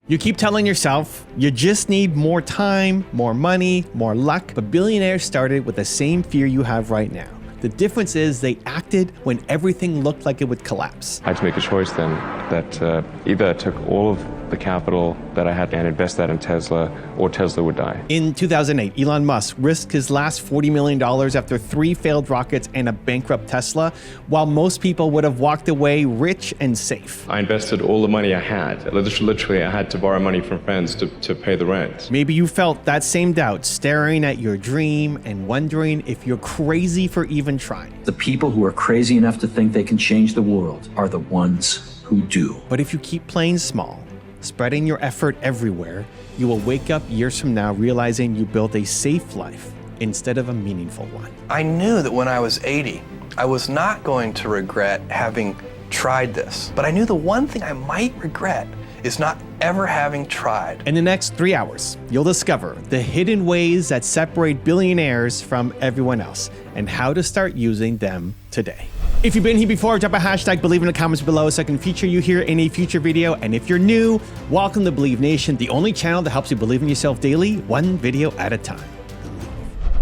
You keep telling yourself you just need more time, more money, more luck, but billionaires started with the same fear you have right now. The difference is they acted when everything looked like it would collapse. I had to make a choice then that either I took all of the capital that I had and invest that in Tesla, or Tesla would die. In 2008, Elon Musk risked his last $40 million after 3 failed rockets and a bankrupt Tesla, while most people would have walked away rich and safe. I invested all the money I had. Literally, I had to borrow money from friends to pay the rent. Maybe you felt that same doubt staring at your dream and wondering if you're crazy for even trying. The people who are crazy enough to think they can change the world are the ones who do. But if you keep playing small, spreading your effort everywhere, you will wake up years from now realizing you built a safe life instead of a meaningful one. I knew that when I was 80, I was not going to regret having tried this. But I knew the one thing I might regret is not ever having tried. In the next 3 hours, you'll discover the hidden ways that separate billionaires from everyone else and how to start using them today. If you've been here before, drop a hashtag Believe in the comments below so I can feature you here in a future video. And if you're new, welcome to Believe Nation, the only channel that helps you believe in yourself daily, one video at a time.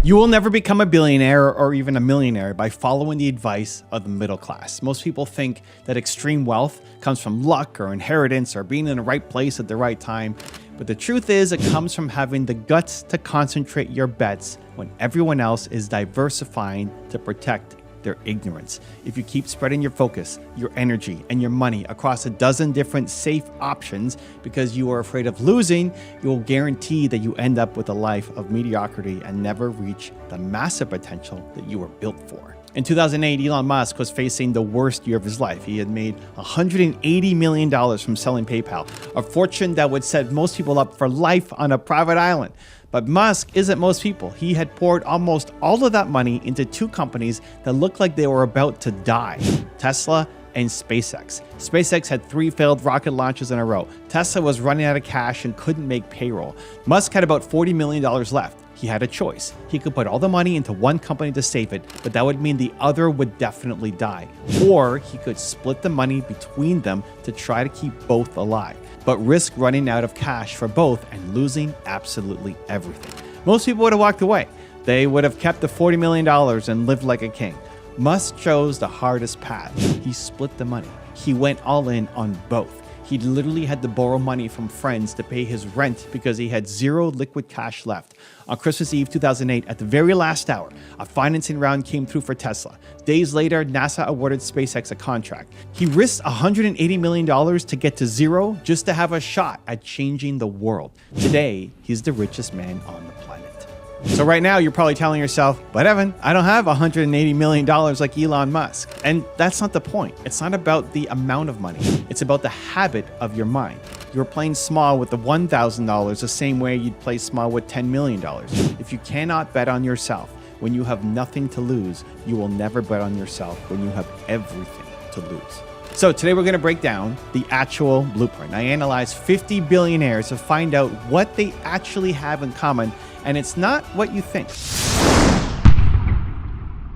You will never become a billionaire or even a millionaire by following the advice of the middle class. Most people think that extreme wealth comes from luck or inheritance or being in the right place at the right time. But the truth is, it comes from having the guts to concentrate your bets when everyone else is diversifying to protect their ignorance. If you keep spreading your focus, your energy, and your money across a dozen different safe options because you are afraid of losing, you will guarantee that you end up with a life of mediocrity and never reach the massive potential that you were built for. In 2008, Elon Musk was facing the worst year of his life. He had made $180 million from selling PayPal, a fortune that would set most people up for life on a private island. But Musk isn't most people. He had poured almost all of that money into 2 companies that looked like they were about to die, Tesla and SpaceX. SpaceX had 3 failed rocket launches in a row. Tesla was running out of cash and couldn't make payroll. Musk had about $40 million left. He had a choice. He could put all the money into one company to save it, but that would mean the other would definitely die. Or he could split the money between them to try to keep both alive, but risk running out of cash for both and losing absolutely everything. Most people would have walked away. They would have kept the $40 million and lived like a king. Musk chose the hardest path. He split the money. He went all in on both. He literally had to borrow money from friends to pay his rent because he had 0 liquid cash left. On Christmas Eve 2008, at the very last hour, a financing round came through for Tesla. Days later, NASA awarded SpaceX a contract. He risked $180 million to get to 0 just to have a shot at changing the world. Today, he's the richest man on the planet. So right now, you're probably telling yourself, but Evan, I don't have $180 million like Elon Musk. And that's not the point. It's not about the amount of money. It's about the habit of your mind. You're playing small with the $1,000 the same way you'd play small with $10 million. If you cannot bet on yourself when you have nothing to lose, you will never bet on yourself when you have everything to lose. So today we're going to break down the actual blueprint. I analyzed 50 billionaires to find out what they actually have in common, and it's not what you think.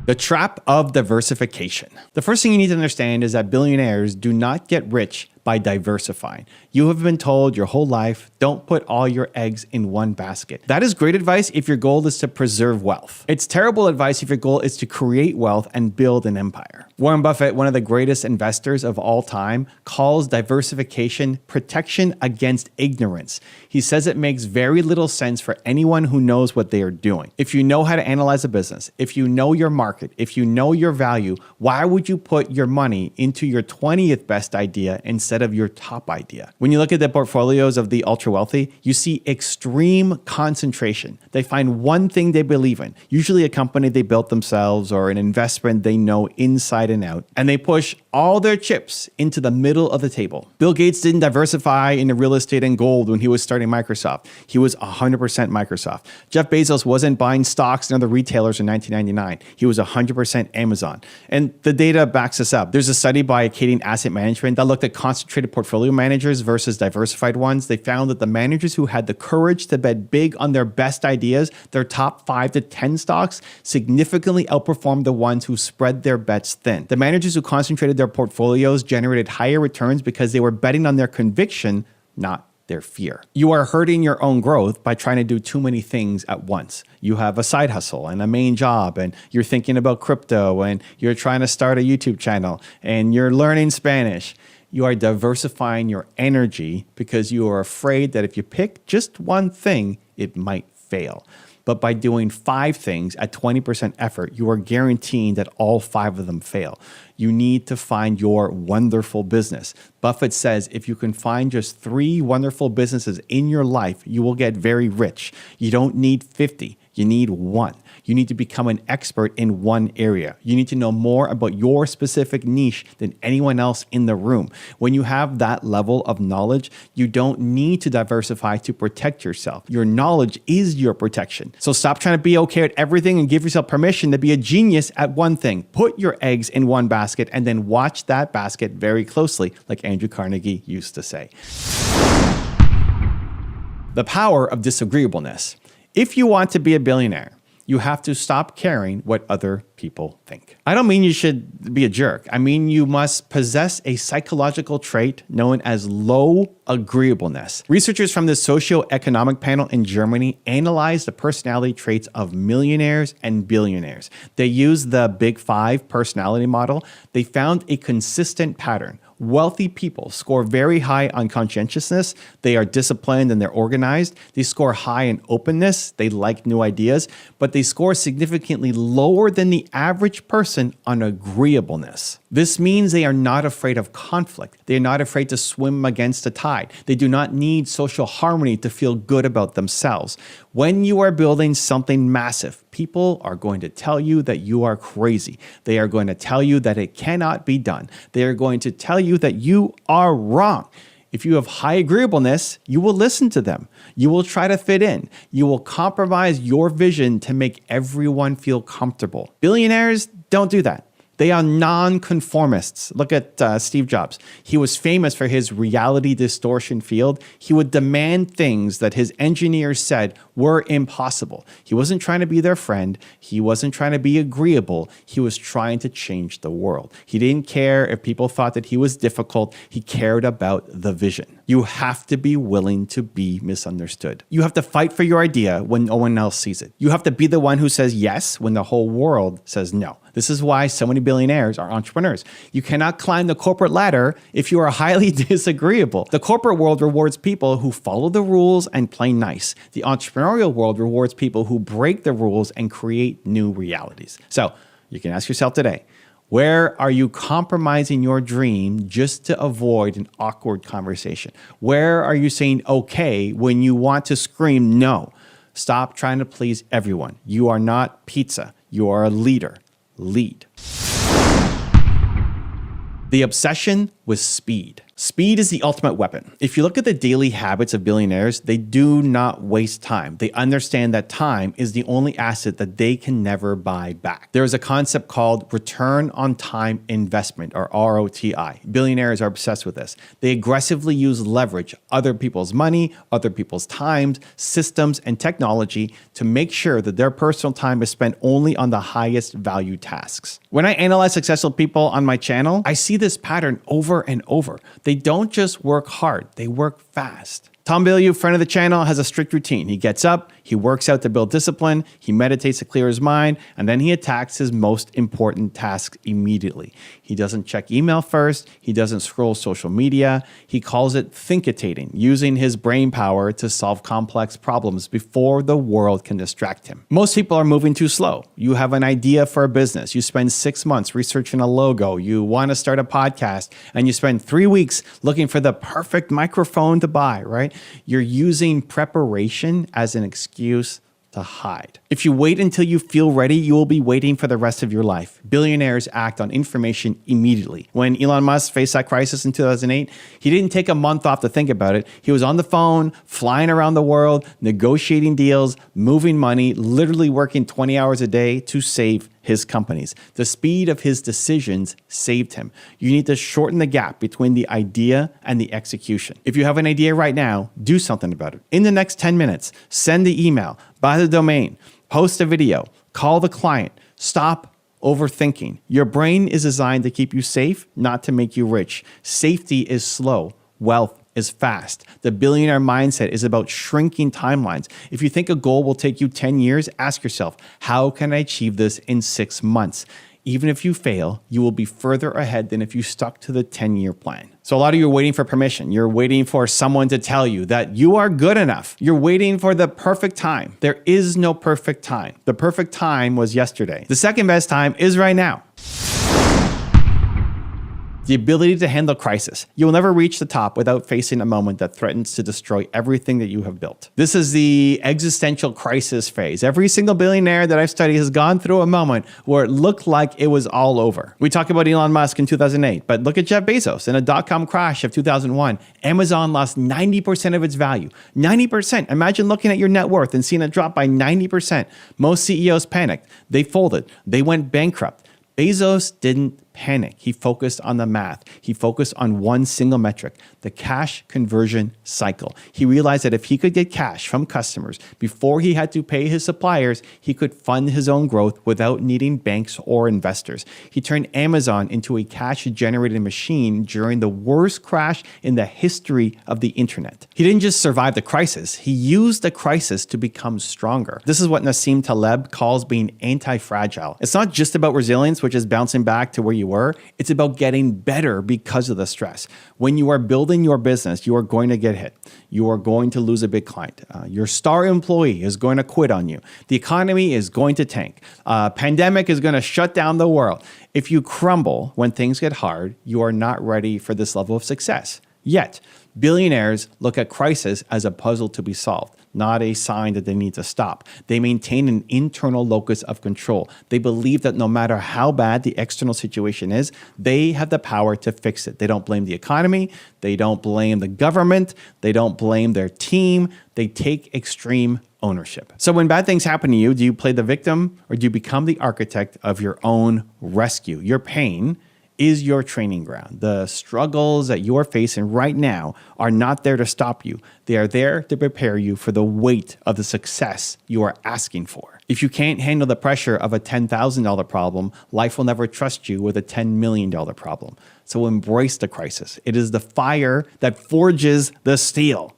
The trap of diversification. The first thing you need to understand is that billionaires do not get rich by diversifying. You have been told your whole life, don't put all your eggs in one basket. That is great advice if your goal is to preserve wealth. It's terrible advice if your goal is to create wealth and build an empire. Warren Buffett, one of the greatest investors of all time, calls diversification protection against ignorance. He says it makes very little sense for anyone who knows what they are doing. If you know how to analyze a business, if you know your market, if you know your value, why would you put your money into your 20th best idea instead of your top idea? When you look at the portfolios of the ultra wealthy, you see extreme concentration. They find one thing they believe in, usually a company they built themselves or an investment they know inside and out, and they push all their chips into the middle of the table. Bill Gates didn't diversify into real estate and gold when he was starting Microsoft. He was 100% Microsoft. Jeff Bezos wasn't buying stocks in other retailers in 1999. He was 100% Amazon. And the data backs this up. There's a study by Acadian Asset Management that looked at concentrated portfolio managers versus diversified ones. They found that the managers who had the courage to bet big on their best ideas, their top 5 to 10 stocks, significantly outperformed the ones who spread their bets thin. The managers who concentrated their portfolios generated higher returns because they were betting on their conviction, not their fear. You are hurting your own growth by trying to do too many things at once. You have a side hustle and a main job, and you're thinking about crypto, and you're trying to start a YouTube channel, and you're learning Spanish. You are diversifying your energy because you are afraid that if you pick just one thing, it might fail. But by doing 5 things at 20% effort, you are guaranteeing that all 5 of them fail. You need to find your wonderful business. Buffett says if you can find just 3 wonderful businesses in your life, you will get very rich. You don't need 50. You need 1. You need to become an expert in one area. You need to know more about your specific niche than anyone else in the room. When you have that level of knowledge, you don't need to diversify to protect yourself. Your knowledge is your protection. So stop trying to be okay at everything and give yourself permission to be a genius at one thing. Put your eggs in one basket and then watch that basket very closely, like Andrew Carnegie used to say. The power of disagreeableness. If you want to be a billionaire, you have to stop caring what other people think. I don't mean you should be a jerk. I mean you must possess a psychological trait known as low agreeableness. Researchers from the socioeconomic panel in Germany analyzed the personality traits of millionaires and billionaires. They used the Big 5 personality model. They found a consistent pattern. Wealthy people score very high on conscientiousness. They are disciplined and they're organized. They score high in openness. They like new ideas, but they score significantly lower than the average person on agreeableness. This means they are not afraid of conflict. They are not afraid to swim against the tide. They do not need social harmony to feel good about themselves. When you are building something massive, people are going to tell you that you are crazy. They are going to tell you that it cannot be done. They are going to tell you that you are wrong. If you have high agreeableness, you will listen to them. You will try to fit in. You will compromise your vision to make everyone feel comfortable. Billionaires don't do that. They are non-conformists. Look at Steve Jobs. He was famous for his reality distortion field. He would demand things that his engineers said were impossible. He wasn't trying to be their friend. He wasn't trying to be agreeable. He was trying to change the world. He didn't care if people thought that he was difficult. He cared about the vision. You have to be willing to be misunderstood. You have to fight for your idea when no one else sees it. You have to be the one who says yes when the whole world says no. This is why so many billionaires are entrepreneurs. You cannot climb the corporate ladder if you are highly disagreeable. The corporate world rewards people who follow the rules and play nice. The entrepreneurial world rewards people who break the rules and create new realities. So you can ask yourself today, where are you compromising your dream just to avoid an awkward conversation? Where are you saying okay when you want to scream no? Stop trying to please everyone. You are not pizza. You are a leader. Lead. The obsession with speed. Speed is the ultimate weapon. If you look at the daily habits of billionaires, they do not waste time. They understand that time is the only asset that they can never buy back. There is a concept called return on time investment, or ROTI. Billionaires are obsessed with this. They aggressively use leverage, other people's money, other people's times, systems, and technology to make sure that their personal time is spent only on the highest value tasks. When I analyze successful people on my channel, I see this pattern over and over. They don't just work hard, they work fast. Tom Bilyeu, friend of the channel, has a strict routine. He gets up, he works out to build discipline, he meditates to clear his mind, and then he attacks his most important tasks immediately. He doesn't check email first, he doesn't scroll social media, he calls it thinkitating, using his brain power to solve complex problems before the world can distract him. Most people are moving too slow. You have an idea for a business, you spend 6 months researching a logo, you want to start a podcast, and you spend 3 weeks looking for the perfect microphone to buy, right? You're using preparation as an excuse to hide. If you wait until you feel ready, you will be waiting for the rest of your life. Billionaires act on information immediately. When Elon Musk faced that crisis in 2008, he didn't take a month off to think about it. He was on the phone, flying around the world, negotiating deals, moving money, literally working 20 hours a day to save his companies. The speed of his decisions saved him. You need to shorten the gap between the idea and the execution. If you have an idea right now, do something about it. In the next 10 minutes, send the email, buy the domain, post a video, call the client. Stop overthinking. Your brain is designed to keep you safe, not to make you rich. Safety is slow. Wealth is fast. The billionaire mindset is about shrinking timelines. If you think a goal will take you 10 years, ask yourself, how can I achieve this in 6 months? Even if you fail, you will be further ahead than if you stuck to the 10-year plan. So a lot of you are waiting for permission. You're waiting for someone to tell you that you are good enough. You're waiting for the perfect time. There is no perfect time. The perfect time was yesterday. The second best time is right now. The ability to handle crisis. You will never reach the top without facing a moment that threatens to destroy everything that you have built. This is the existential crisis phase. Every single billionaire that I've studied has gone through a moment where it looked like it was all over. We talk about Elon Musk in 2008, but look at Jeff Bezos. In a dot-com crash of 2001, Amazon lost 90% of its value. 90%. Imagine looking at your net worth and seeing it drop by 90%. Most CEOs panicked. They folded. They went bankrupt. Bezos didn't panic. He focused on the math. He focused on one single metric, the cash conversion cycle. He realized that if he could get cash from customers before he had to pay his suppliers, he could fund his own growth without needing banks or investors. He turned Amazon into a cash-generating machine during the worst crash in the history of the internet. He didn't just survive the crisis, he used the crisis to become stronger. This is what Nassim Taleb calls being anti-fragile. It's not just about resilience, which is bouncing back to where you were. It's about getting better because of the stress. When you are building your business, you are going to get hit. You are going to lose a big client. Your star employee is going to quit on you. The economy is going to tank. Pandemic is going to shut down the world. If you crumble when things get hard, you are not ready for this level of success. Yet, billionaires look at crisis as a puzzle to be solved, not a sign that they need to stop. They maintain an internal locus of control. They believe that no matter how bad the external situation is, they have the power to fix it. They don't blame the economy. They don't blame the government. They don't blame their team. They take extreme ownership. So when bad things happen to you, do you play the victim or do you become the architect of your own rescue? Your pain is your training ground. The struggles that you are facing right now are not there to stop you. They are there to prepare you for the weight of the success you are asking for. If you can't handle the pressure of a $10,000 problem, life will never trust you with a $10 million problem. So embrace the crisis. It is the fire that forges the steel.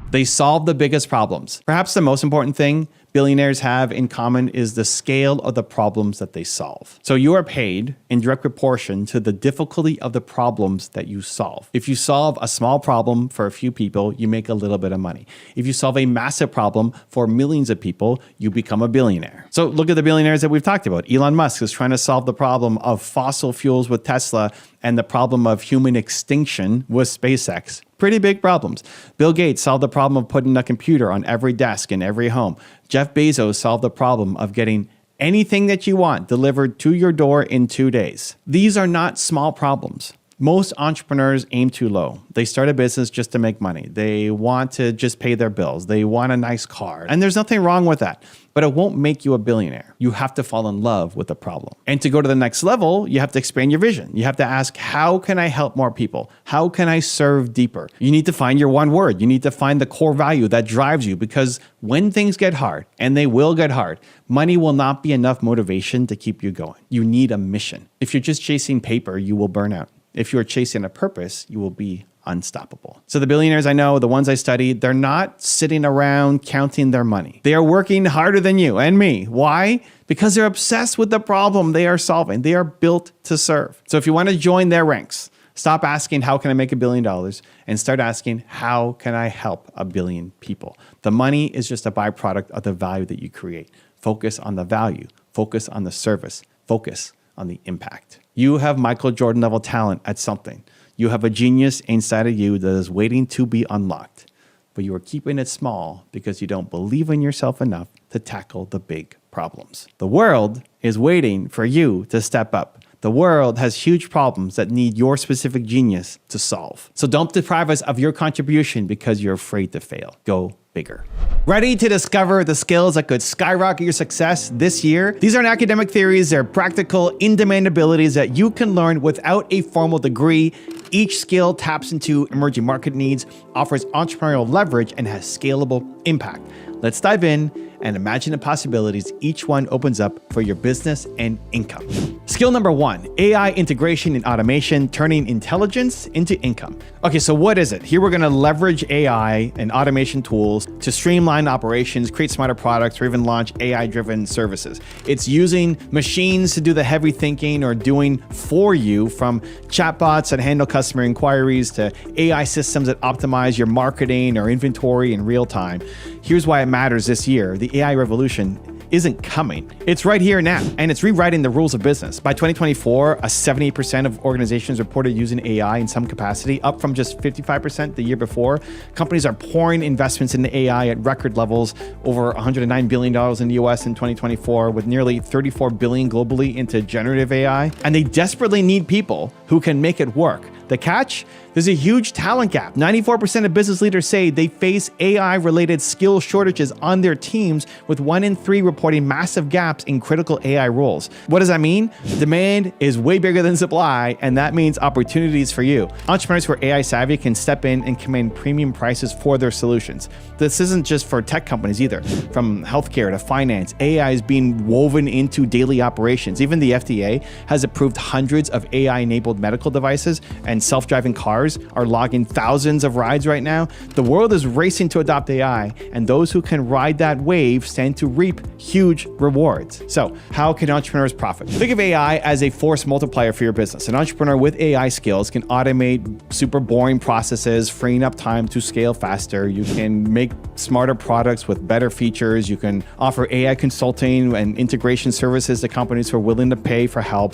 They solve the biggest problems. Perhaps the most important thing billionaires have in common is the scale of the problems that they solve. So you are paid in direct proportion to the difficulty of the problems that you solve. If you solve a small problem for a few people, you make a little bit of money. If you solve a massive problem for millions of people, you become a billionaire. So look at the billionaires that we've talked about. Elon Musk is trying to solve the problem of fossil fuels with Tesla and the problem of human extinction with SpaceX. Pretty big problems. Bill Gates solved the problem of putting a computer on every desk in every home. Jeff Bezos solved the problem of getting anything that you want delivered to your door in 2 days. These are not small problems. Most entrepreneurs aim too low. They start a business just to make money. They want to just pay their bills. They want a nice car. And there's nothing wrong with that. But it won't make you a billionaire. You have to fall in love with the problem. And to go to the next level, you have to expand your vision. You have to ask, how can I help more people? How can I serve deeper? You need to find your one word. You need to find the core value that drives you, because when things get hard, and they will get hard, money will not be enough motivation to keep you going. You need a mission. If you're just chasing paper, you will burn out. If you're chasing a purpose, you will be unstoppable. So the billionaires I know, the ones I studied, they're not sitting around counting their money. They are working harder than you and me. Why? Because they're obsessed with the problem they are solving. They are built to serve. So if you want to join their ranks, stop asking, how can I make $1 billion? And start asking, how can I help 1 billion people? The money is just a byproduct of the value that you create. Focus on the value. Focus on the service. Focus on the impact. You have Michael Jordan level talent at something. You have a genius inside of you that is waiting to be unlocked, but you are keeping it small because you don't believe in yourself enough to tackle the big problems. The world is waiting for you to step up. The world has huge problems that need your specific genius to solve. So don't deprive us of your contribution because you're afraid to fail. Go bigger. Ready to discover the skills that could skyrocket your success this year? These aren't academic theories, they're practical, in-demand abilities that you can learn without a formal degree. Each skill taps into emerging market needs, offers entrepreneurial leverage, and has scalable impact. Let's dive in and imagine the possibilities each one opens up for your business and income. Skill number 1, AI integration and automation, turning intelligence into income. Okay, so what is it? Here we're going to leverage AI and automation tools to streamline operations, create smarter products, or even launch AI-driven services. It's using machines to do the heavy thinking or doing for you, from chatbots that handle customer inquiries to AI systems that optimize your marketing or inventory in real time. Here's why it matters this year. The AI revolution isn't coming. It's right here now, and it's rewriting the rules of business. By 2024, 70% of organizations reported using AI in some capacity, up from just 55% the year before. Companies are pouring investments into AI at record levels, over $109 billion in the US in 2024, with nearly $34 billion globally into generative AI. And they desperately need people who can make it work. The catch? There's a huge talent gap. 94% of business leaders say they face AI-related skill shortages on their teams, with 1 in 3 reporting massive gaps in critical AI roles. What does that mean? Demand is way bigger than supply, and that means opportunities for you. Entrepreneurs who are AI savvy can step in and command premium prices for their solutions. This isn't just for tech companies either. From healthcare to finance, AI is being woven into daily operations. Even the FDA has approved hundreds of AI-enabled medical devices, and self-driving cars are logging thousands of rides right now. The world is racing to adopt AI, and those who can ride that wave stand to reap huge rewards. So, how can entrepreneurs profit? Think of AI as a force multiplier for your business. An entrepreneur with AI skills can automate super boring processes, freeing up time to scale faster. You can make smarter products with better features. You can offer AI consulting and integration services to companies who are willing to pay for help.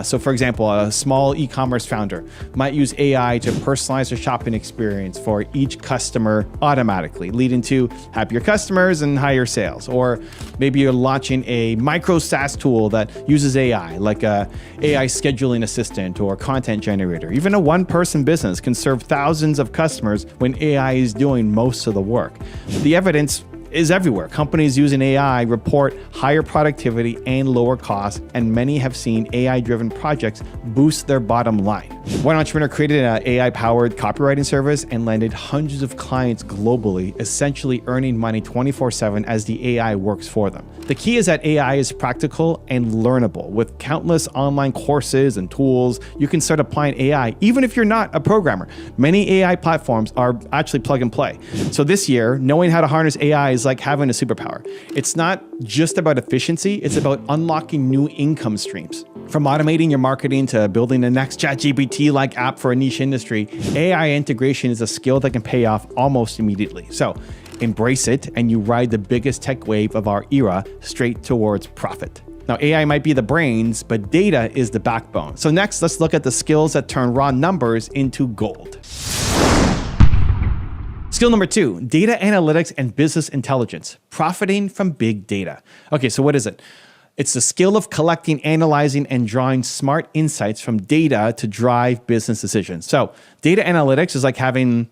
So for example, a small e-commerce founder might use AI to personalize their shopping experience for each customer automatically, leading to happier customers and higher sales. Or maybe you're launching a micro SaaS tool that uses AI, like a AI scheduling assistant or content generator. Even a one-person business can serve thousands of customers when AI is doing most of the work. The evidence is everywhere. Companies using AI report higher productivity and lower costs, and many have seen AI-driven projects boost their bottom line. One entrepreneur created an AI-powered copywriting service and landed hundreds of clients globally, essentially earning money 24/7 as the AI works for them. The key is that AI is practical and learnable. With countless online courses and tools, you can start applying AI even if you're not a programmer. Many AI platforms are actually plug and play. So this year, knowing how to harness AI is like having a superpower. It's not just about efficiency, it's about unlocking new income streams. From automating your marketing to building the next ChatGPT-like app for a niche industry, AI integration is a skill that can pay off almost immediately. So embrace it, and you ride the biggest tech wave of our era straight towards profit. Now, AI might be the brains, but data is the backbone. So next, let's look at the skills that turn raw numbers into gold. Skill number 2, data analytics and business intelligence, profiting from big data. Okay, so what is it? It's the skill of collecting, analyzing, and drawing smart insights from data to drive business decisions. So data analytics is like having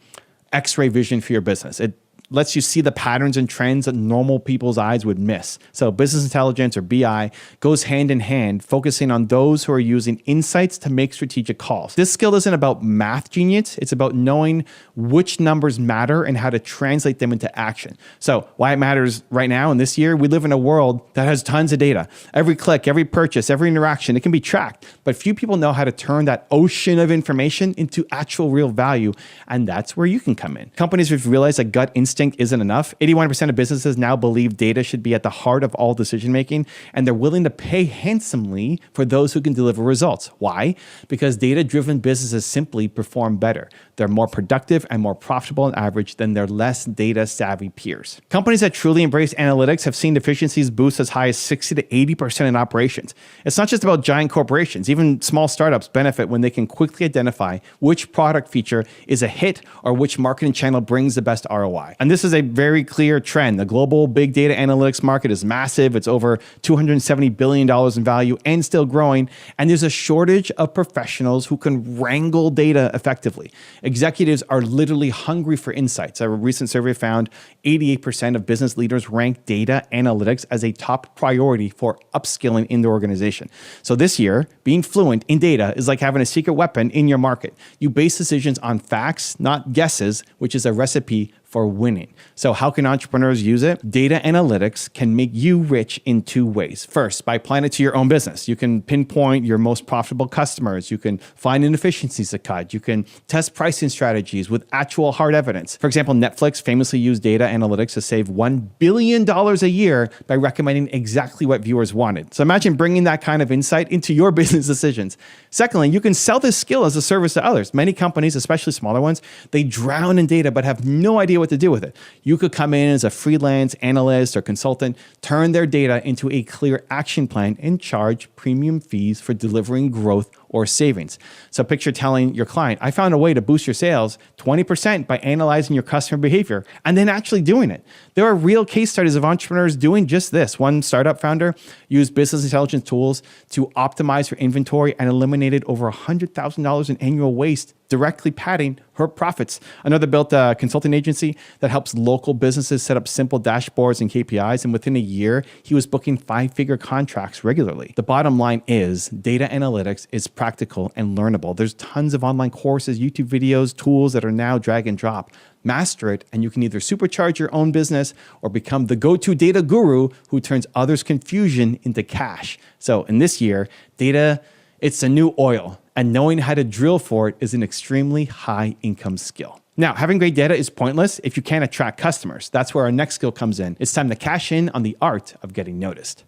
X-ray vision for your business. It lets you see the patterns and trends that normal people's eyes would miss. So business intelligence, or BI, goes hand in hand, focusing on those who are using insights to make strategic calls. This skill isn't about math genius, it's about knowing which numbers matter and how to translate them into action. So why it matters right now in this year, we live in a world that has tons of data. Every click, every purchase, every interaction, it can be tracked, but few people know how to turn that ocean of information into actual real value, and that's where you can come in. Companies have realized that gut instinct isn't enough. 81% of businesses now believe data should be at the heart of all decision making, and they're willing to pay handsomely for those who can deliver results. Why? Because data-driven businesses simply perform better. They're more productive and more profitable on average than their less data-savvy peers. Companies that truly embrace analytics have seen efficiencies boost as high as 60 to 80% in operations. It's not just about giant corporations. Even small startups benefit when they can quickly identify which product feature is a hit or which marketing channel brings the best ROI. And this is a very clear trend. The global big data analytics market is massive. It's over $270 billion in value and still growing. And there's a shortage of professionals who can wrangle data effectively. Executives are literally hungry for insights. A recent survey found 88% of business leaders rank data analytics as a top priority for upskilling in their organization. So this year, being fluent in data is like having a secret weapon in your market. You base decisions on facts, not guesses, which is a recipe for winning. So how can entrepreneurs use it? Data analytics can make you rich in two ways. First, by applying it to your own business. You can pinpoint your most profitable customers. You can find inefficiencies to cut. You can test pricing strategies with actual hard evidence. For example, Netflix famously used data analytics to save $1 billion a year by recommending exactly what viewers wanted. So imagine bringing that kind of insight into your business decisions. Secondly, you can sell this skill as a service to others. Many companies, especially smaller ones, they drown in data but have no idea what to do with it. You could come in as a freelance analyst or consultant, turn their data into a clear action plan, and charge premium fees for delivering growth or savings. So picture telling your client, I found a way to boost your sales 20% by analyzing your customer behavior and then actually doing it. There are real case studies of entrepreneurs doing just this. One startup founder used business intelligence tools to optimize her inventory and eliminated over $100,000 in annual waste, directly padding her profits. Another built a consulting agency that helps local businesses set up simple dashboards and KPIs, and within a year, he was booking 5-figure contracts regularly. The bottom line is data analytics is practical and learnable. There's tons of online courses, YouTube videos, tools that are now drag and drop. Master it, and you can either supercharge your own business or become the go-to data guru who turns others' confusion into cash. So in this year, data, it's the new oil, and knowing how to drill for it is an extremely high income skill. Now, having great data is pointless if you can't attract customers. That's where our next skill comes in. It's time to cash in on the art of getting noticed.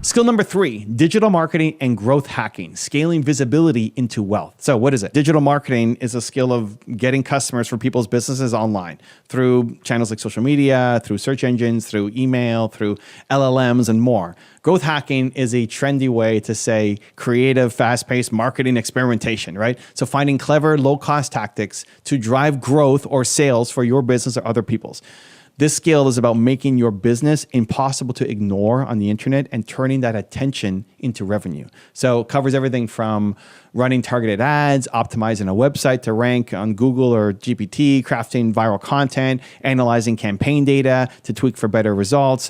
Skill number 3, digital marketing and growth hacking, scaling visibility into wealth. So what is it? Digital marketing is a skill of getting customers for people's businesses online through channels like social media, through search engines, through email, through LLMs, and more. Growth hacking is a trendy way to say creative, fast-paced marketing experimentation, right? So finding clever, low-cost tactics to drive growth or sales for your business or other people's. This skill is about making your business impossible to ignore on the internet and turning that attention into revenue. So it covers everything from running targeted ads, optimizing a website to rank on Google or GPT, crafting viral content, analyzing campaign data to tweak for better results,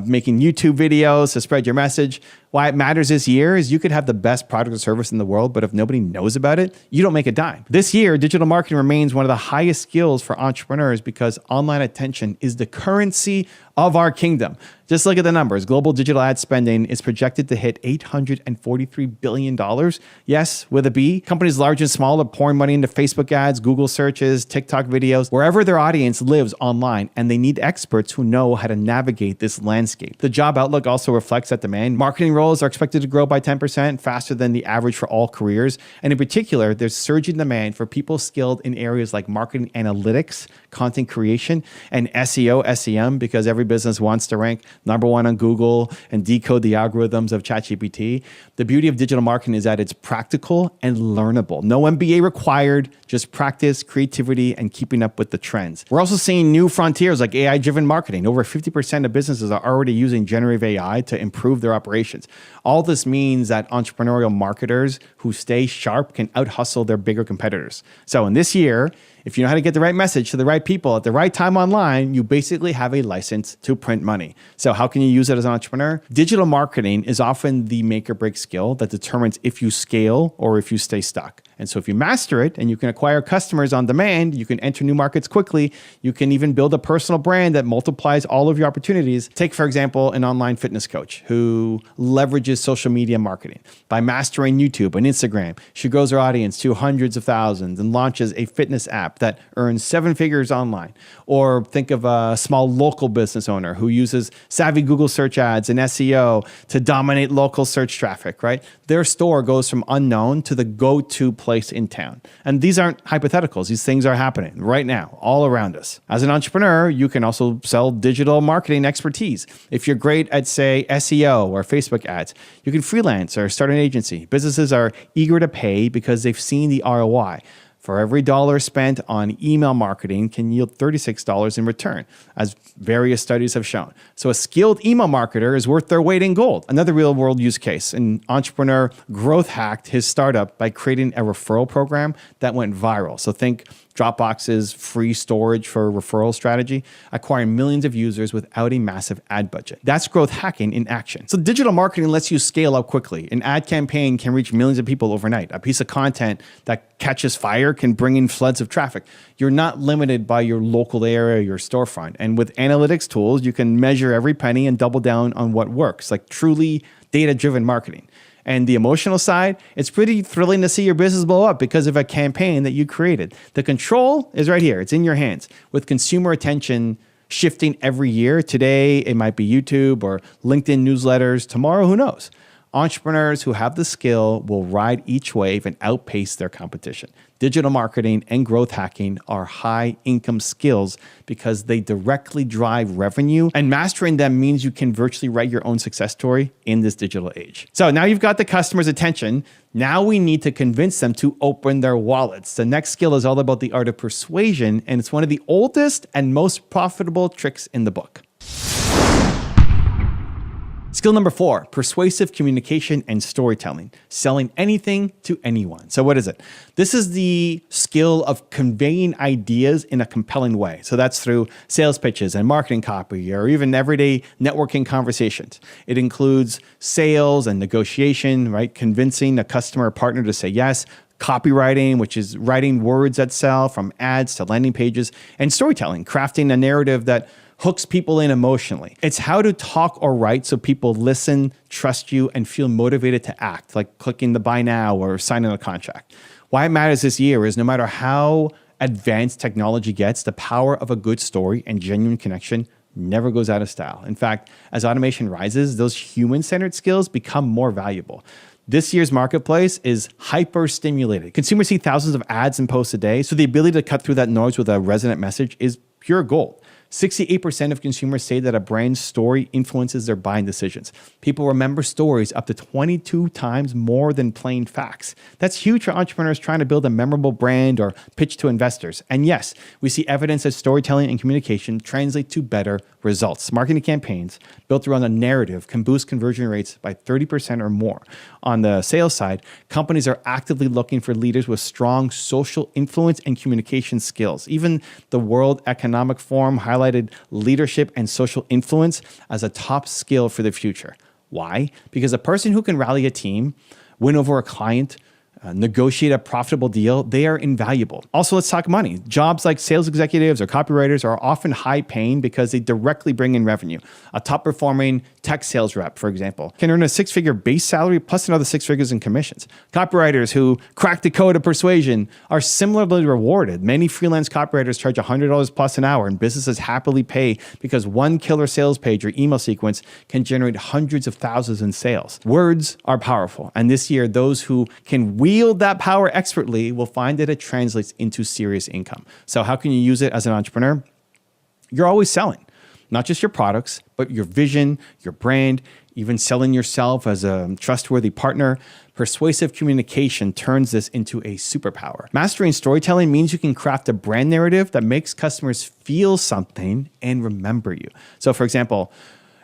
making YouTube videos to spread your message. Why it matters this year is you could have the best product or service in the world, but if nobody knows about it, you don't make a dime. This year, digital marketing remains one of the highest skills for entrepreneurs because online attention is the currency of our kingdom. Just look at the numbers. Global digital ad spending is projected to hit $843 billion. Yes, with a B. Companies large and small are pouring money into Facebook ads, Google searches, TikTok videos, wherever their audience lives online, and they need experts who know how to navigate this landscape. The job outlook also reflects that demand. Marketing roles are expected to grow by 10%, faster than the average for all careers. And in particular, there's surging demand for people skilled in areas like marketing analytics, content creation, and SEO, SEM, because every business wants to rank #1 on Google and decode the algorithms of ChatGPT. The beauty of digital marketing is that it's practical and learnable. No MBA required, just practice, creativity, and keeping up with the trends. We're also seeing new frontiers like AI-driven marketing. Over 50% of businesses are already using generative AI to improve their operations. All this means that entrepreneurial marketers who stay sharp can out-hustle their bigger competitors. So in this year, if you know how to get the right message to the right people at the right time online, you basically have a license to print money. So how can you use it as an entrepreneur? Digital marketing is often the make or break skill that determines if you scale or if you stay stuck. And so if you master it and you can acquire customers on demand, you can enter new markets quickly. You can even build a personal brand that multiplies all of your opportunities. Take, for example, an online fitness coach who leverages social media marketing. By mastering YouTube and Instagram, she grows her audience to hundreds of thousands and launches a fitness app that earns 7 figures online. Or think of a small local business owner who uses savvy Google search ads and SEO to dominate local search traffic, right? Their store goes from unknown to the go-to place in town. And these aren't hypotheticals. These things are happening right now, all around us. As an entrepreneur, you can also sell digital marketing expertise. If you're great at, say, SEO or Facebook ads, you can freelance or start an agency. Businesses are eager to pay because they've seen the ROI. For every dollar spent on email marketing can yield $36 in return, as various studies have shown. So a skilled email marketer is worth their weight in gold. Another real-world use case, an entrepreneur growth hacked his startup by creating a referral program that went viral. So think Dropbox's free storage for referral strategy, acquiring millions of users without a massive ad budget. That's growth hacking in action. So digital marketing lets you scale up quickly. An ad campaign can reach millions of people overnight. A piece of content that catches fire can bring in floods of traffic. You're not limited by your local area, your storefront. And with analytics tools, you can measure every penny and double down on what works, like truly data-driven marketing. And the emotional side, it's pretty thrilling to see your business blow up because of a campaign that you created. The control is right here. It's in your hands. With consumer attention shifting every year, today it might be YouTube or LinkedIn newsletters. Tomorrow, who knows? Entrepreneurs who have the skill will ride each wave and outpace their competition. Digital marketing and growth hacking are high income skills because they directly drive revenue, and mastering them means you can virtually write your own success story in this digital age. So now you've got the customer's attention. Now we need to convince them to open their wallets. The next skill is all about the art of persuasion, and it's one of the oldest and most profitable tricks in the book. Skill number 4, persuasive communication and storytelling, selling anything to anyone. So what is it? This is the skill of conveying ideas in a compelling way. So that's through sales pitches and marketing copy or even everyday networking conversations. It includes sales and negotiation, right? Convincing a customer or partner to say yes, copywriting, which is writing words that sell from ads to landing pages, and storytelling, crafting a narrative that hooks people in emotionally. It's how to talk or write so people listen, trust you, and feel motivated to act, like clicking the buy now or signing a contract. Why it matters this year is no matter how advanced technology gets, the power of a good story and genuine connection never goes out of style. In fact, as automation rises, those human-centered skills become more valuable. This year's marketplace is hyper-stimulated. Consumers see thousands of ads and posts a day, so the ability to cut through that noise with a resonant message is pure gold. 68% of consumers say that a brand's story influences their buying decisions. People remember stories up to 22 times more than plain facts. That's huge for entrepreneurs trying to build a memorable brand or pitch to investors. And yes, we see evidence that storytelling and communication translate to better results. Marketing campaigns built around a narrative can boost conversion rates by 30% or more. On the sales side, companies are actively looking for leaders with strong social influence and communication skills. Even the World Economic Forum highlighted leadership and social influence as a top skill for the future. Why? Because a person who can rally a team, win over a client, negotiate a profitable deal, they are invaluable. Also, let's talk money. Jobs like sales executives or copywriters are often high paying because they directly bring in revenue. A top performing tech sales rep, for example, can earn a 6-figure base salary plus another 6 figures in commissions. Copywriters who crack the code of persuasion are similarly rewarded. Many freelance copywriters charge $100 plus an hour, and businesses happily pay because one killer sales page or email sequence can generate hundreds of thousands in sales. Words are powerful, and this year, those who can wield that power expertly will find that it translates into serious income. So how can you use it as an entrepreneur? You're always selling, not just your products, but your vision, your brand, even selling yourself as a trustworthy partner. Persuasive communication turns this into a superpower. Mastering storytelling means you can craft a brand narrative that makes customers feel something and remember you. So for example,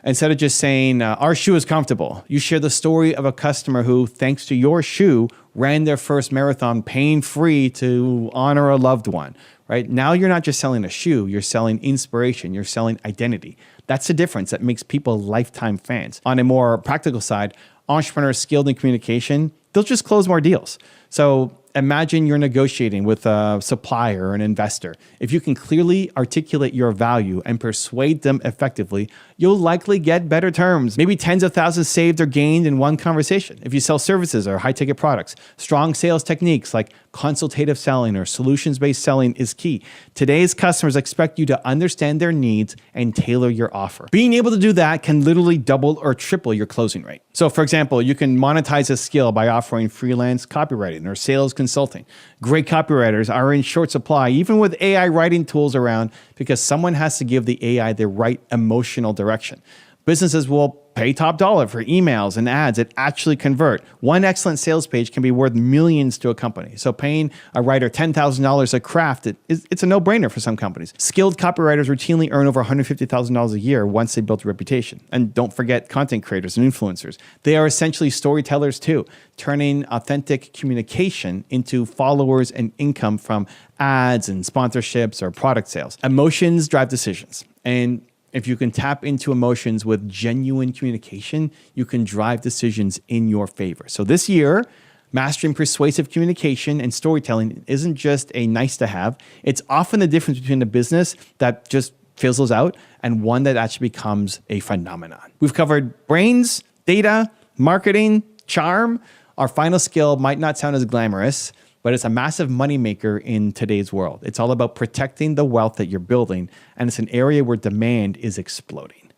instead of just saying, our shoe is comfortable, you share the story of a customer who, thanks to your shoe, ran their first marathon pain-free to honor a loved one, right? Now you're not just selling a shoe, you're selling inspiration, you're selling identity. That's the difference that makes people lifetime fans. On a more practical side, entrepreneurs skilled in communication, they'll just close more deals. So imagine you're negotiating with a supplier or an investor. If you can clearly articulate your value and persuade them effectively, you'll likely get better terms, maybe tens of thousands saved or gained in one conversation. If you sell services or high-ticket products, strong sales techniques like consultative selling or solutions-based selling is key. Today's customers expect you to understand their needs and tailor your offer. Being able to do that can literally double or triple your closing rate. So for example, you can monetize a skill by offering freelance copywriting or sales consulting. Great copywriters are in short supply, even with AI writing tools around, because someone has to give the AI the right emotional direction. Businesses will pay top dollar for emails and ads that actually convert. One excellent sales page can be worth millions to a company. So paying a writer $10,000 a craft, it's a no-brainer for some companies. Skilled copywriters routinely earn over $150,000 a year once they build a reputation. And don't forget content creators and influencers. They are essentially storytellers too, turning authentic communication into followers and income from ads and sponsorships or product sales. Emotions drive decisions. And if you can tap into emotions with genuine communication, you can drive decisions in your favor. So this year, Mastering persuasive communication and storytelling isn't just a nice to have. It's often the difference between a business that just fizzles out and one that actually becomes a phenomenon. We've covered brains, data, marketing, charm. Our final skill might not sound as glamorous, but it's a massive moneymaker in today's world. It's all about protecting the wealth that you're building, and it's an area where demand is exploding.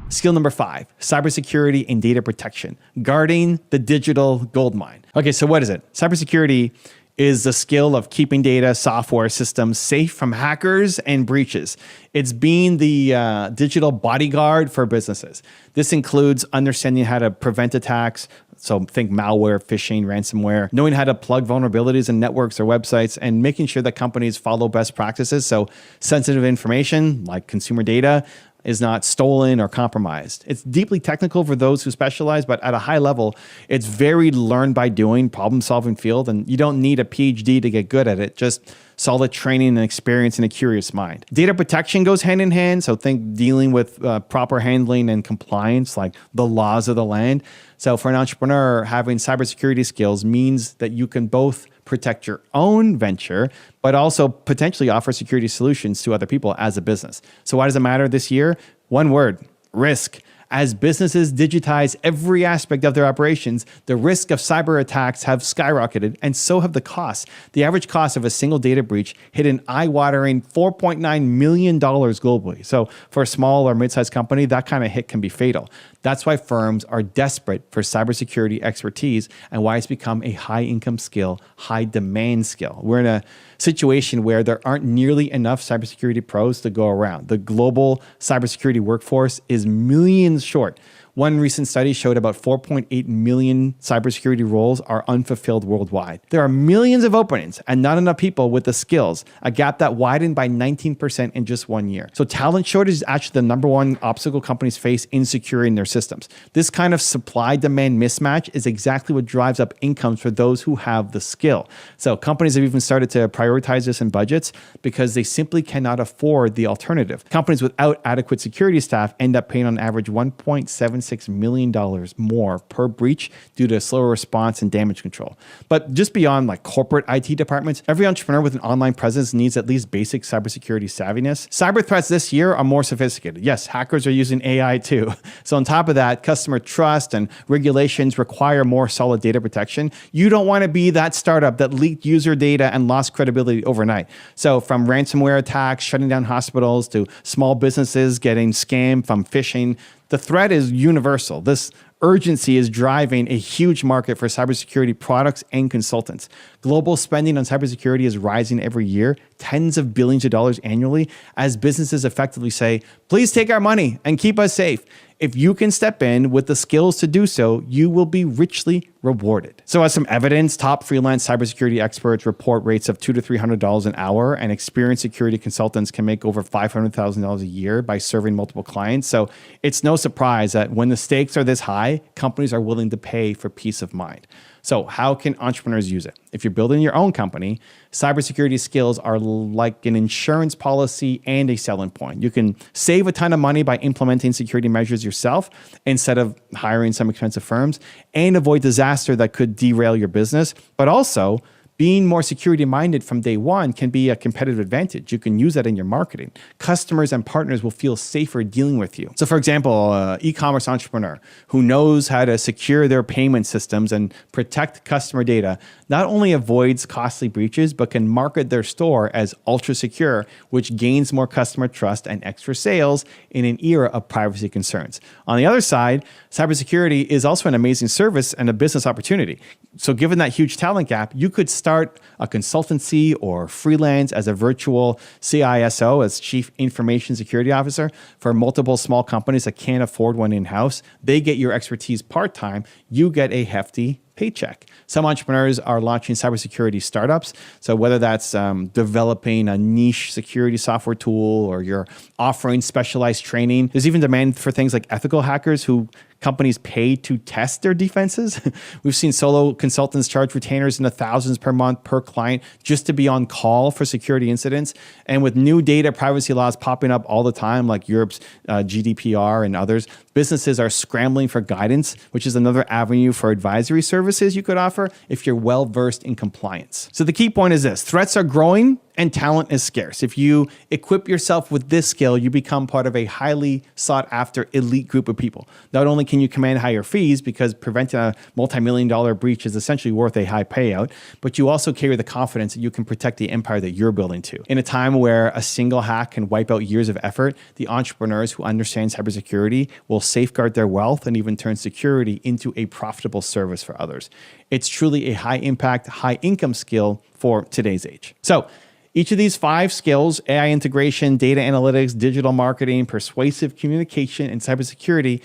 Skill number 5, cybersecurity and data protection, guarding the digital goldmine. Okay, so what is it? Cybersecurity is the skill of keeping data, software systems safe from hackers and breaches. It's being the digital bodyguard for businesses. This includes understanding how to prevent attacks. So think malware, phishing, ransomware, knowing how to plug vulnerabilities in networks or websites, and making sure that companies follow best practices. So sensitive information like consumer data is not stolen or compromised. It's deeply technical for those who specialize, but at a high level, it's very learn by doing, problem-solving field, and you don't need a PhD to get good at it, just solid training and experience and a curious mind. Data protection goes hand in hand, so think dealing with proper handling and compliance, like the laws of the land. So for an entrepreneur, having cybersecurity skills means that you can both protect your own venture, but also potentially offer security solutions to other people as a business. So why does it matter this year? One word: risk. As businesses digitize every aspect of their operations, the risk of cyber attacks have skyrocketed, and so have the costs. The average cost of a single data breach hit an eye-watering $4.9 million globally. So for a small or mid-sized company, that kind of hit can be fatal. That's why firms are desperate for cybersecurity expertise and why it's become a high-income skill, high-demand skill. We're in a situation where there aren't nearly enough cybersecurity pros to go around. The global cybersecurity workforce is millions short. One recent study showed about 4.8 million cybersecurity roles are unfulfilled worldwide. There are millions of openings and not enough people with the skills, a gap that widened by 19% in just 1 year. So talent shortage is actually the number one obstacle companies face in securing their systems. This kind of supply-demand mismatch is exactly what drives up incomes for those who have the skill. So companies have even started to prioritize this in budgets because they simply cannot afford the alternative. Companies without adequate security staff end up paying on average $1.76 million more per breach due to slower response and damage control. But just beyond like corporate IT departments, every entrepreneur with an online presence needs at least basic cybersecurity savviness. Cyber threats this year are more sophisticated. Yes, hackers are using AI too. So on top of that, customer trust and regulations require more solid data protection. You don't want to be that startup that leaked user data and lost credibility overnight. So from ransomware attacks, shutting down hospitals, to small businesses getting scammed from phishing, the threat is universal. This urgency is driving a huge market for cybersecurity products and consultants. Global spending on cybersecurity is rising every year, tens of billions of dollars annually, as businesses effectively say, please take our money and keep us safe. If you can step in with the skills to do so, you will be richly rewarded. So as some evidence, top freelance cybersecurity experts report rates of $200 to $300 an hour, and experienced security consultants can make over $500,000 a year by serving multiple clients. So it's no surprise that when the stakes are this high, companies are willing to pay for peace of mind. So how can entrepreneurs use it? If you're building your own company, cybersecurity skills are like an insurance policy and a selling point. You can save a ton of money by implementing security measures yourself instead of hiring some expensive firms, and avoid disaster that could derail your business. But also, being more security minded from day one can be a competitive advantage. You can use that in your marketing. Customers and partners will feel safer dealing with you. So for example, an e-commerce entrepreneur who knows how to secure their payment systems and protect customer data not only avoids costly breaches, but can market their store as ultra secure, which gains more customer trust and extra sales in an era of privacy concerns. On the other side, cybersecurity is also an amazing service and a business opportunity. So given that huge talent gap, you could start a consultancy or freelance as a virtual CISO, as Chief Information Security Officer, for multiple small companies that can't afford one in-house. They get your expertise part-time. You get a hefty paycheck. Some entrepreneurs are launching cybersecurity startups. So whether that's developing a niche security software tool, or you're offering specialized training, there's even demand for things like ethical hackers who companies pay to test their defenses. We've seen solo consultants charge retainers in the thousands per month per client just to be on call for security incidents. And with new data privacy laws popping up all the time, like Europe's GDPR and others, Businesses are scrambling for guidance, which is another avenue for advisory services you could offer if you're well versed in compliance. So the key point is this: threats are growing and talent is scarce. If you equip yourself with this skill, you become part of a highly sought after elite group of people. Not only can you command higher fees because preventing a multi-million-dollar breach is essentially worth a high payout, but you also carry the confidence that you can protect the empire that you're building to. In a time where a single hack can wipe out years of effort, the entrepreneurs who understand cybersecurity will safeguard their wealth and even turn security into a profitable service for others. It's truly a high impact, high income skill for today's age. So each of these 5 skills, AI integration, data analytics, digital marketing, persuasive communication, and cybersecurity,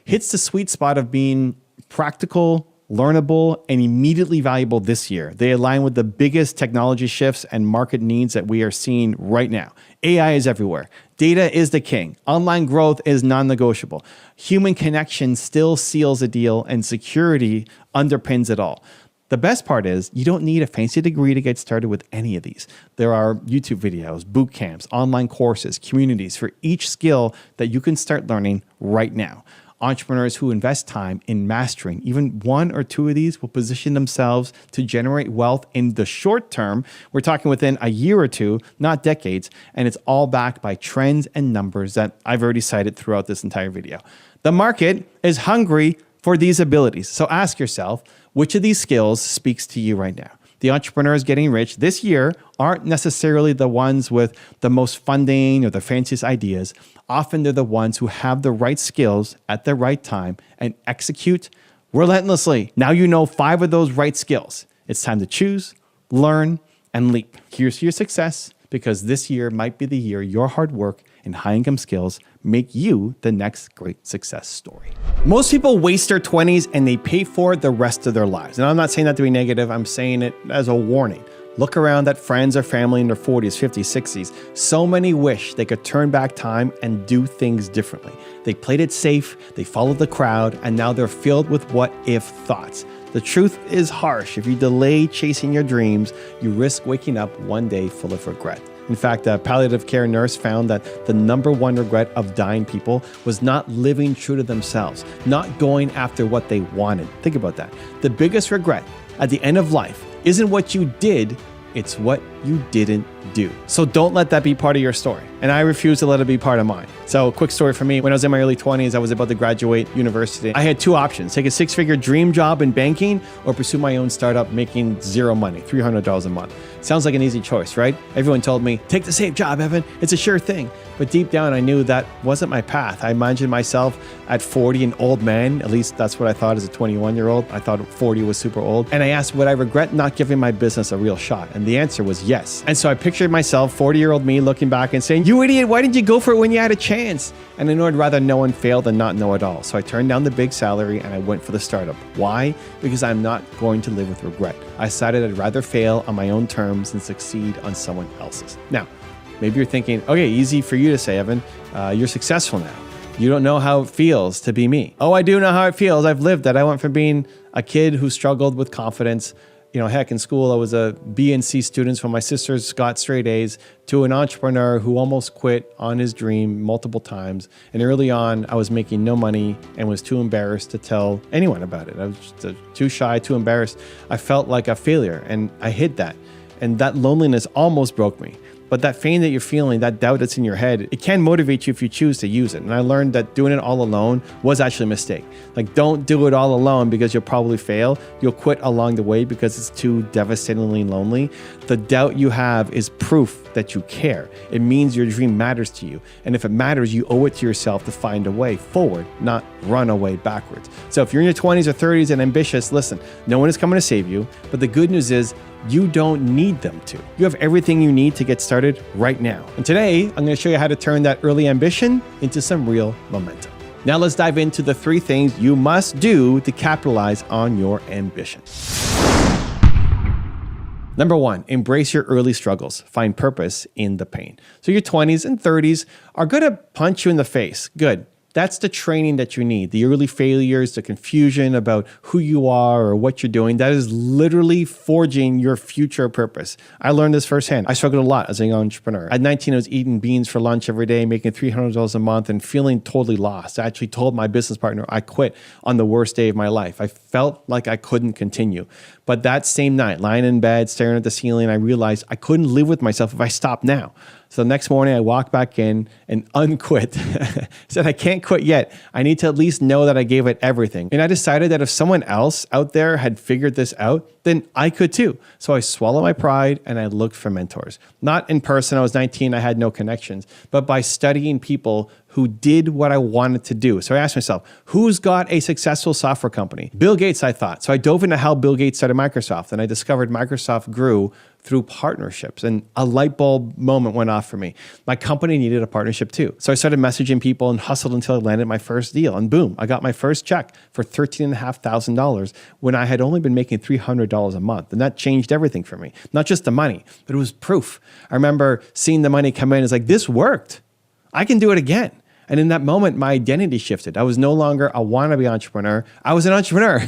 hits the sweet spot of being practical, learnable, and immediately valuable this year. They align with the biggest technology shifts and market needs that we are seeing right now. AI is everywhere. Data is the king. Online growth is non-negotiable. Human connection still seals a deal, and security underpins it all. The best part is you don't need a fancy degree to get started with any of these. There are YouTube videos, boot camps, online courses, communities for each skill that you can start learning right now. Entrepreneurs who invest time in mastering even 1 or 2 of these will position themselves to generate wealth in the short term. We're talking within a year or 2, not decades, and it's all backed by trends and numbers that I've already cited throughout this entire video. The market is hungry for these abilities. So ask yourself, which of these skills speaks to you right now? The entrepreneurs getting rich this year aren't necessarily the ones with the most funding or the fanciest ideas. Often they're the ones who have the right skills at the right time and execute relentlessly. Now you know 5 of those right skills. It's time to choose, learn, and leap. Here's to your success, because this year might be the year your hard work and high income skills make you the next great success story. Most people waste their 20s and they pay for it the rest of their lives. And I'm not saying that to be negative. I'm saying it as a warning. Look around at friends or family in their 40s, 50s, 60s. So many wish they could turn back time and do things differently. They played it safe, they followed the crowd, and now they're filled with what-if thoughts. The truth is harsh. If you delay chasing your dreams, you risk waking up one day full of regret. In fact, a palliative care nurse found that the number 1 regret of dying people was not living true to themselves, not going after what they wanted. Think about that. The biggest regret at the end of life isn't what you did, it's what you didn't do. So don't let that be part of your story. And I refuse to let it be part of mine. So quick story for me, when I was in my early 20s, I was about to graduate university. I had 2 options: take a 6-figure dream job in banking or pursue my own startup making 0 money, $300 a month. Sounds like an easy choice, right? Everyone told me, take the safe job, Evan. It's a sure thing. But deep down, I knew that wasn't my path. I imagined myself at 40, an old man. At least that's what I thought as a 21-year-old. I thought 40 was super old. And I asked, would I regret not giving my business a real shot? And the answer was yes. And so I pictured myself, 40-year-old me, looking back and saying, you idiot, why didn't you go for it when you had a chance? And I knew I'd rather know and fail than not know at all. So I turned down the big salary and I went for the startup. Why? Because I'm not going to live with regret. I decided I'd rather fail on my own terms than succeed on someone else's. Now, maybe you're thinking, okay, easy for you to say, Evan, you're successful now. You don't know how it feels to be me. Oh, I do know how it feels. I've lived that. I went from being a kid who struggled with confidence. You know, heck, in school, I was a B and C student when my sisters got straight A's, to an entrepreneur who almost quit on his dream multiple times. And early on, I was making no money and was too embarrassed to tell anyone about it. I was just too shy, too embarrassed. I felt like a failure, and I hid that. And that loneliness almost broke me. But that pain that you're feeling, that doubt that's in your head, it can motivate you if you choose to use it. And I learned that doing it all alone was actually a mistake. Like, don't do it all alone because you'll probably fail. You'll quit along the way because it's too devastatingly lonely. The doubt you have is proof that you care. It means your dream matters to you. And if it matters, you owe it to yourself to find a way forward, not run away backwards. So if you're in your 20s or 30s and ambitious, listen, no one is coming to save you. But the good news is, you don't need them to. You have everything you need to get started right now. And today, I'm going to show you how to turn that early ambition into some real momentum. Now let's dive into the 3 things you must do to capitalize on your ambition. Number 1, embrace your early struggles. Find purpose in the pain. So your 20s and 30s are going to punch you in the face. Good. That's the training that you need. The early failures, the confusion about who you are or what you're doing, that is literally forging your future purpose. I learned this firsthand. I struggled a lot as a young entrepreneur. At 19, I was eating beans for lunch every day, making $300 a month and feeling totally lost. I actually told my business partner I quit on the worst day of my life. I felt like I couldn't continue. But that same night, lying in bed, staring at the ceiling, I realized I couldn't live with myself if I stopped now. So the next morning I walked back in and unquit. Said, I can't quit yet. I need to at least know that I gave it everything. And I decided that if someone else out there had figured this out, then I could too. So I swallowed my pride and I looked for mentors. Not in person, I was 19, I had no connections, but by studying people who did what I wanted to do. So I asked myself, who's got a successful software company? Bill Gates, I thought. So I dove into how Bill Gates started Microsoft, and I discovered Microsoft grew through partnerships, and a light bulb moment went off for me. My company needed a partnership too. So I started messaging people and hustled until I landed my first deal, and boom, I got my first check for $13,500 when I had only been making $300 a month. And that changed everything for me. Not just the money, but it was proof. I remember seeing the money come in. It's like, this worked. I can do it again. And in that moment, my identity shifted. I was no longer a wannabe entrepreneur. I was an entrepreneur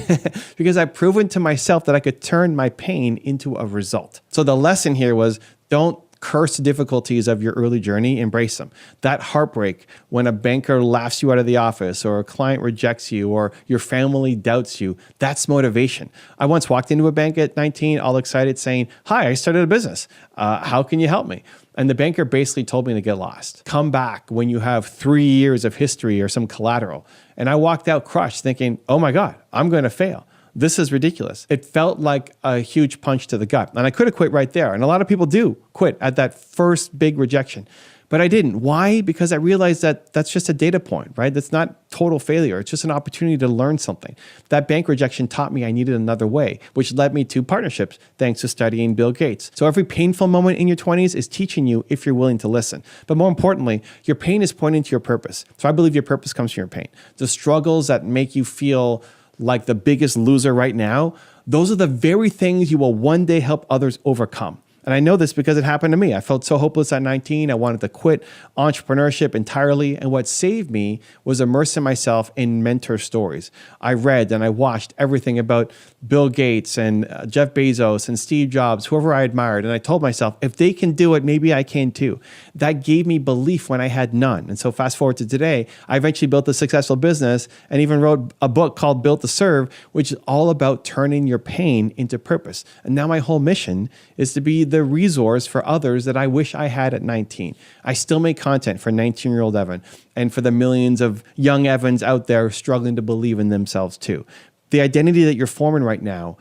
because I'd proven to myself that I could turn my pain into a result. So the lesson here was, don't curse the difficulties of your early journey, embrace them. That heartbreak when a banker laughs you out of the office or a client rejects you or your family doubts you, that's motivation. I once walked into a bank at 19, all excited saying, hi, I started a business. How can you help me? And the banker basically told me to get lost. Come back when you have 3 years of history or some collateral. And I walked out crushed thinking, oh my God, I'm going to fail. This is ridiculous. It felt like a huge punch to the gut. And I could have quit right there. And a lot of people do quit at that first big rejection. But I didn't. Why? Because I realized that that's just a data point, right? That's not total failure. It's just an opportunity to learn something. That bank rejection taught me I needed another way, which led me to partnerships thanks to studying Bill Gates. So every painful moment in your 20s is teaching you if you're willing to listen. But more importantly, your pain is pointing to your purpose. So I believe your purpose comes from your pain. The struggles that make you feel like the biggest loser right now, those are the very things you will one day help others overcome. And I know this because it happened to me. I felt so hopeless at 19. I wanted to quit entrepreneurship entirely. And what saved me was immersing myself in mentor stories. I read and I watched everything about Bill Gates and Jeff Bezos and Steve Jobs, whoever I admired. And I told myself, if they can do it, maybe I can too. That gave me belief when I had none. And so fast forward to today, I eventually built a successful business and even wrote a book called Built to Serve, which is all about turning your pain into purpose. And now my whole mission is to be the resource for others that I wish I had at 19. I still make content for 19-year-old Evan and for the millions of young Evans out there struggling to believe in themselves too. The identity that you're forming right now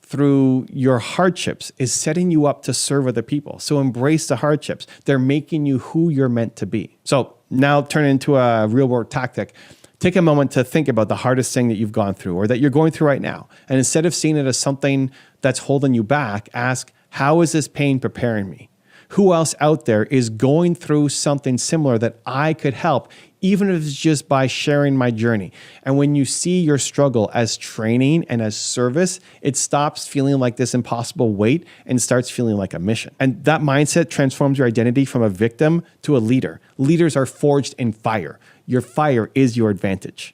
through your hardships is setting you up to serve other people. So embrace the hardships. They're making you who you're meant to be. So now turn into a real world tactic. Take a moment to think about the hardest thing that you've gone through or that you're going through right now. And instead of seeing it as something that's holding you back, ask, how is this pain preparing me? Who else out there is going through something similar that I could help, even if it's just by sharing my journey? And when you see your struggle as training and as service, it stops feeling like this impossible weight and starts feeling like a mission. And that mindset transforms your identity from a victim to a leader. Leaders are forged in fire. Your fire is your advantage.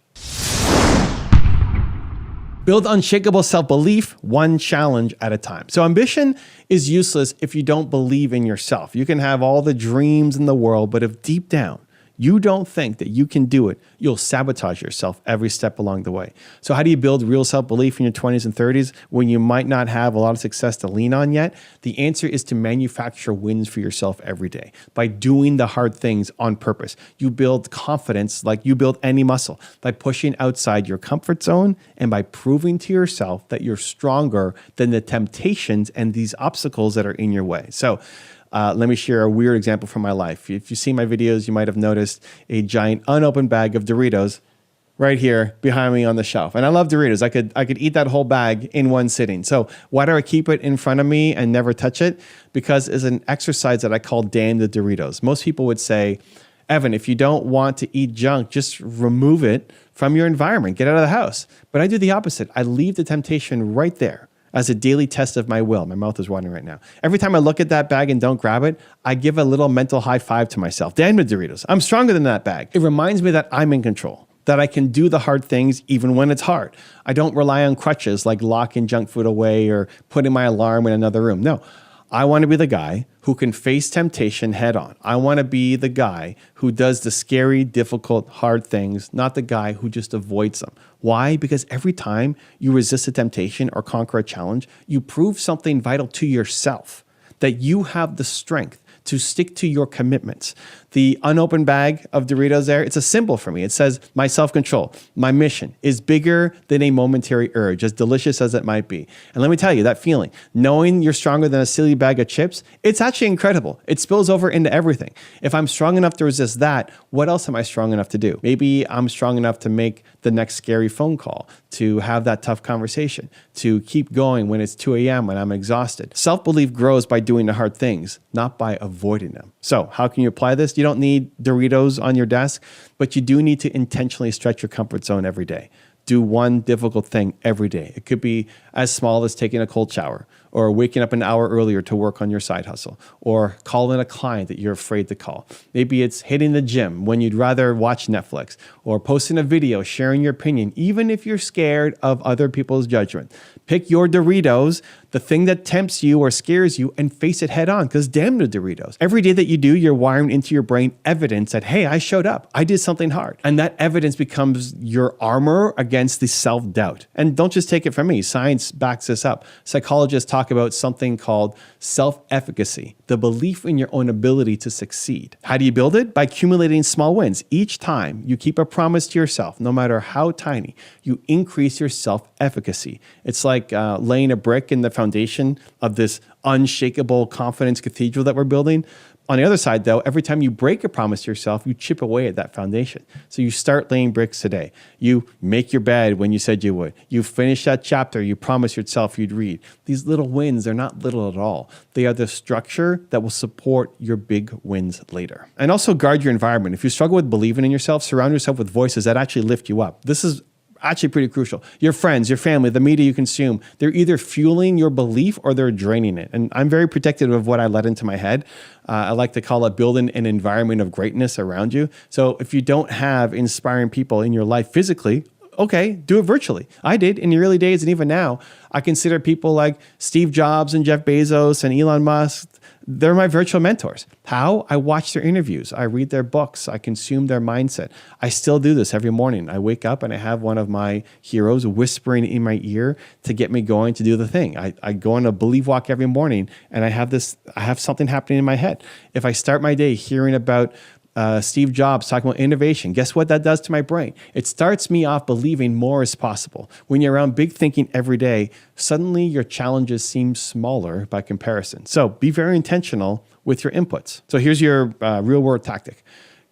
Build unshakable self-belief, one challenge at a time. So ambition is useless if you don't believe in yourself. You can have all the dreams in the world, but if deep down you don't think that you can do it, you'll sabotage yourself every step along the way. So how do you build real self-belief in your 20s and 30s when you might not have a lot of success to lean on yet? The answer is to manufacture wins for yourself every day by doing the hard things on purpose. You build confidence like you build any muscle by pushing outside your comfort zone and by proving to yourself that you're stronger than the temptations and these obstacles that are in your way. So let me share a weird example from my life. If you see my videos, you might have noticed a giant unopened bag of Doritos right here behind me on the shelf. And I love Doritos. I could eat that whole bag in one sitting. So why do I keep it in front of me and never touch it? Because it's an exercise that I call damn the Doritos. Most people would say, Evan, if you don't want to eat junk, just remove it from your environment. Get out of the house. But I do the opposite. I leave the temptation right there. as a daily test of my will. My mouth is watering right now. Every time I look at that bag and don't grab it, I give a little mental high five to myself. Damn the Doritos. I'm stronger than that bag. It reminds me that I'm in control, that I can do the hard things even when it's hard. I don't rely on crutches like locking junk food away or putting my alarm in another room. No, I want to be the guy who can face temptation head on. I want to be the guy who does the scary, difficult, hard things, not the guy who just avoids them. Why? Because every time you resist a temptation or conquer a challenge, you prove something vital to yourself, that you have the strength to stick to your commitments. The unopened bag of Doritos there, it's a symbol for me. It says my self-control, my mission is bigger than a momentary urge, as delicious as it might be. And let me tell you, that feeling, knowing you're stronger than a silly bag of chips, it's actually incredible. It spills over into everything. If I'm strong enough to resist that, what else am I strong enough to do? Maybe I'm strong enough to make the next scary phone call, to have that tough conversation, to keep going when it's 2 a.m. and I'm exhausted. Self-belief grows by doing the hard things, not by avoiding them. So how can you apply this? You don't need Doritos on your desk, but you do need to intentionally stretch your comfort zone every day. Do one difficult thing every day. It could be as small as taking a cold shower, or waking up an hour earlier to work on your side hustle, or calling a client that you're afraid to call. Maybe it's hitting the gym when you'd rather watch Netflix, or posting a video, sharing your opinion, even if you're scared of other people's judgment. Pick your Doritos, the thing that tempts you or scares you, and face it head on, because damn the Doritos. Every day that you do, you're wiring into your brain evidence that, hey, I showed up. I did something hard. And that evidence becomes your armor against the self-doubt. And don't just take it from me. Science backs this up. Psychologists talk about something called self-efficacy, the belief in your own ability to succeed. How do you build it? By accumulating small wins. Each time you keep a promise to yourself, no matter how tiny, you increase your self-efficacy. It's like laying a brick in the foundation of this unshakable confidence cathedral that we're building. On the other side, though, every time you break a promise to yourself, you chip away at that foundation. So you start laying bricks today. You make your bed when you said you would. You finish that chapter you promised yourself you'd read. These little wins are not little at all. They are the structure that will support your big wins later. And also guard your environment. If you struggle with believing in yourself, surround yourself with voices that actually lift you up. This is actually pretty crucial. Your friends, your family, the media you consume, they're either fueling your belief or they're draining it. And I'm very protective of what I let into my head. I like to call it building an environment of greatness around you. So if you don't have inspiring people in your life physically, okay, do it virtually. I did in the early days, and even now, I consider people like Steve Jobs and Jeff Bezos and Elon Musk, they're my virtual mentors. How? I watch their interviews. I read their books. I consume their mindset. I still do this every morning. I wake up and I have one of my heroes whispering in my ear to get me going to do the thing. I go on a believe walk every morning, and I have something happening in my head. If I start my day hearing about Steve Jobs talking about innovation, guess what that does to my brain? It starts me off believing more is possible. When you're around big thinking every day, suddenly your challenges seem smaller by comparison. So be very intentional with your inputs. So here's your real world tactic.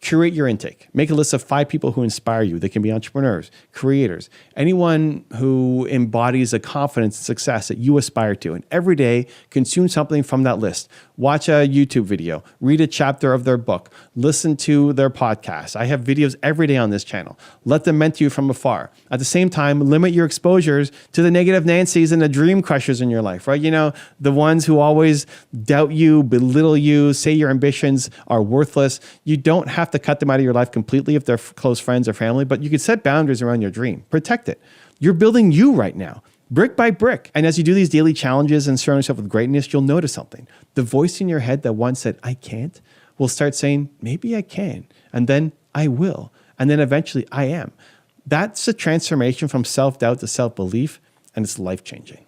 Curate your intake. Make a list of 5 people who inspire you. They can be entrepreneurs, creators, anyone who embodies the confidence and success that you aspire to. And every day, consume something from that list. Watch a YouTube video, read a chapter of their book, listen to their podcast. I have videos every day on this channel. Let them mentor you from afar. At the same time, limit your exposures to the negative Nancy's and the dream crushers in your life, right? You know, the ones who always doubt you, belittle you, say your ambitions are worthless. You don't have to cut them out of your life completely if they're close friends or family, but you can set boundaries around your dream. Protect it. You're building you right now, brick by brick. And as you do these daily challenges and surround yourself with greatness, you'll notice something. The voice in your head that once said, I can't, will start saying, maybe I can. And then I will. And then eventually I am. That's a transformation from self-doubt to self-belief, and it's life-changing.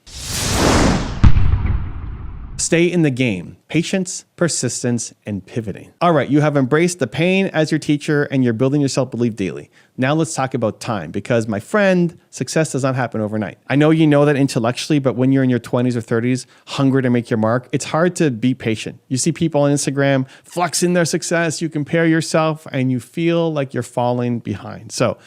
Stay in the game. Patience, persistence, and pivoting. All right, you have embraced the pain as your teacher and you're building your self-belief daily. Now let's talk about time, because my friend, success does not happen overnight. I know you know that intellectually, but when you're in your 20s or 30s, hungry to make your mark, it's hard to be patient. You see people on Instagram flexing their success, you compare yourself, and you feel like you're falling behind. So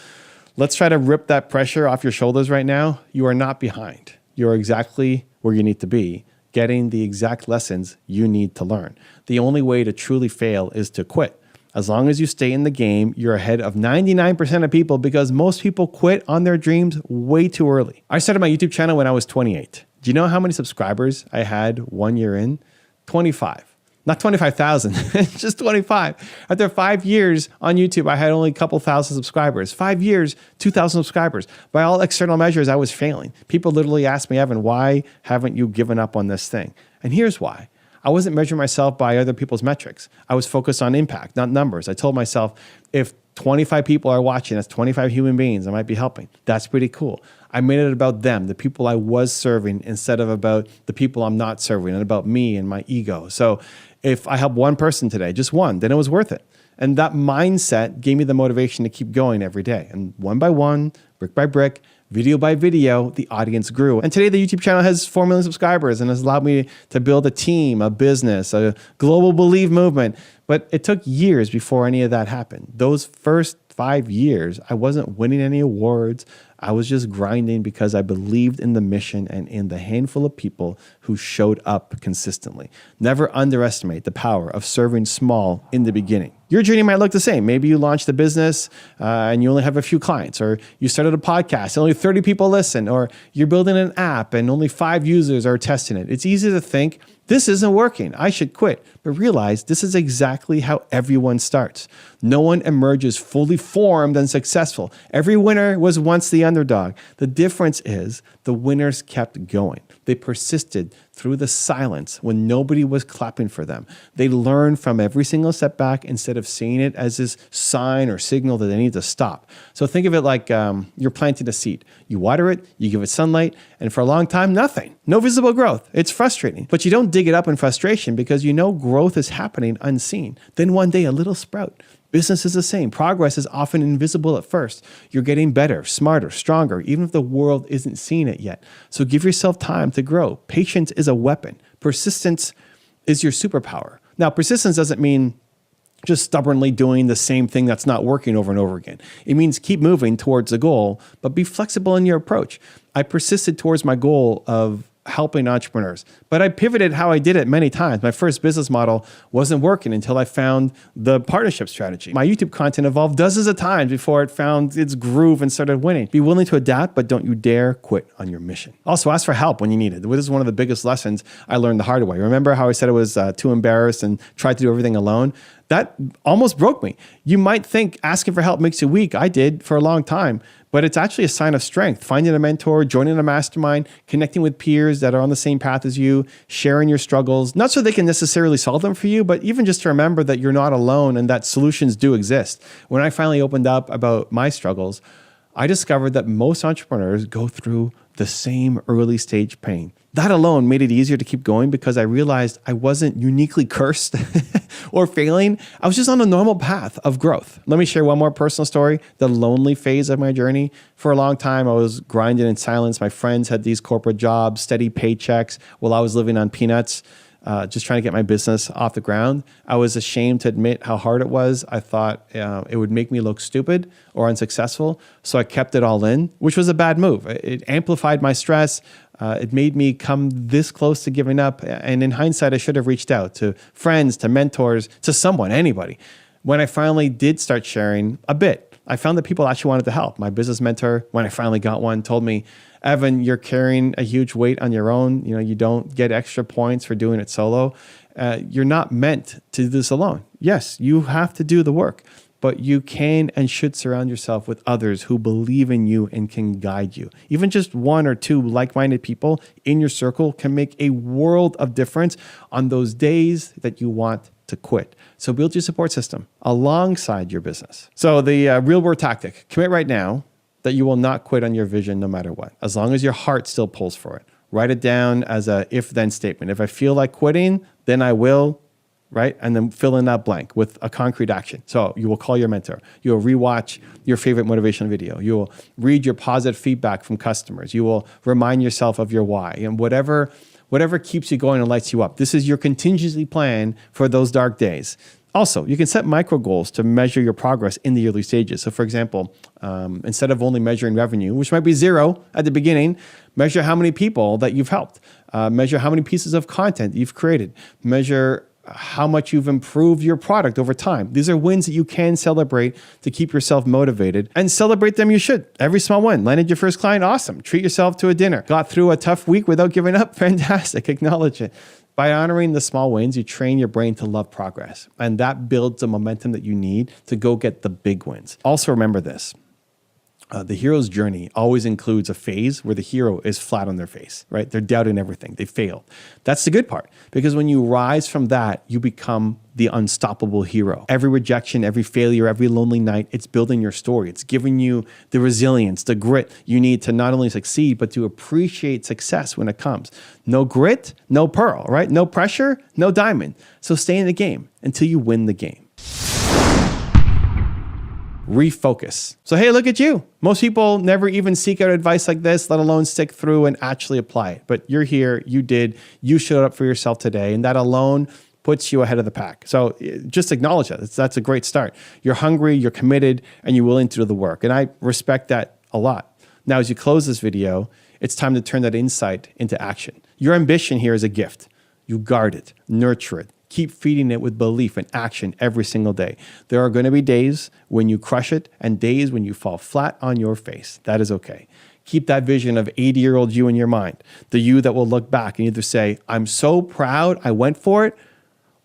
let's try to rip that pressure off your shoulders right now. You are not behind. You're exactly where you need to be, getting the exact lessons you need to learn. The only way to truly fail is to quit. As long as you stay in the game, you're ahead of 99% of people, because most people quit on their dreams way too early. I started my YouTube channel when I was 28. Do you know how many subscribers I had 1 year in? 25. Not 25,000, just 25. After 5 years on YouTube, I had only a couple thousand subscribers. 5 years, 2,000 subscribers. By all external measures, I was failing. People literally asked me, Evan, why haven't you given up on this thing? And here's why. I wasn't measuring myself by other people's metrics. I was focused on impact, not numbers. I told myself, if 25 people are watching, that's 25 human beings I might be helping. That's pretty cool. I made it about them, the people I was serving, instead of about the people I'm not serving, and about me and my ego. So if I help one person today, just one, then it was worth it. And that mindset gave me the motivation to keep going every day. And one by one, brick by brick, video by video, the audience grew. And today the YouTube channel has 4 million subscribers and has allowed me to build a team, a business, a global belief movement. But it took years before any of that happened. Those first 5 years, I wasn't winning any awards. I was just grinding because I believed in the mission and in the handful of people who showed up consistently. Never underestimate the power of serving small in the beginning. Your journey might look the same. Maybe you launched a business and you only have a few clients, or you started a podcast and only 30 people listen, or you're building an app and only 5 users are testing it. It's easy to think, this isn't working, I should quit. But realize this is exactly how everyone starts. No one emerges fully formed and successful. Every winner was once the underdog. The difference is the winners kept going. They persisted through the silence when nobody was clapping for them. They learned from every single setback instead of seeing it as this sign or signal that they need to stop. So think of it like you're planting a seed. You water it, you give it sunlight, and for a long time, nothing. No visible growth. It's frustrating. But you don't dig it up in frustration because you know growth is happening unseen. Then one day, a little sprout. Business is the same. Progress is often invisible at first. You're getting better, smarter, stronger, even if the world isn't seeing it yet. So give yourself time to grow. Patience is a weapon. Persistence is your superpower. Now, persistence doesn't mean just stubbornly doing the same thing that's not working over and over again. It means keep moving towards the goal, but be flexible in your approach. I persisted towards my goal of helping entrepreneurs, but I pivoted how I did it many times. My first business model wasn't working until I found the partnership strategy. My YouTube content evolved dozens of times before it found its groove and started winning. Be willing to adapt, but don't you dare quit on your mission. Also, ask for help when you need it. This is one of the biggest lessons I learned the hard way. Remember how I said I was too embarrassed and tried to do everything alone? That almost broke me. You might think asking for help makes you weak. I did for a long time, but it's actually a sign of strength. Finding a mentor, joining a mastermind, connecting with peers that are on the same path as you, sharing your struggles, not so they can necessarily solve them for you, but even just to remember that you're not alone and that solutions do exist. When I finally opened up about my struggles, I discovered that most entrepreneurs go through the same early stage pain. That alone made it easier to keep going because I realized I wasn't uniquely cursed or failing. I was just on a normal path of growth. Let me share one more personal story, the lonely phase of my journey. For a long time, I was grinding in silence. My friends had these corporate jobs, steady paychecks, while I was living on peanuts, just trying to get my business off the ground. I was ashamed to admit how hard it was. I thought it would make me look stupid or unsuccessful. So I kept it all in, which was a bad move. It amplified my stress. It made me come this close to giving up. And in hindsight, I should have reached out to friends, to mentors, to someone, anybody. When I finally did start sharing a bit, I found that people actually wanted to help. My business mentor, when I finally got one, told me, Evan, you're carrying a huge weight on your own. You know, you don't get extra points for doing it solo. You're not meant to do this alone. Yes, you have to do the work, but you can and should surround yourself with others who believe in you and can guide you. Even just 1 or 2 like-minded people in your circle can make a world of difference on those days that you want to quit. So build your support system alongside your business. So the real world tactic, commit right now that you will not quit on your vision no matter what, as long as your heart still pulls for it. Write it down as a if-then statement. If I feel like quitting, then I will, right? And then fill in that blank with a concrete action. So you will call your mentor. You will rewatch your favorite motivational video. You will read your positive feedback from customers. You will remind yourself of your why and whatever keeps you going and lights you up. This is your contingency plan for those dark days. Also, you can set micro goals to measure your progress in the early stages. So for example, instead of only measuring revenue, which might be 0 at the beginning, measure how many people that you've helped. Measure how many pieces of content you've created. Measure how much you've improved your product over time. These are wins that you can celebrate to keep yourself motivated, and celebrate them you should. Every small win. Landed your first client? Awesome. Treat yourself to a dinner. Got through a tough week without giving up? Fantastic. Acknowledge it. By honoring the small wins, you train your brain to love progress, and that builds the momentum that you need to go get the big wins. Also remember this. The hero's journey always includes a phase where the hero is flat on their face, right? They're doubting everything. They failed. That's the good part, because when you rise from that, you become the unstoppable hero. Every rejection, every failure, every lonely night, it's building your story. It's giving you the resilience, the grit you need to not only succeed, but to appreciate success when it comes. No grit, no pearl, right? No pressure, no diamond. So stay in the game until you win the game. Refocus. So, hey, look at you. Most people never even seek out advice like this, let alone stick through and actually apply it. But you're here, you did, you showed up for yourself today, and that alone puts you ahead of the pack. So just acknowledge that. That's a great start. You're hungry, you're committed, and you're willing to do the work. And I respect that a lot. Now, as you close this video, it's time to turn that insight into action. Your ambition here is a gift. You guard it, nurture it. Keep feeding it with belief and action every single day. There are going to be days when you crush it and days when you fall flat on your face. That is okay. Keep that vision of 80-year-old you in your mind, the you that will look back and either say, I'm so proud I went for it,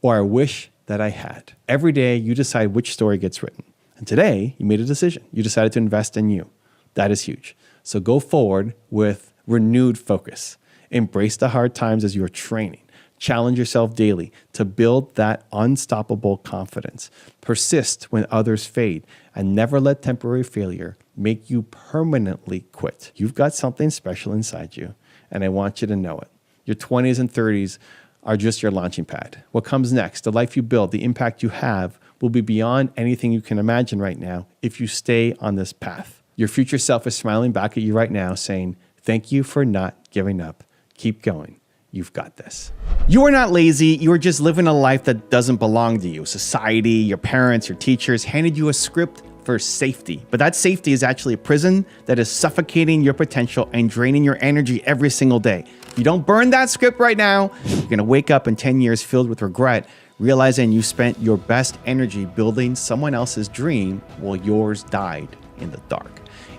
or I wish that I had. Every day you decide which story gets written. And today you made a decision. You decided to invest in you. That is huge. So go forward with renewed focus. Embrace the hard times as you're training. Challenge yourself daily to build that unstoppable confidence. Persist when others fade, and never let temporary failure make you permanently quit. You've got something special inside you, and I want you to know it. Your 20s and 30s are just your launching pad. What comes next, the life you build, the impact you have, will be beyond anything you can imagine right now if you stay on this path. Your future self is smiling back at you right now saying, thank you for not giving up. Keep going. You've got this. You are not lazy. You are just living a life that doesn't belong to you. Society, your parents, your teachers handed you a script for safety. But that safety is actually a prison that is suffocating your potential and draining your energy every single day. If you don't burn that script right now, you're going to wake up in 10 years filled with regret, realizing you spent your best energy building someone else's dream while yours died in the dark.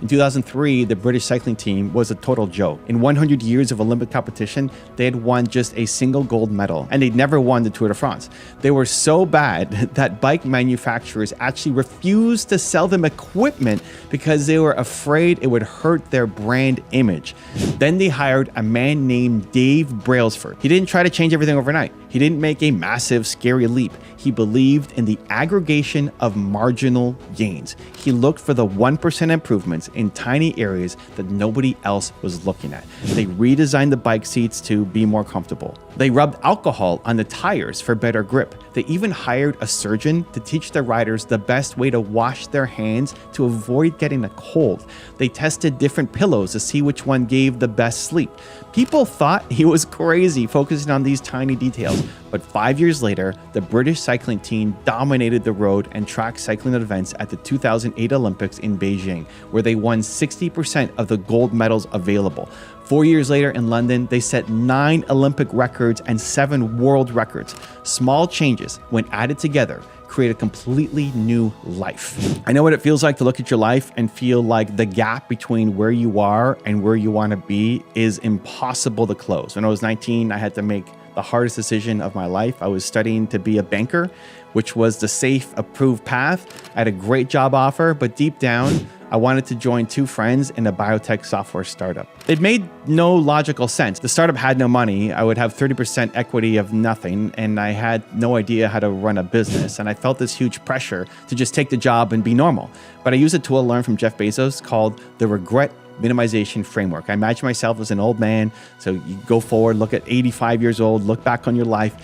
In 2003, the British cycling team was a total joke. In 100 years of Olympic competition, they had won just a single gold medal, and they'd never won the Tour de France. They were so bad that bike manufacturers actually refused to sell them equipment because they were afraid it would hurt their brand image. Then they hired a man named Dave Brailsford. He didn't try to change everything overnight. He didn't make a massive, scary leap. He believed in the aggregation of marginal gains. He looked for the 1% improvements in tiny areas that nobody else was looking at. They redesigned the bike seats to be more comfortable. They rubbed alcohol on the tires for better grip. They even hired a surgeon to teach their riders the best way to wash their hands to avoid getting a cold. They tested different pillows to see which one gave the best sleep. People thought he was crazy focusing on these tiny details, but 5 years later, the British cycling team dominated the road and track cycling events at the 2008 Olympics in Beijing, where they won 60% of the gold medals available. 4 years later in London, they set 9 Olympic records and 7 world records. Small changes, when added together, create a completely new life. I know what it feels like to look at your life and feel like the gap between where you are and where you want to be is impossible to close. When I was 19, I had to make the hardest decision of my life. I was studying to be a banker, which was the safe, approved path. I had a great job offer, but deep down, I wanted to join 2 friends in a biotech software startup. It made no logical sense. The startup had no money. I would have 30% equity of nothing, and I had no idea how to run a business. And I felt this huge pressure to just take the job and be normal. But I used a tool I learned from Jeff Bezos called the regret minimization framework. I imagine myself as an old man. So you go forward, look at 85 years old, look back on your life,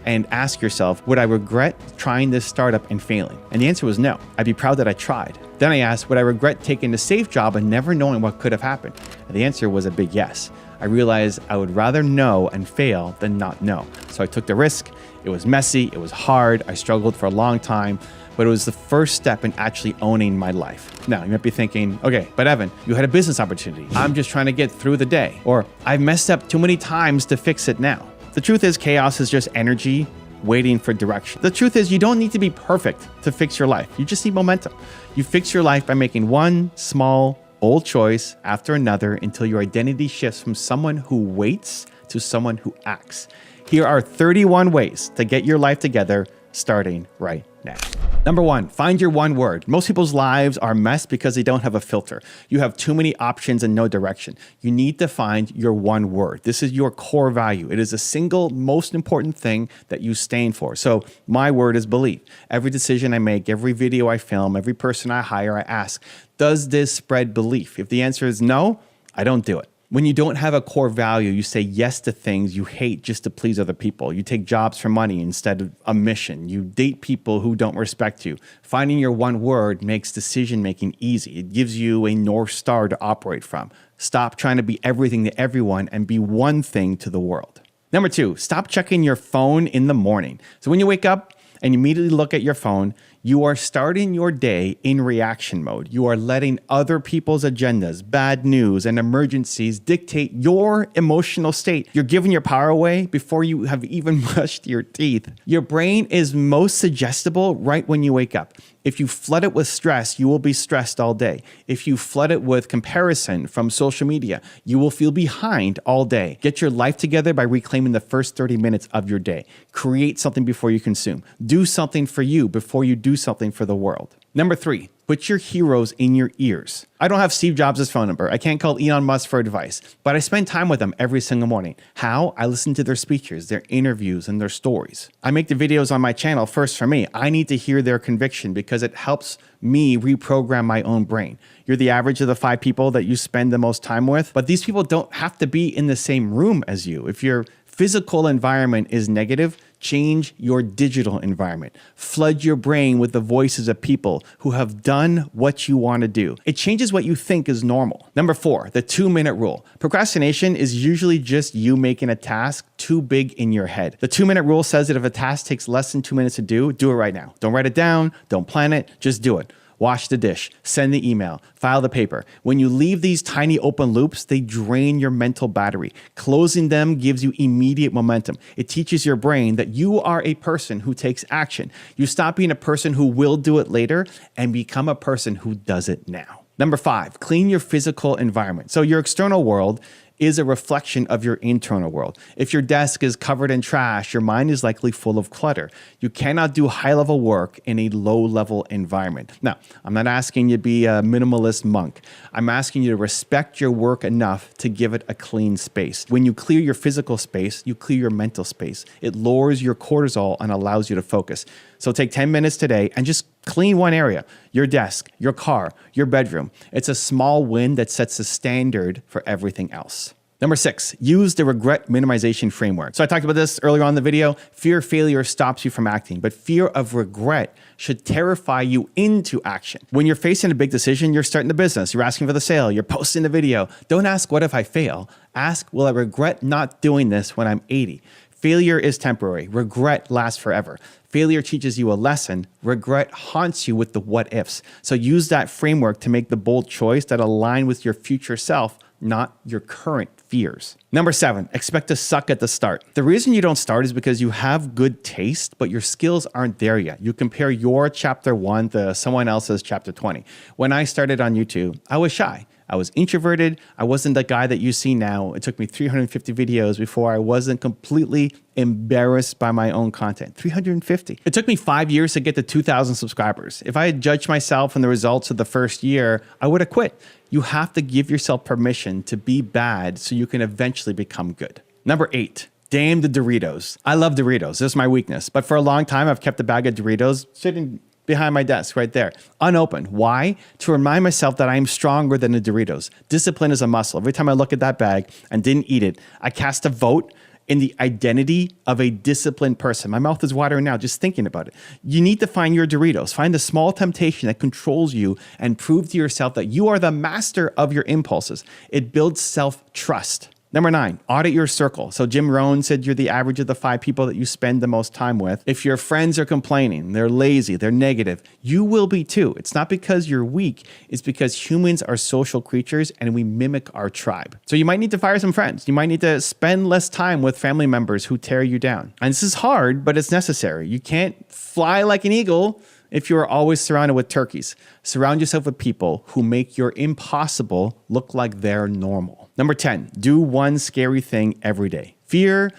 and ask yourself, would I regret trying this startup and failing? And the answer was no. I'd be proud that I tried. Then I asked, would I regret taking the safe job and never knowing what could have happened? And the answer was a big yes. I realized I would rather know and fail than not know. So I took the risk. It was messy. It was hard. I struggled for a long time, but it was the first step in actually owning my life. Now, you might be thinking, okay, but Evan, you had a business opportunity. I'm just trying to get through the day. Or I've messed up too many times to fix it now. The truth is chaos is just energy waiting for direction. The truth is, you don't need to be perfect to fix your life. You just need momentum. You fix your life by making one small, bold choice after another until your identity shifts from someone who waits to someone who acts. Here are 31 ways to get your life together starting right now. Number 1, find your one word. Most people's lives are messed because they don't have a filter. You have too many options and no direction. You need to find your one word. This is your core value. It is the single most important thing that you stand for. So my word is believe. Every decision I make, every video I film, every person I hire, I ask, does this spread belief? If the answer is no, I don't do it. When you don't have a core value, you say yes to things you hate just to please other people. You take jobs for money instead of a mission. You date people who don't respect you. Finding your one word makes decision-making easy. It gives you a North Star to operate from. Stop trying to be everything to everyone and be one thing to the world. Number 2, stop checking your phone in the morning. So when you wake up and you immediately look at your phone, you are starting your day in reaction mode. You are letting other people's agendas, bad news, and emergencies dictate your emotional state. You're giving your power away before you have even brushed your teeth. Your brain is most suggestible right when you wake up. If you flood it with stress, you will be stressed all day. If you flood it with comparison from social media, you will feel behind all day. Get your life together by reclaiming the first 30 minutes of your day. Create something before you consume. Do something for you before you do something for the world. Number 3, put your heroes in your ears. I don't have Steve Jobs' phone number. I can't call Elon Musk for advice, but I spend time with them every single morning. How? I listen to their speeches, their interviews, and their stories. I make the videos on my channel first for me. I need to hear their conviction because it helps me reprogram my own brain. You're the average of the 5 people that you spend the most time with, but these people don't have to be in the same room as you. If your physical environment is negative, change your digital environment. Flood your brain with the voices of people who have done what you want to do. It changes what you think is normal. Number 4, the 2-minute rule. Procrastination is usually just you making a task too big in your head. The 2-minute rule says that if a task takes less than 2 minutes to do it right now. Don't write it down, don't plan it, just do it. Wash the dish, send the email, file the paper. When you leave these tiny open loops, they drain your mental battery. Closing them gives you immediate momentum. It teaches your brain that you are a person who takes action. You stop being a person who will do it later and become a person who does it now. Number 5, clean your physical environment. So your external world is a reflection of your internal world. If your desk is covered in trash, your mind is likely full of clutter. You cannot do high-level work in a low-level environment. Now, I'm not asking you to be a minimalist monk. I'm asking you to respect your work enough to give it a clean space. When you clear your physical space, you clear your mental space. It lowers your cortisol and allows you to focus. So take 10 minutes today and just clean one area, your desk, your car, your bedroom. It's a small win that sets the standard for everything else. Number 6, use the regret minimization framework. So I talked about this earlier on in the video. Fear of failure stops you from acting, but fear of regret should terrify you into action. When you're facing a big decision, you're starting the business, you're asking for the sale, you're posting the video. Don't ask, what if I fail? Ask, will I regret not doing this when I'm 80? Failure is temporary. Regret lasts forever. Failure teaches you a lesson. Regret haunts you with the what ifs. So use that framework to make the bold choice that align with your future self, not your current fears. Number 7, expect to suck at the start. The reason you don't start is because you have good taste, but your skills aren't there yet. You compare your chapter 1 to someone else's chapter 20. When I started on YouTube, I was shy. I was introverted. I wasn't the guy that you see now. It took me 350 videos before I wasn't completely embarrassed by my own content. 350. It took me 5 years to get to 2,000 subscribers. If I had judged myself on the results of the first year, I would have quit. You have to give yourself permission to be bad so you can eventually become good. Number 8. Damn the Doritos. I love Doritos. This is my weakness. But for a long time, I've kept a bag of Doritos sitting behind my desk right there, unopened. Why? To remind myself that I am stronger than the Doritos. Discipline is a muscle. Every time I look at that bag and didn't eat it, I cast a vote in the identity of a disciplined person. My mouth is watering now just thinking about it. You need to find your Doritos. Find the small temptation that controls you and prove to yourself that you are the master of your impulses. It builds self-trust. Number 9, audit your circle. So Jim Rohn said you're the average of the 5 people that you spend the most time with. If your friends are complaining, they're lazy, they're negative, you will be too. It's not because you're weak, it's because humans are social creatures and we mimic our tribe. So you might need to fire some friends. You might need to spend less time with family members who tear you down. And this is hard, but it's necessary. You can't fly like an eagle if you are always surrounded with turkeys. Surround yourself with people who make your impossible look like they're normal. Number 10, do one scary thing every day. Fear,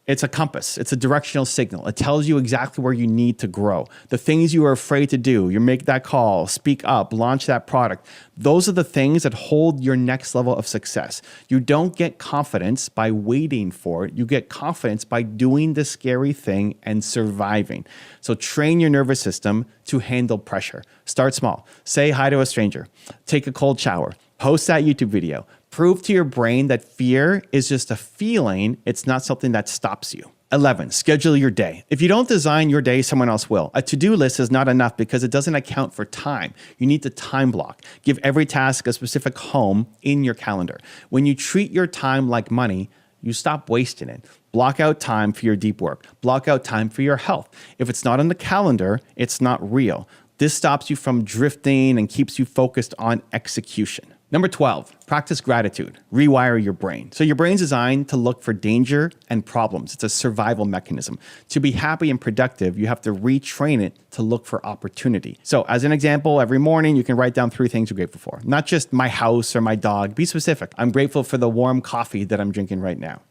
it's a compass. It's a directional signal. It tells you exactly where you need to grow. The things you are afraid to do, you make that call, speak up, launch that product. Those are the things that hold your next level of success. You don't get confidence by waiting for it. You get confidence by doing the scary thing and surviving. So train your nervous system to handle pressure. Start small. Say hi to a stranger. Take a cold shower. Post that YouTube video. Prove to your brain that fear is just a feeling. It's not something that stops you. 11, schedule your day. If you don't design your day, someone else will. A to-do list is not enough because it doesn't account for time. You need to time block. Give every task a specific home in your calendar. When you treat your time like money, you stop wasting it. Block out time for your deep work. Block out time for your health. If it's not on the calendar, it's not real. This stops you from drifting and keeps you focused on execution. Number 12, practice gratitude. Rewire your brain. So your brain's designed to look for danger and problems. It's a survival mechanism. To be happy and productive, you have to retrain it to look for opportunity. So as an example, every morning you can write down 3 things you're grateful for. Not just my house or my dog. Be specific. I'm grateful for the warm coffee that I'm drinking right now.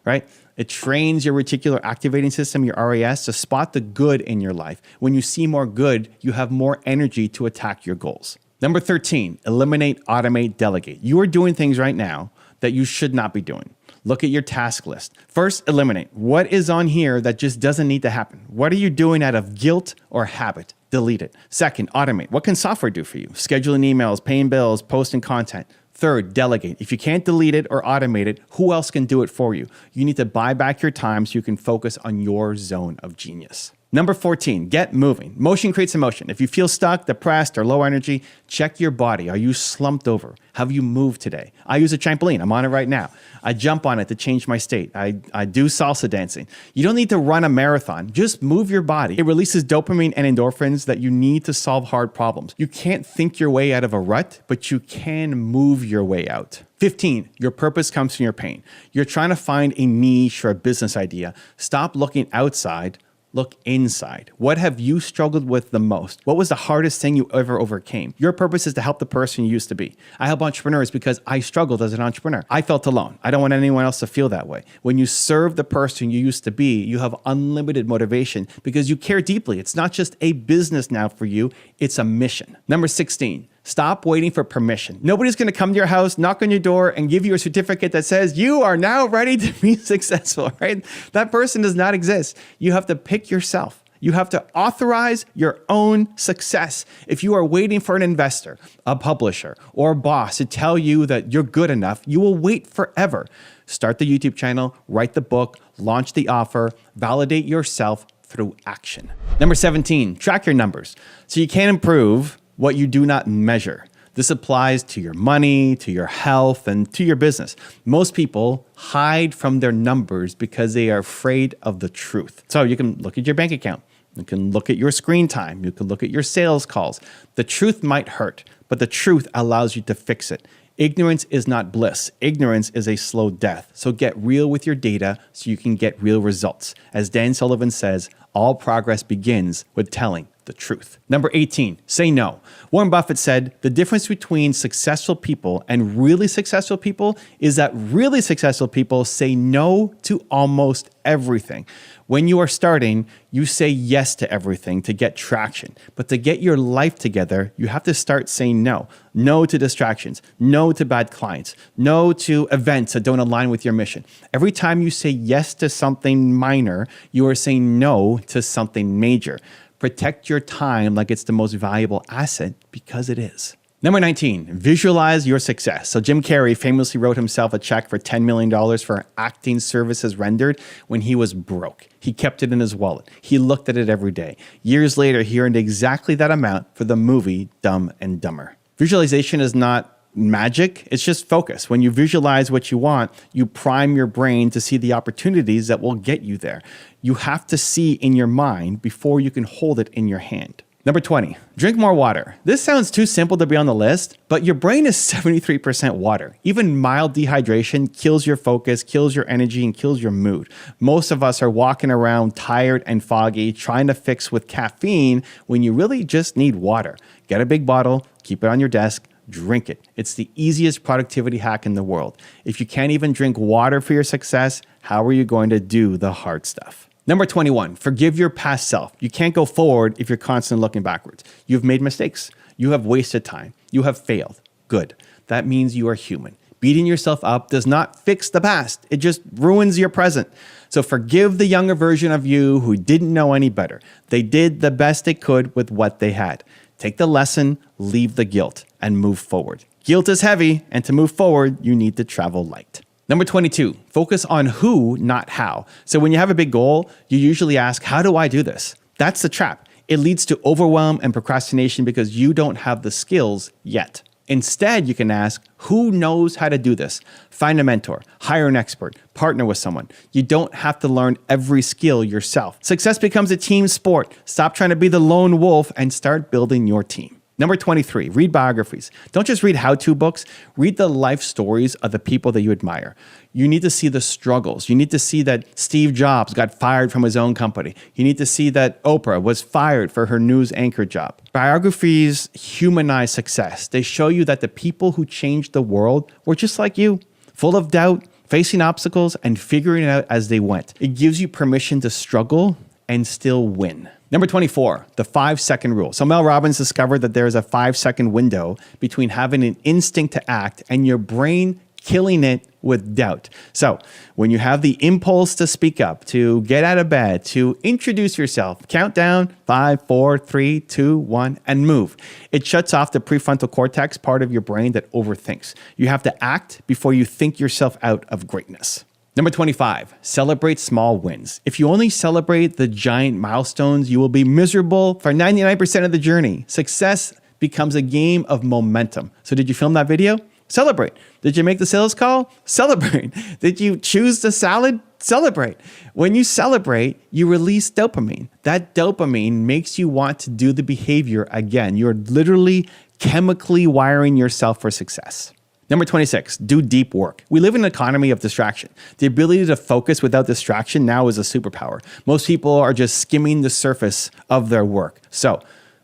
Right? It trains your reticular activating system, your RAS, to spot the good in your life. When you see more good, you have more energy to attack your goals. Number 13, eliminate, automate, delegate. You are doing things right now that you should not be doing. Look at your task list. First, eliminate. What is on here that just doesn't need to happen? What are you doing out of guilt or habit? Delete it. Second, automate. What can software do for you? Scheduling emails, paying bills, posting content. Third, delegate. If you can't delete it or automate it, who else can do it for you? You need to buy back your time so you can focus on your zone of genius. Number 14, get moving. Motion creates emotion. If you feel stuck, depressed, or low energy, check your body. Are you slumped over? Have you moved today? I use a trampoline. I'm on it right now. I jump on it to change my state. I do salsa dancing. You don't need to run a marathon. Just move your body. It releases dopamine and endorphins that you need to solve hard problems. You can't think your way out of a rut, but you can move your way out. 15, your purpose comes from your pain. You're trying to find a niche or a business idea. Stop looking outside. Look inside. What have you struggled with the most? What was the hardest thing you ever overcame? Your purpose is to help the person you used to be. I help entrepreneurs because I struggled as an entrepreneur. I felt alone. I don't want anyone else to feel that way. When you serve the person you used to be, you have unlimited motivation because you care deeply. It's not just a business now for you, it's a mission. Number 16. Stop waiting for permission. Nobody's going to come to your house, knock on your door, and give you a certificate that says you are now ready to be successful, right? That person does not exist. You have to pick yourself. You have to authorize your own success. If you are waiting for an investor, a publisher, or a boss to tell you that you're good enough, you will wait forever. Start the YouTube channel, write the book, launch the offer, validate yourself through action. Number 17, track your numbers. So you can improve what you do not measure. This applies to your money, to your health, and to your business. Most people hide from their numbers because they are afraid of the truth. So you can look at your bank account. You can look at your screen time. You can look at your sales calls. The truth might hurt, but the truth allows you to fix it. Ignorance is not bliss. Ignorance is a slow death. So get real with your data so you can get real results. As Dan Sullivan says, all progress begins with telling the truth. Number 18, say no. Warren Buffett said, the difference between successful people and really successful people is that really successful people say no to almost everything. When you are starting, you say yes to everything to get traction. But to get your life together, you have to start saying no. No to distractions. No to bad clients. No to events that don't align with your mission. Every time you say yes to something minor, you are saying no to something major. Protect your time like it's the most valuable asset because it is. Number 19, visualize your success. So Jim Carrey famously wrote himself a check for $10 million for acting services rendered when he was broke. He kept it in his wallet. He looked at it every day. Years later, he earned exactly that amount for the movie Dumb and Dumber. Visualization is not magic. It's just focus. When you visualize what you want, you prime your brain to see the opportunities that will get you there. You have to see in your mind before you can hold it in your hand. Number 20, drink more water. This sounds too simple to be on the list, but your brain is 73% water. Even mild dehydration kills your focus, kills your energy, and kills your mood. Most of us are walking around tired and foggy, trying to fix with caffeine when you really just need water. Get a big bottle, keep it on your desk, drink it. It's the easiest productivity hack in the world. If you can't even drink water for your success, how are you going to do the hard stuff? Number 21, forgive your past self. You can't go forward if you're constantly looking backwards. You've made mistakes. You have wasted time. You have failed. Good. That means you are human. Beating yourself up does not fix the past. It just ruins your present. So forgive the younger version of you who didn't know any better. They did the best they could with what they had. Take the lesson, leave the guilt, and move forward. Guilt is heavy, and to move forward, you need to travel light. Number 22, focus on who, not how. So when you have a big goal, you usually ask, how do I do this? That's the trap. It leads to overwhelm and procrastination because you don't have the skills yet. Instead, you can ask, who knows how to do this? Find a mentor, hire an expert, partner with someone. You don't have to learn every skill yourself. Success becomes a team sport. Stop trying to be the lone wolf and start building your team. Number 23, read biographies. Don't just read how-to books, read the life stories of the people that you admire. You need to see the struggles. You need to see that Steve Jobs got fired from his own company. You need to see that Oprah was fired for her news anchor job. Biographies humanize success. They show you that the people who changed the world were just like you, full of doubt, facing obstacles, and figuring it out as they went. It gives you permission to struggle and still win. Number 24, the 5-second rule. So Mel Robbins discovered that there is a 5-second window between having an instinct to act and your brain killing it with doubt. So when you have the impulse to speak up, to get out of bed, to introduce yourself, count down 5, 4, 3, 2, 1, and move. It shuts off the prefrontal cortex, part of your brain that overthinks. You have to act before you think yourself out of greatness. Number 25, celebrate small wins. If you only celebrate the giant milestones, you will be miserable for 99% of the journey. Success becomes a game of momentum. So did you film that video? Celebrate. Did you make the sales call? Celebrate. Did you choose the salad? Celebrate. When you celebrate, you release dopamine. That dopamine makes you want to do the behavior again. You're literally chemically wiring yourself for success. Number 26, do deep work. We live in an economy of distraction. The ability to focus without distraction now is a superpower. Most people are just skimming the surface of their work. So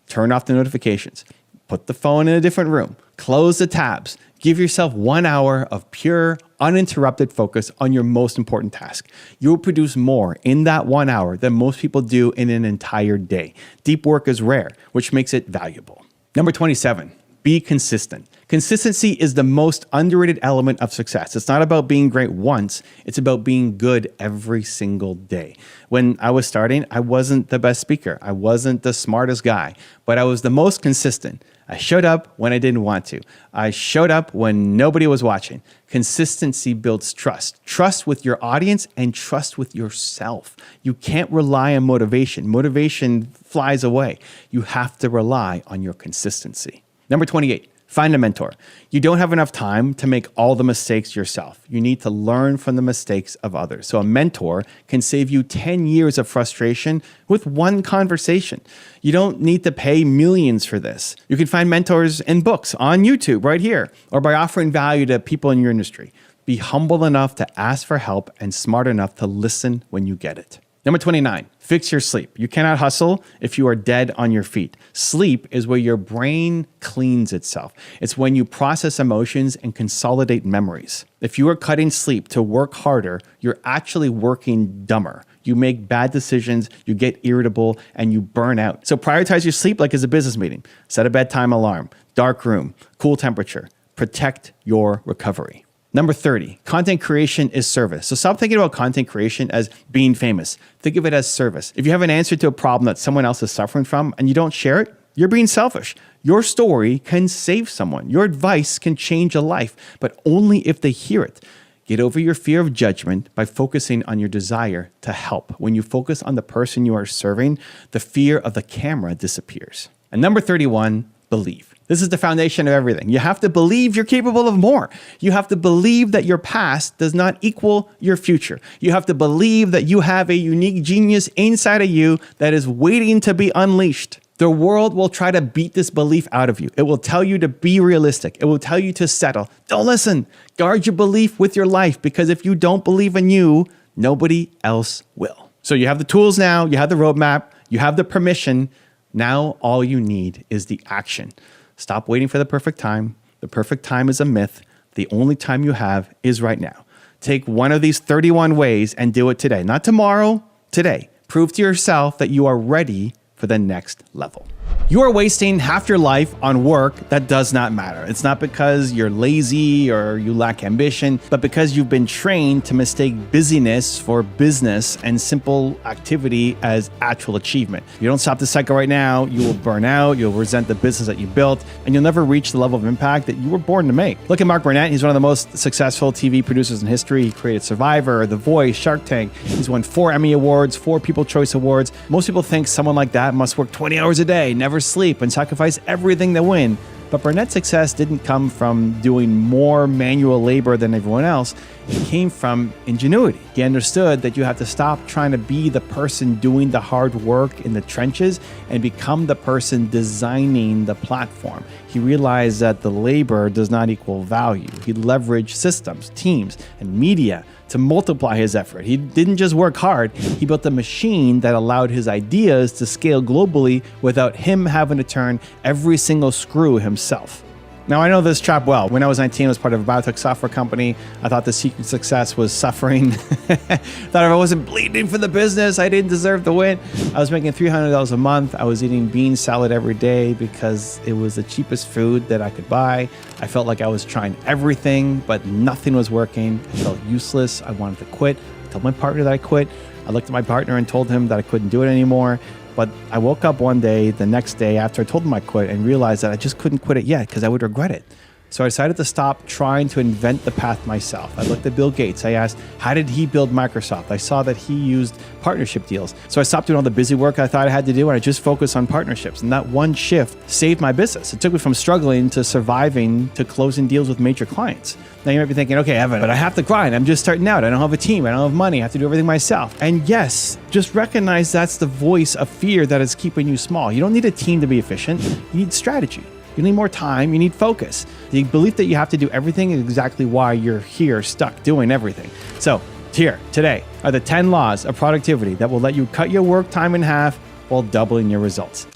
turn off the notifications, put the phone in a different room, close the tabs, give yourself 1 hour of pure, uninterrupted focus on your most important task. You will produce more in that 1 hour than most people do in an entire day. Deep work is rare, which makes it valuable. Number 27, be consistent. Consistency is the most underrated element of success. It's not about being great once, it's about being good every single day. When I was starting, I wasn't the best speaker. I wasn't the smartest guy, but I was the most consistent. I showed up when I didn't want to. I showed up when nobody was watching. Consistency builds trust. Trust with your audience and trust with yourself. You can't rely on motivation. Motivation flies away. You have to rely on your consistency. Number 28, find a mentor. You don't have enough time to make all the mistakes yourself. You need to learn from the mistakes of others. So a mentor can save you 10 years of frustration with one conversation. You don't need to pay millions for this. You can find mentors in books, on YouTube, right here, or by offering value to people in your industry. Be humble enough to ask for help and smart enough to listen when you get it. Number 29, fix your sleep. You cannot hustle if you are dead on your feet. Sleep is where your brain cleans itself. It's when you process emotions and consolidate memories. If you are cutting sleep to work harder, you're actually working dumber. You make bad decisions, you get irritable, and you burn out. So prioritize your sleep like it's a business meeting. Set a bedtime alarm, dark room, cool temperature. Protect your recovery. Number 30, content creation is service. So stop thinking about content creation as being famous. Think of it as service. If you have an answer to a problem that someone else is suffering from and you don't share it, you're being selfish. Your story can save someone. Your advice can change a life, but only if they hear it. Get over your fear of judgment by focusing on your desire to help. When you focus on the person you are serving, the fear of the camera disappears. And number 31, believe. This is the foundation of everything. You have to believe you're capable of more. You have to believe that your past does not equal your future. You have to believe that you have a unique genius inside of you that is waiting to be unleashed. The world will try to beat this belief out of you. It will tell you to be realistic. It will tell you to settle. Don't listen. Guard your belief with your life, because if you don't believe in you, nobody else will. So you have the tools now, you have the roadmap, you have the permission. Now all you need is the action. Stop waiting for the perfect time. The perfect time is a myth. The only time you have is right now. Take one of these 31 ways and do it today. Not tomorrow, today. Prove to yourself that you are ready for the next level. You are wasting half your life on work that does not matter. It's not because you're lazy or you lack ambition, but because you've been trained to mistake busyness for business and simple activity as actual achievement. If you don't stop this cycle right now, you will burn out, you'll resent the business that you built, and you'll never reach the level of impact that you were born to make. Look at Mark Burnett. He's one of the most successful TV producers in history. He created Survivor, The Voice, Shark Tank. He's won 4 Emmy Awards, 4 People's Choice Awards. Most people think someone like that must work 20 hours a day, never sleep, and sacrifice everything to win. But Burnett's success didn't come from doing more manual labor than everyone else. It came from ingenuity. He understood that you have to stop trying to be the person doing the hard work in the trenches and become the person designing the platform. He realized that the labor does not equal value. He leveraged systems, teams, and media to multiply his effort. He didn't just work hard, he built a machine that allowed his ideas to scale globally without him having to turn every single screw himself. Now, I know this trap well. When I was 19, I was part of a biotech software company. I thought the secret to success was suffering. Thought if I wasn't bleeding for the business, I didn't deserve to win. I was making $300 a month. I was eating bean salad every day because it was the cheapest food that I could buy. I felt like I was trying everything, but nothing was working. I felt useless. I wanted to quit. I told my partner that I quit. I looked at my partner and told him that I couldn't do it anymore. But I woke up one day, the next day after I told him I quit, and realized that I just couldn't quit it yet because I would regret it. So I decided to stop trying to invent the path myself. I looked at Bill Gates. I asked, how did he build Microsoft? I saw that he used partnership deals. So I stopped doing all the busy work I thought I had to do, and I just focused on partnerships. And that one shift saved my business. It took me from struggling to surviving to closing deals with major clients. Now you might be thinking, okay, Evan, but I have to grind. I'm just starting out. I don't have a team. I don't have money. I have to do everything myself. And yes, just recognize that's the voice of fear that is keeping you small. You don't need a team to be efficient. You need strategy. You need more time. You need focus. The belief that you have to do everything is exactly why you're here stuck doing everything. So here today are the 10 laws of productivity that will let you cut your work time in half while doubling your results.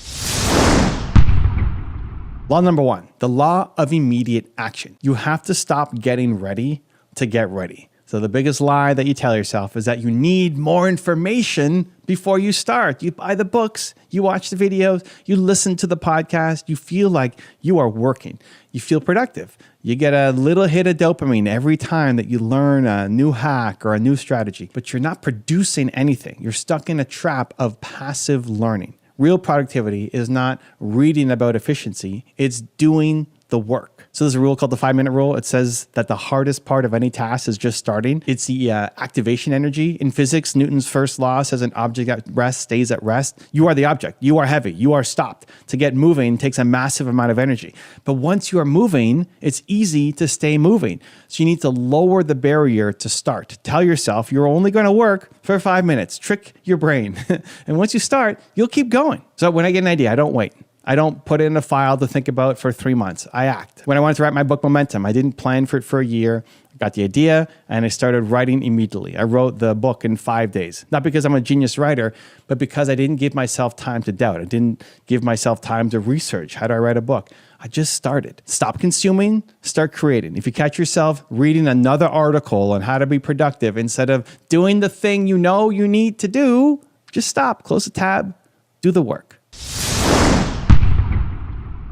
Law number 1, the law of immediate action. You have to stop getting ready to get ready. So the biggest lie that you tell yourself is that you need more information before you start. You buy the books, you watch the videos, you listen to the podcast, you feel like you are working. You feel productive. You get a little hit of dopamine every time that you learn a new hack or a new strategy, but you're not producing anything. You're stuck in a trap of passive learning. Real productivity is not reading about efficiency, it's doing the work. So there's a rule called the 5-minute rule. It says that the hardest part of any task is just starting. It's the activation energy. In physics, Newton's first law says an object at rest stays at rest. You are the object. You are heavy. You are stopped. To get moving takes a massive amount of energy. But once you are moving, it's easy to stay moving. So you need to lower the barrier to start. Tell yourself you're only going to work for 5 minutes. Trick your brain. And once you start, you'll keep going. So when I get an idea, I don't wait. I don't put it in a file to think about for 3 months. I act. When I wanted to write my book, Momentum, I didn't plan for it for a year. I got the idea and I started writing immediately. I wrote the book in 5 days. Not because I'm a genius writer, but because I didn't give myself time to doubt. I didn't give myself time to research. How do I write a book? I just started. Stop consuming, start creating. If you catch yourself reading another article on how to be productive instead of doing the thing you know you need to do, just stop, close the tab, do the work.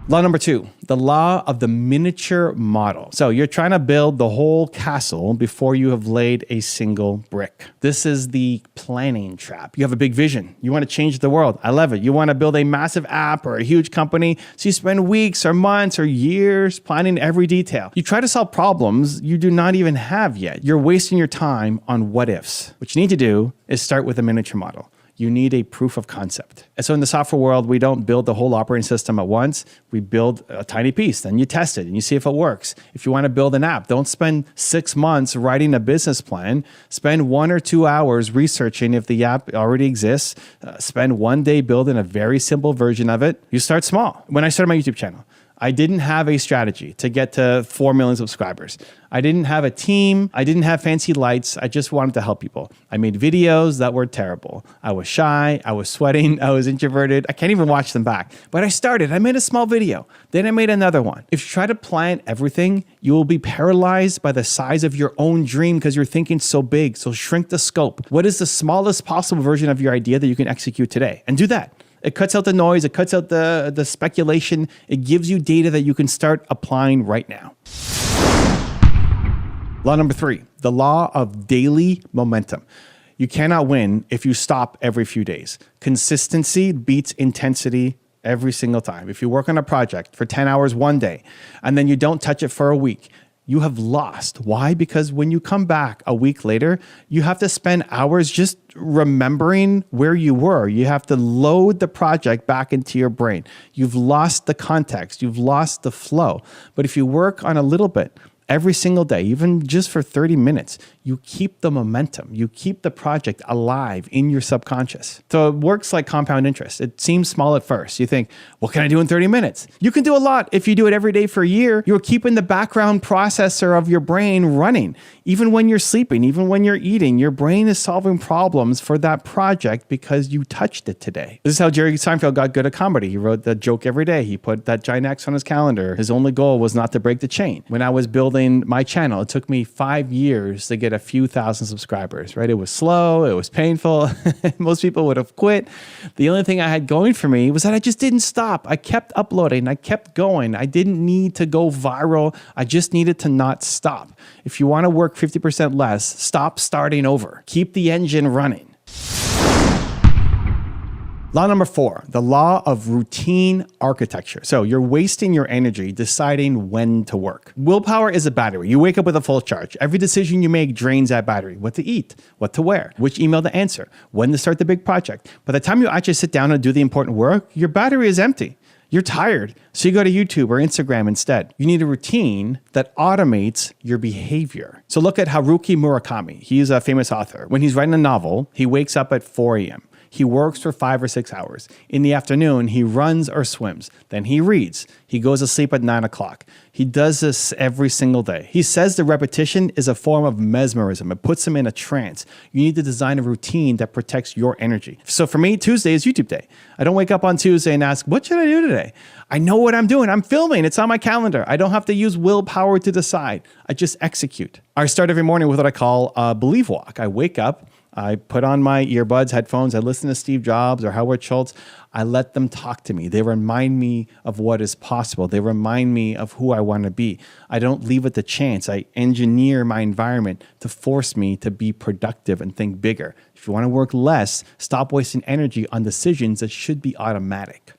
Law number 2, the law of the miniature model. So you're trying to build the whole castle before you have laid a single brick. This is the planning trap. You have a big vision. You want to change the world. I love it. You want to build a massive app or a huge company. So you spend weeks or months or years planning every detail. You try to solve problems you do not even have yet. You're wasting your time on what ifs. What you need to do is start with a miniature model. You need a proof of concept. And so in the software world, we don't build the whole operating system at once. We build a tiny piece, then you test it and you see if it works. If you want to build an app, don't spend 6 months writing a business plan. Spend 1 or 2 hours researching if the app already exists. Spend 1 day building a very simple version of it. You start small. When I started my YouTube channel, I didn't have a strategy to get to 4 million subscribers. I didn't have a team. I didn't have fancy lights. I just wanted to help people. I made videos that were terrible. I was shy. I was sweating. I was introverted. I can't even watch them back. But I started. I made a small video. Then I made another one. If you try to plan everything, you will be paralyzed by the size of your own dream because you're thinking so big. So shrink the scope. What is the smallest possible version of your idea that you can execute today? And do that. It cuts out the noise. It cuts out the speculation. It gives you data that you can start applying right now. Law number 3, the law of daily momentum. You cannot win if you stop every few days. Consistency beats intensity every single time. If you work on a project for 10 hours one day and then you don't touch it for a week, you have lost. Why? Because when you come back a week later, you have to spend hours just remembering where you were. You have to load the project back into your brain. You've lost the context. You've lost the flow. But if you work on a little bit every single day, even just for 30 minutes, you keep the momentum. You keep the project alive in your subconscious. So it works like compound interest. It seems small at first. You think, what can I do in 30 minutes? You can do a lot if you do it every day for a year. You're keeping the background processor of your brain running. Even when you're sleeping, even when you're eating, your brain is solving problems for that project because you touched it today. This is how Jerry Seinfeld got good at comedy. He wrote the joke every day. He put that giant X on his calendar. His only goal was not to break the chain. When I was building my channel, it took me 5 years to get a few thousand subscribers, right? It was slow. It was painful. Most people would have quit. The only thing I had going for me was that I just didn't stop. I kept uploading. I kept going. I didn't need to go viral. I just needed to not stop. If you want to work 50% less, stop starting over. Keep the engine running. Law number 4, the law of routine architecture. So you're wasting your energy deciding when to work. Willpower is a battery. You wake up with a full charge. Every decision you make drains that battery. What to eat, what to wear, which email to answer, when to start the big project. By the time you actually sit down and do the important work, your battery is empty. You're tired, so you go to YouTube or Instagram instead. You need a routine that automates your behavior. So look at Haruki Murakami. He's a famous author. When he's writing a novel, he wakes up at 4 a.m. He works for 5 or 6 hours. In the afternoon, he runs or swims. Then he reads. He goes to sleep at 9 o'clock. He does this every single day. He says the repetition is a form of mesmerism. It puts him in a trance. You need to design a routine that protects your energy. So for me, Tuesday is YouTube day. I don't wake up on Tuesday and ask, what should I do today? I know what I'm doing. I'm filming. It's on my calendar. I don't have to use willpower to decide. I just execute. I start every morning with what I call a believe walk. I wake up. I put on my earbuds, headphones. I listen to Steve Jobs or Howard Schultz. I let them talk to me. They remind me of what is possible. They remind me of who I want to be. I don't leave it to chance. I engineer my environment to force me to be productive and think bigger. If you want to work less, stop wasting energy on decisions that should be automatic.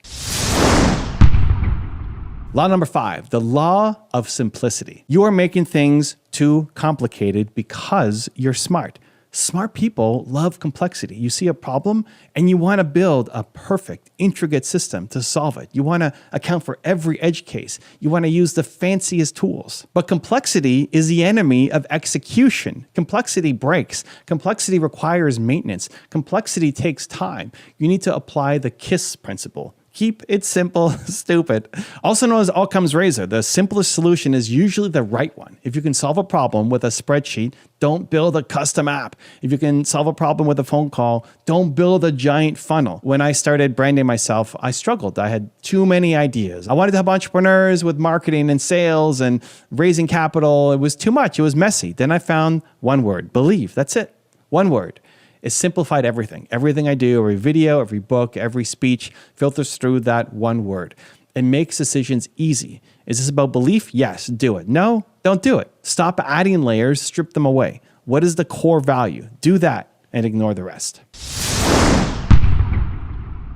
Law number 5, the law of simplicity. You are making things too complicated because you're smart. Smart people love complexity. You see a problem and you want to build a perfect, intricate system to solve it. You want to account for every edge case. You want to use the fanciest tools. But complexity is the enemy of execution. Complexity breaks. Complexity requires maintenance. Complexity takes time. You need to apply the KISS principle. Keep it simple, stupid. Also known as Occam's razor, the simplest solution is usually the right one. If you can solve a problem with a spreadsheet, don't build a custom app. If you can solve a problem with a phone call, don't build a giant funnel. When I started branding myself, I struggled. I had too many ideas. I wanted to help entrepreneurs with marketing and sales and raising capital. It was too much. It was messy. Then I found one word, believe. That's it. One word. It simplified everything. Everything I do, every video, every book, every speech filters through that one word. It makes decisions easy. Is this about belief? Yes, do it. No, don't do it. Stop adding layers, strip them away. What is the core value? Do that and ignore the rest.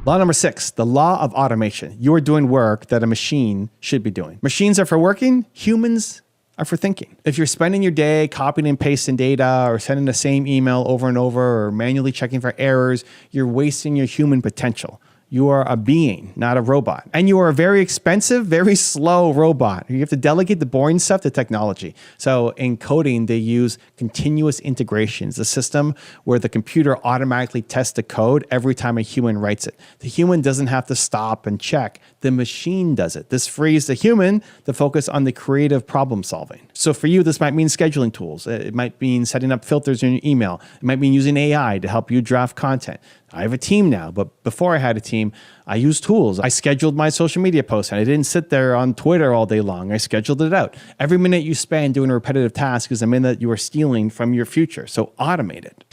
Law number 6, the law of automation. You are doing work that a machine should be doing. Machines are for working. Humans are for thinking. If you're spending your day copying and pasting data or sending the same email over and over or manually checking for errors, you're wasting your human potential. You are a being, not a robot. And you are a very expensive, very slow robot. You have to delegate the boring stuff to technology. So in coding, they use continuous integrations, a system where the computer automatically tests the code every time a human writes it. The human doesn't have to stop and check. The machine does it. This frees the human to focus on the creative problem solving. So for you, this might mean scheduling tools. It might mean setting up filters in your email. It might mean using AI to help you draft content. I have a team now, but before I had a team, I used tools. I scheduled my social media posts and I didn't sit there on Twitter all day long. I scheduled it out. Every minute you spend doing a repetitive task is a minute you are stealing from your future. So automate it.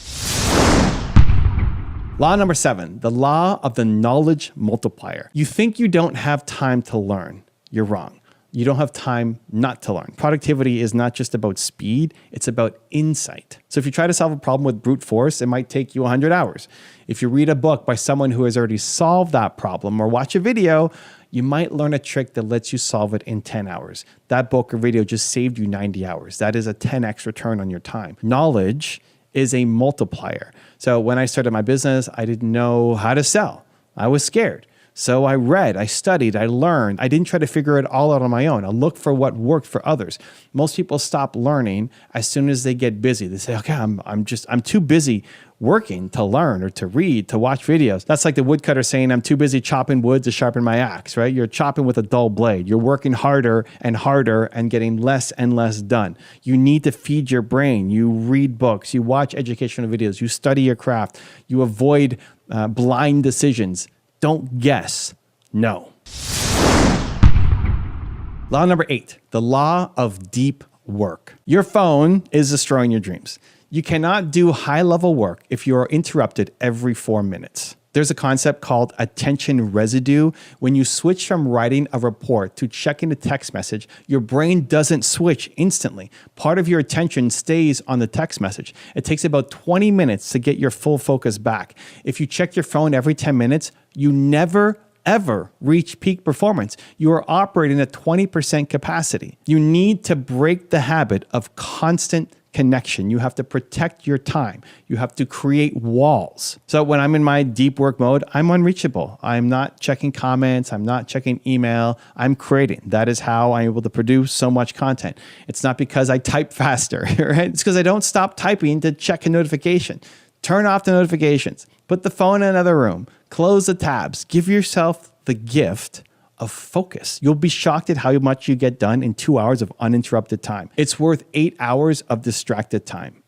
Law number 7, the law of the knowledge multiplier. You think you don't have time to learn. You're wrong. You don't have time not to learn. Productivity is not just about speed, it's about insight. So if you try to solve a problem with brute force, it might take you 100 hours. If you read a book by someone who has already solved that problem or watch a video, you might learn a trick that lets you solve it in 10 hours. That book or video just saved you 90 hours. That is a 10x return on your time. Knowledge is a multiplier. So when I started my business, I didn't know how to sell. I was scared. So I read, I studied, I learned. I didn't try to figure it all out on my own. I looked for what worked for others. Most people stop learning as soon as they get busy. They say, okay, I'm too busy working to learn or to read, to watch videos. That's like the woodcutter saying, I'm too busy chopping wood to sharpen my axe, right? You're chopping with a dull blade. You're working harder and getting less and less done. You need to feed your brain. You read books, you watch educational videos, you study your craft, you avoid blind decisions. Don't guess, know. Law number 8, the law of deep work. Your phone is destroying your dreams. You cannot do high-level work if you are interrupted every 4 minutes. There's a concept called attention residue. When you switch from writing a report to checking a text message, your brain doesn't switch instantly. Part of your attention stays on the text message. It takes about 20 minutes to get your full focus back. If you check your phone every 10 minutes, you never ever reach peak performance. You are operating at 20% capacity. You need to break the habit of constant connection. You have to protect your time. You have to create walls. So when I'm in my deep work mode, I'm unreachable. I'm not checking comments. I'm not checking email. I'm creating. That is how I'm able to produce so much content. It's not because I type faster, right? It's because I don't stop typing to check a notification. Turn off the notifications. Put the phone in another room. Close the tabs. Give yourself the gift of focus. You'll be shocked at how much you get done in 2 hours of uninterrupted time. It's worth 8 hours of distracted time.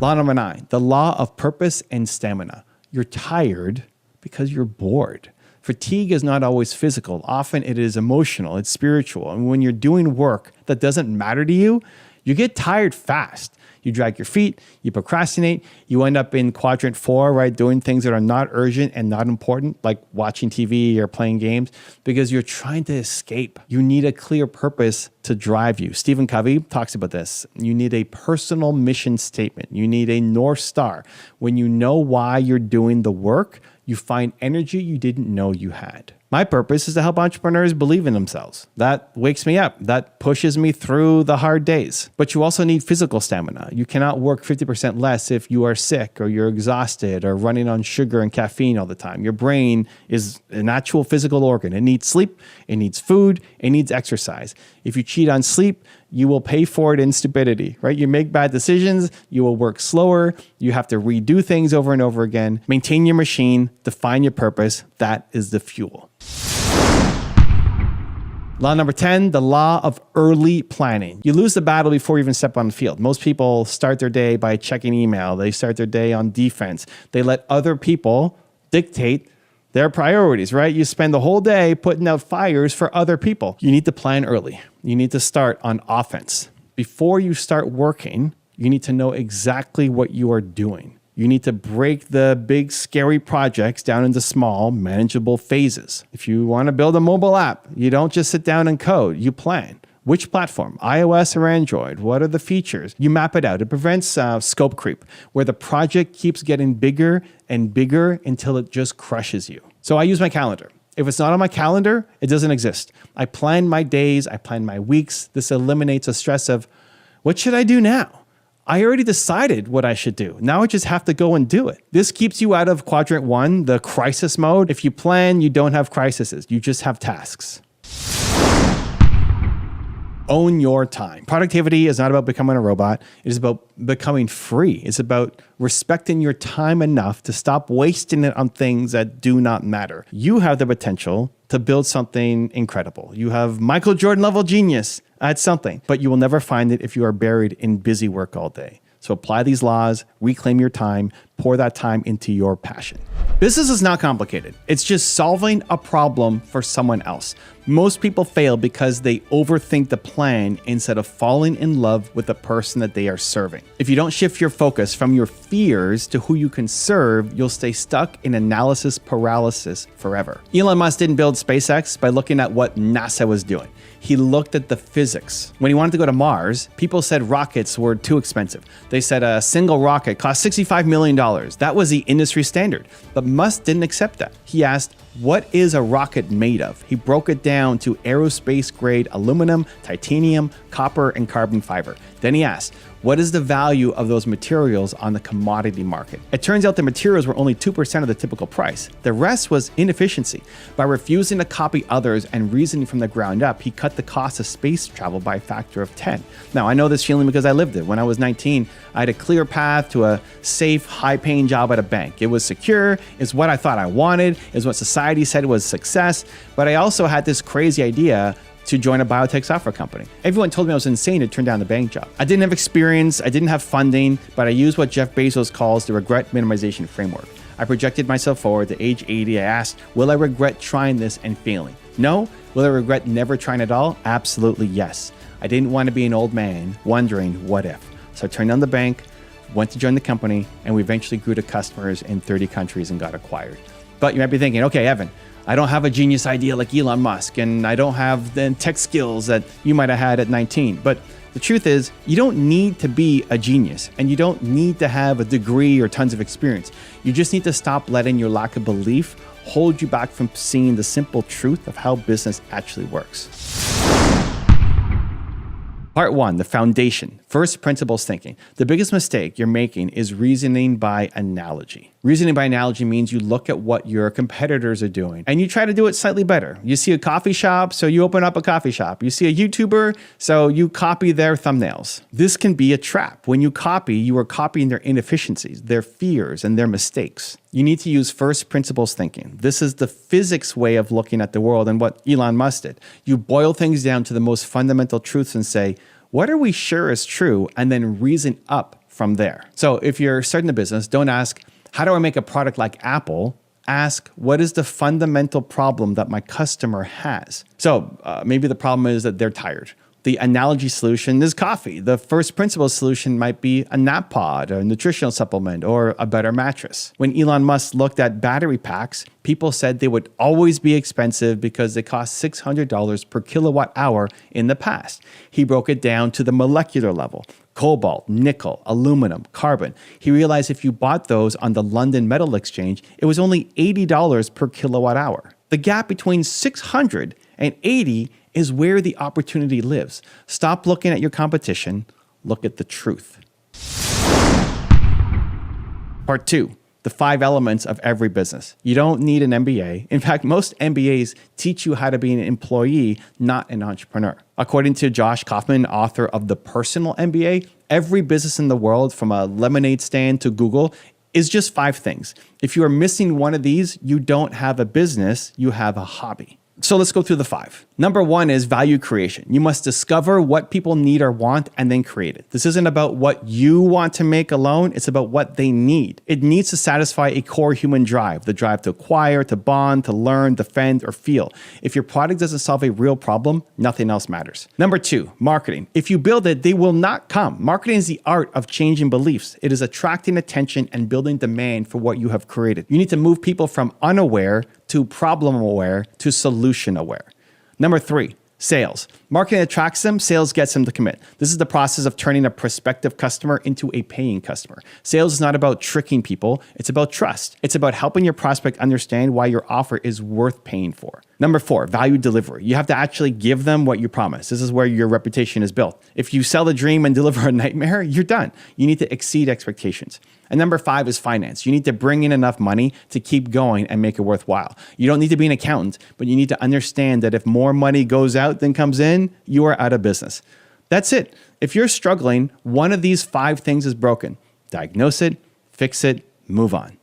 Law number 9, the law of purpose and stamina. You're tired because you're bored. Fatigue is not always physical. Often it is emotional, it's spiritual. And when you're doing work that doesn't matter to you, you get tired fast. You drag your feet, you procrastinate, you end up in quadrant 4, right? Doing things that are not urgent and not important, like watching TV or playing games, because you're trying to escape. You need a clear purpose to drive you. Stephen Covey talks about this. You need a personal mission statement. You need a North Star. When you know why you're doing the work, you find energy you didn't know you had. My purpose is to help entrepreneurs believe in themselves. That wakes me up. That pushes me through the hard days. But you also need physical stamina. You cannot work 50% less if you are sick or you're exhausted or running on sugar and caffeine all the time. Your brain is an actual physical organ. It needs sleep, it needs food, it needs exercise. If you cheat on sleep, you will pay for it in stupidity, right? You make bad decisions, you will work slower, you have to redo things over and over again. Maintain your machine, define your purpose. That is the fuel. Law number 10, the law of early planning. You lose the battle before you even step on the field. Most people start their day by checking email. They start their day on defense. They let other people dictate their priorities, right? You spend the whole day putting out fires for other people. You need to plan early. You need to start on offense. Before you start working, you need to know exactly what you are doing. You need to break the big, scary projects down into small, manageable phases. If you want to build a mobile app, you don't just sit down and code, you plan. Which platform, iOS or Android? What are the features? You map it out. It prevents scope creep, where the project keeps getting bigger and bigger until it just crushes you. So I use my calendar. If it's not on my calendar, it doesn't exist. I plan my days, I plan my weeks. This eliminates the stress of, what should I do now? I already decided what I should do. Now I just have to go and do it. This keeps you out of quadrant 1, the crisis mode. If you plan, you don't have crises. You just have tasks. Own your time. Productivity is not about becoming a robot. It is about becoming free. It's about respecting your time enough to stop wasting it on things that do not matter. You have the potential to build something incredible. You have Michael Jordan level genius at something, but you will never find it if you are buried in busy work all day. So apply these laws, reclaim your time, pour that time into your passion. Business is not complicated. It's just solving a problem for someone else. Most people fail because they overthink the plan instead of falling in love with the person that they are serving. If you don't shift your focus from your fears to who you can serve, you'll stay stuck in analysis paralysis forever. Elon Musk didn't build SpaceX by looking at what NASA was doing. He looked at the physics. When he wanted to go to Mars, people said rockets were too expensive. They said a single rocket cost $65 million. That was the industry standard. But Musk didn't accept that. He asked, what is a rocket made of? He broke it down to aerospace grade aluminum, titanium, copper, and carbon fiber. Then he asked, what is the value of those materials on the commodity market? It turns out the materials were only 2% of the typical price. The rest was inefficiency. By refusing to copy others and reasoning from the ground up, he cut the cost of space travel by a factor of 10. Now, I know this feeling because I lived it. When I was 19, I had a clear path to a safe, high-paying job at a bank. It was secure, it's what I thought I wanted, it's what society said was success, but I also had this crazy idea to join a biotech software company. Everyone told me I was insane to turn down the bank job. I didn't have experience, I didn't have funding, but I used what Jeff Bezos calls the regret minimization framework. I projected myself forward to age 80. I asked, will I regret trying this and failing? No. Will I regret never trying at all? Absolutely yes. I didn't want to be an old man wondering what if. So I turned down the bank, went to join the company, and we eventually grew to customers in 30 countries and got acquired. But you might be thinking, okay, Evan, I don't have a genius idea like Elon Musk, and I don't have the tech skills that you might have had at 19. But the truth is, you don't need to be a genius, and you don't need to have a degree or tons of experience. You just need to stop letting your lack of belief hold you back from seeing the simple truth of how business actually works. Part 1, the foundation, first principles thinking. The biggest mistake you're making is reasoning by analogy. Reasoning by analogy means you look at what your competitors are doing and you try to do it slightly better. You see a coffee shop, so you open up a coffee shop. You see a YouTuber, so you copy their thumbnails. This can be a trap. When you copy, you are copying their inefficiencies, their fears, and their mistakes. You need to use first principles thinking. This is the physics way of looking at the world and what Elon Musk did. You boil things down to the most fundamental truths and say, what are we sure is true? And then reason up from there. So if you're starting a business, don't ask, how do I make a product like Apple? Ask, what is the fundamental problem that my customer has? So maybe the problem is that they're tired. The analogy solution is coffee. The first principle solution might be a nap pod, a nutritional supplement, or a better mattress. When Elon Musk looked at battery packs, people said they would always be expensive because they cost $600 per kilowatt hour in the past. He broke it down to the molecular level. Cobalt, nickel, aluminum, carbon. He realized if you bought those on the London Metal Exchange, it was only $80 per kilowatt hour. The gap between 600 and 80 is where the opportunity lives. Stop looking at your competition, look at the truth. Part 2, the 5 elements of every business. You don't need an MBA. In fact, most MBAs teach you how to be an employee, not an entrepreneur. According to Josh Kaufman, author of The Personal MBA, every business in the world, from a lemonade stand to Google, is just 5 things. If you are missing one of these, you don't have a business, you have a hobby. So let's go through the 5. Number 1 is value creation. You must discover what people need or want and then create it. This isn't about what you want to make alone. It's about what they need. It needs to satisfy a core human drive, the drive to acquire, to bond, to learn, defend, or feel. If your product doesn't solve a real problem, nothing else matters. Number 2, marketing. If you build it, they will not come. Marketing is the art of changing beliefs. It is attracting attention and building demand for what you have created. You need to move people from unaware to problem aware to solution aware. Number 3, Sales. Marketing attracts them, sales gets them to commit. This is the process of turning a prospective customer into a paying customer. Sales is not about tricking people, it's about trust. It's about helping your prospect understand why your offer is worth paying for. Number 4, value delivery. You have to actually give them what you promise. This is where your reputation is built. If you sell a dream and deliver a nightmare, you're done. You need to exceed expectations. And number 5 is finance. You need to bring in enough money to keep going and make it worthwhile. You don't need to be an accountant, but you need to understand that if more money goes out than comes in, you are out of business. That's it. If you're struggling, one of these 5 things is broken. Diagnose it, fix it, move on.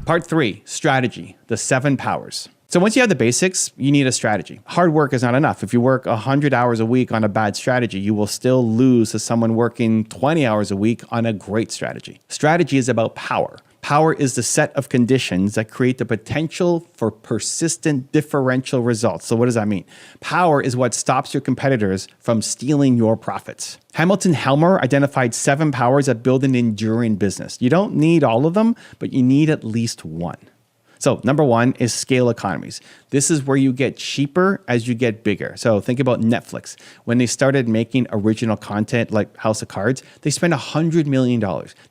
Part 3, strategy, the 7 powers. So once you have the basics, you need a strategy. Hard work is not enough. If you work 100 hours a week on a bad strategy, you will still lose to someone working 20 hours a week on a great strategy. Strategy is about power. Power is the set of conditions that create the potential for persistent differential results. So what does that mean? Power is what stops your competitors from stealing your profits. Hamilton Helmer identified 7 powers that build an enduring business. You don't need all of them, but you need at least one. So number 1 is scale economies. This is where you get cheaper as you get bigger. So think about Netflix. When they started making original content like House of Cards, they spent $100 million.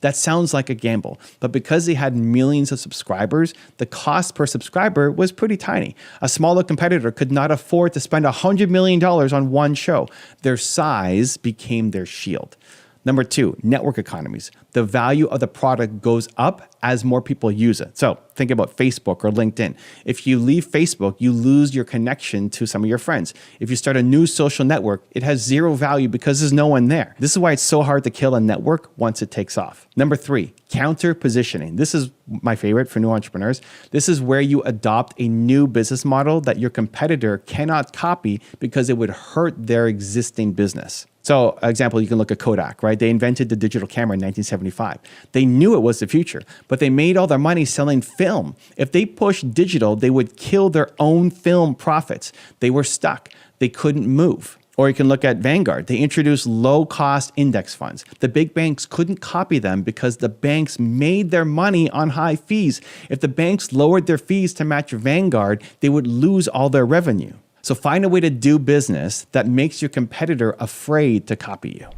That sounds like a gamble, but because they had millions of subscribers, the cost per subscriber was pretty tiny. A smaller competitor could not afford to spend $100 million on one show. Their size became their shield. Number 2, network economies. The value of the product goes up as more people use it. So think about Facebook or LinkedIn. If you leave Facebook, you lose your connection to some of your friends. If you start a new social network, it has 0 value because there's no one there. This is why it's so hard to kill a network once it takes off. Number 3, counter positioning. This is my favorite for new entrepreneurs. This is where you adopt a new business model that your competitor cannot copy because it would hurt their existing business. So, example, you can look at Kodak, right? They invented the digital camera in 1975. They knew it was the future, but they made all their money selling film. If they pushed digital, they would kill their own film profits. They were stuck. They couldn't move. Or you can look at Vanguard. They introduced low-cost index funds. The big banks couldn't copy them because the banks made their money on high fees. If the banks lowered their fees to match Vanguard, they would lose all their revenue. So find a way to do business that makes your competitor afraid to copy you.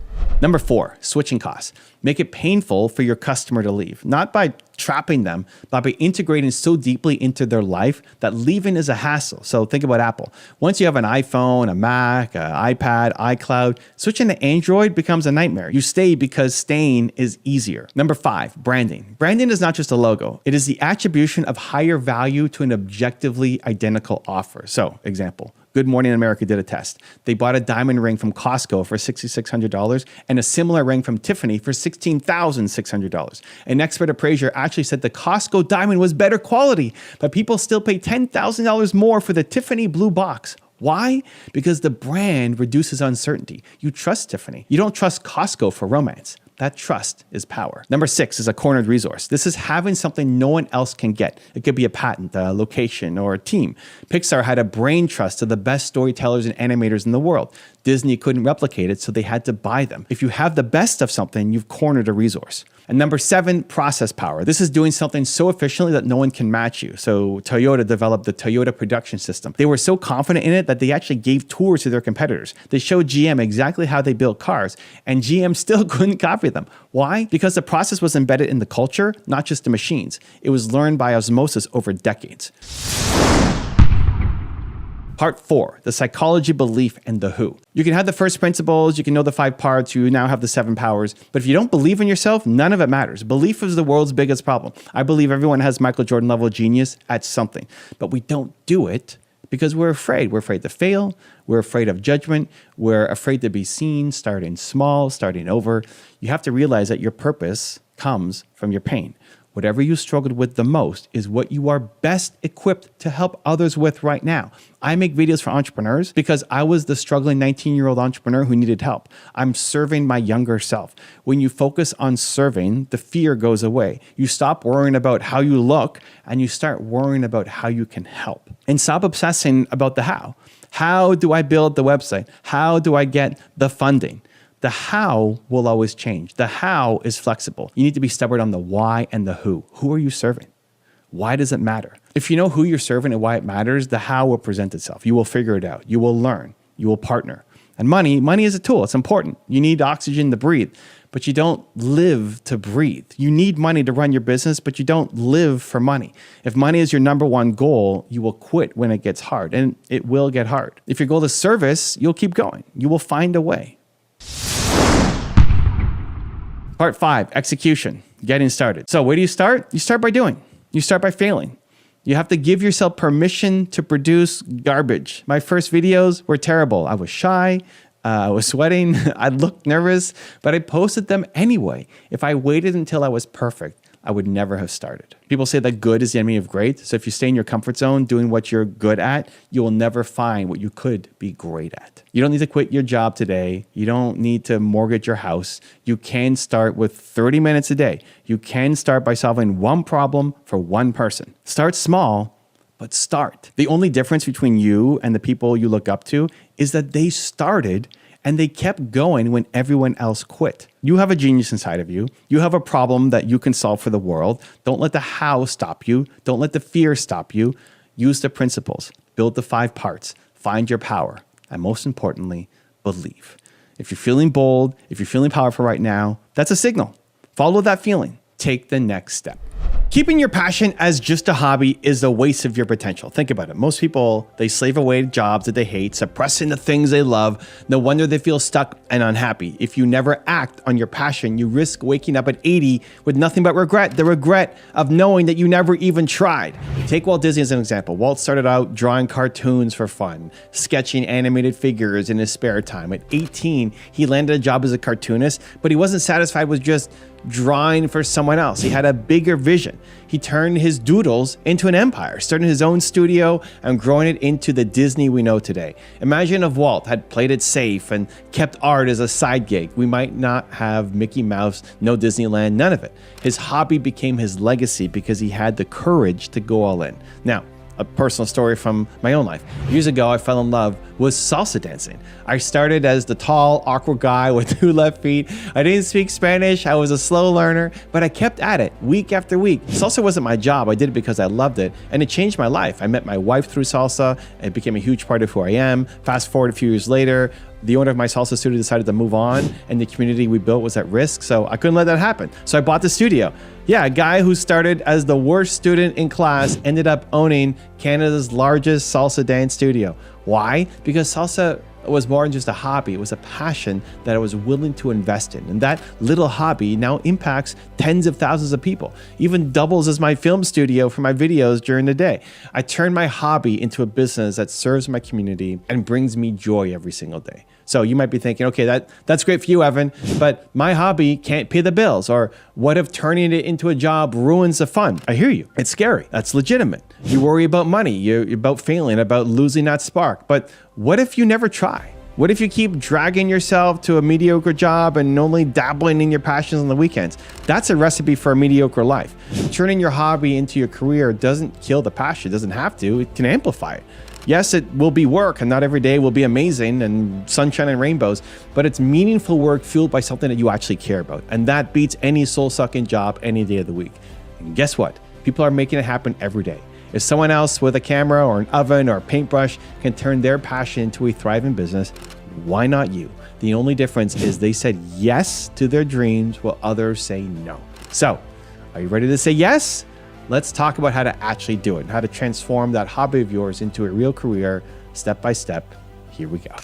Number 4, switching costs. Make it painful for your customer to leave, not by trapping them, but by integrating so deeply into their life that leaving is a hassle. So think about Apple. Once you have an iPhone, a Mac, an iPad, iCloud, switching to Android becomes a nightmare. You stay because staying is easier. Number 5, branding. Branding is not just a logo. It is the attribution of higher value to an objectively identical offer. So, example, Good Morning America did a test. They bought a diamond ring from Costco for $6,600 and a similar ring from Tiffany for $16,600. An expert appraiser actually said the Costco diamond was better quality, but people still pay $10,000 more for the Tiffany blue box. Why? Because the brand reduces uncertainty. You trust Tiffany. You don't trust Costco for romance. That trust is power. Number 6 is a cornered resource. This is having something no one else can get. It could be a patent, a location, or a team. Pixar had a brain trust of the best storytellers and animators in the world. Disney couldn't replicate it, so they had to buy them. If you have the best of something, you've cornered a resource. And number 7, process power. This is doing something so efficiently that no one can match you. So Toyota developed the Toyota production system. They were so confident in it that they actually gave tours to their competitors. They showed GM exactly how they built cars, and GM still couldn't copy them. Why? Because the process was embedded in the culture, not just the machines. It was learned by osmosis over decades. Part 4, the psychology, belief, and the who. You can have the first principles, you can know the 5 parts, you now have the 7 powers, but if you don't believe in yourself, none of it matters. Belief is the world's biggest problem. I believe everyone has Michael Jordan level genius at something, but we don't do it because we're afraid. We're afraid to fail, we're afraid of judgment, we're afraid to be seen, starting small, starting over. You have to realize that your purpose comes from your pain. Whatever you struggled with the most is what you are best equipped to help others with right now. I make videos for entrepreneurs because I was the struggling 19-year-old entrepreneur who needed help. I'm serving my younger self. When you focus on serving, the fear goes away. You stop worrying about how you look and you start worrying about how you can help. And stop obsessing about the how. How do I build the website? How do I get the funding? The how will always change. The how is flexible. You need to be stubborn on the why and the who. Who are you serving? Why does it matter? If you know who you're serving and why it matters, the how will present itself. You will figure it out. You will learn. You will partner. And money is a tool. It's important. You need oxygen to breathe, but you don't live to breathe. You need money to run your business, but you don't live for money. If money is your number one goal, you will quit when it gets hard, and it will get hard. If your goal is service, you'll keep going. You will find a way. Part 5, execution, getting started. So where do you start? You start by doing. You start by failing. You have to give yourself permission to produce garbage. My first videos were terrible. I was shy. I was sweating. I looked nervous, but I posted them anyway. If I waited until I was perfect, I would never have started. People say that good is the enemy of great. So if you stay in your comfort zone doing what you're good at, you will never find what you could be great at. You don't need to quit your job today. You don't need to mortgage your house. You can start with 30 minutes a day. You can start by solving one problem for one person. Start small, but start. The only difference between you and the people you look up to is that they started and they kept going when everyone else quit. You have a genius inside of you. You have a problem that you can solve for the world. Don't let the how stop you. Don't let the fear stop you. Use the principles. Build the 5 parts. Find your power. And most importantly, believe. If you're feeling bold, if you're feeling powerful right now, that's a signal. Follow that feeling. Take the next step. Keeping your passion as just a hobby is a waste of your potential. Think about it. Most people, they slave away to jobs that they hate, suppressing the things they love. No wonder they feel stuck and unhappy. If you never act on your passion, you risk waking up at 80 with nothing but regret. The regret of knowing that you never even tried. Take Walt Disney as an example. Walt started out drawing cartoons for fun, sketching animated figures in his spare time. At 18, he landed a job as a cartoonist, but he wasn't satisfied with just drawing for someone else. He had a bigger vision. He turned his doodles into an empire, starting his own studio and growing it into the Disney we know today. Imagine if Walt had played it safe and kept art as a side gig. We might not have Mickey Mouse, no Disneyland, none of it. His hobby became his legacy because he had the courage to go all in. Now, a personal story from my own life. Years ago, I fell in love with salsa dancing. I started as the tall, awkward guy with 2 left feet. I didn't speak Spanish. I was a slow learner, but I kept at it week after week. Salsa wasn't my job. I did it because I loved it, and it changed my life. I met my wife through salsa. It became a huge part of who I am. Fast forward a few years later, the owner of my salsa studio decided to move on, and the community we built was at risk, so I couldn't let that happen. So I bought the studio. Yeah, a guy who started as the worst student in class ended up owning Canada's largest salsa dance studio. Why? Because salsa was more than just a hobby. It was a passion that I was willing to invest in. And that little hobby now impacts tens of thousands of people, even doubles as my film studio for my videos during the day. I turned my hobby into a business that serves my community and brings me joy every single day. So you might be thinking, okay, that's great for you, Evan, but my hobby can't pay the bills. Or what if turning it into a job ruins the fun? I hear you. It's scary. That's legitimate. You worry about money. You're about failing, about losing that spark. But what if you never try? What if you keep dragging yourself to a mediocre job and only dabbling in your passions on the weekends? That's a recipe for a mediocre life. Turning your hobby into your career doesn't kill the passion. It doesn't have to. It can amplify it. Yes, it will be work, and not every day will be amazing and sunshine and rainbows, but it's meaningful work fueled by something that you actually care about. And that beats any soul-sucking job any day of the week. And guess what? People are making it happen every day. If someone else with a camera or an oven or a paintbrush can turn their passion into a thriving business, why not you? The only difference is they said yes to their dreams while others say no. So, are you ready to say yes? Let's talk about how to actually do it, how to transform that hobby of yours into a real career, step by step. Here we go.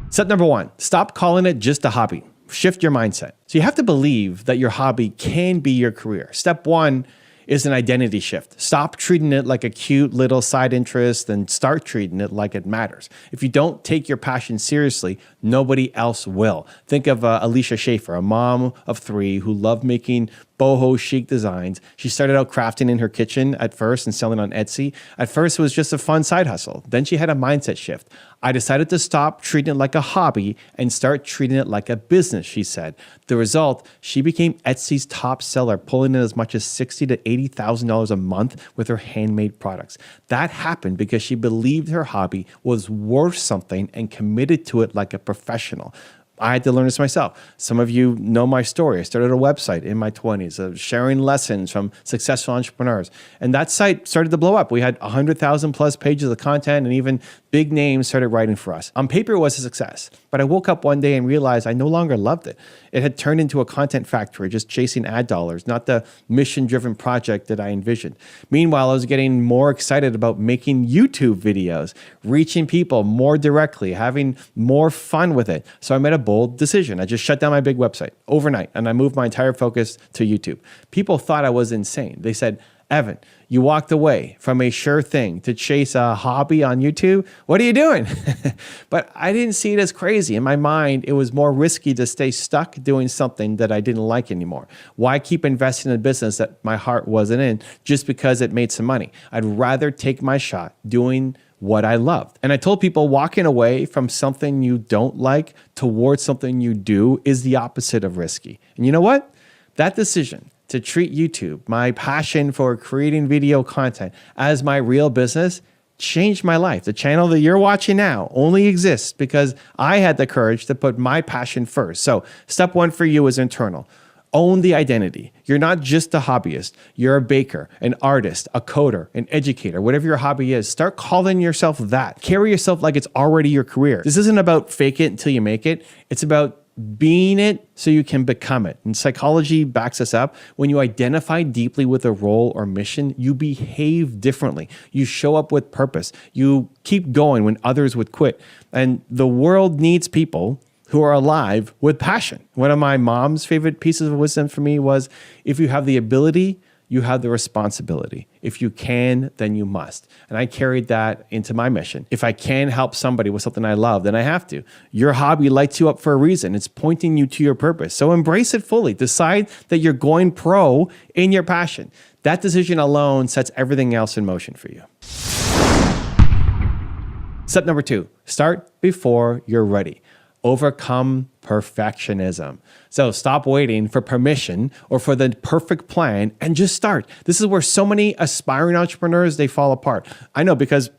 Step number 1, stop calling it just a hobby. Shift your mindset. So you have to believe that your hobby can be your career. Step 1 is an identity shift. Stop treating it like a cute little side interest and start treating it like it matters. If you don't take your passion seriously, nobody else will. Think of Alicia Schaefer, a mom of 3 who loved making boho chic designs. She started out crafting in her kitchen at first and selling on Etsy. At first, it was just a fun side hustle. Then she had a mindset shift. I decided to stop treating it like a hobby and start treating it like a business, she said. The result, she became Etsy's top seller, pulling in as much as $60,000 to $80,000 a month with her handmade products. That happened because she believed her hobby was worth something and committed to it like a professional. I had to learn this myself. Some of you know my story. I started a website in my 20s of sharing lessons from successful entrepreneurs. And that site started to blow up. We had 100,000 plus pages of content, and even big names started writing for us. On paper, it was a success. But I woke up one day and realized I no longer loved it. It had turned into a content factory, just chasing ad dollars, not the mission-driven project that I envisioned. Meanwhile, I was getting more excited about making YouTube videos, reaching people more directly, having more fun with it. So I made a bold decision. I just shut down my big website overnight, and I moved my entire focus to YouTube. People thought I was insane. They said, Evan, you walked away from a sure thing to chase a hobby on YouTube. What are you doing? But I didn't see it as crazy. In my mind, it was more risky to stay stuck doing something that I didn't like anymore. Why keep investing in a business that my heart wasn't in just because it made some money? I'd rather take my shot doing what I loved. And I told people walking away from something you don't like towards something you do is the opposite of risky. And you know what? That decision to treat YouTube, my passion for creating video content, as my real business changed my life. The channel that you're watching now only exists because I had the courage to put my passion first. So step one for you is internal. Own the identity. You're not just a hobbyist. You're a baker, an artist, a coder, an educator, whatever your hobby is. Start calling yourself that. Carry yourself like it's already your career. This isn't about fake it until you make it. It's about being it so you can become it. And psychology backs us up. When you identify deeply with a role or mission, you behave differently. You show up with purpose. You keep going when others would quit. And the world needs people who are alive with passion. One of my mom's favorite pieces of wisdom for me was, if you have the ability, you have the responsibility. If you can, then you must. And I carried that into my mission. If I can help somebody with something I love, then I have to. Your hobby lights you up for a reason. It's pointing you to your purpose. So embrace it fully. Decide that you're going pro in your passion. That decision alone sets everything else in motion for you. Step number 2, start before you're ready. Overcome perfectionism. So stop waiting for permission or for the perfect plan and just start. This is where so many aspiring entrepreneurs, they fall apart. I know, because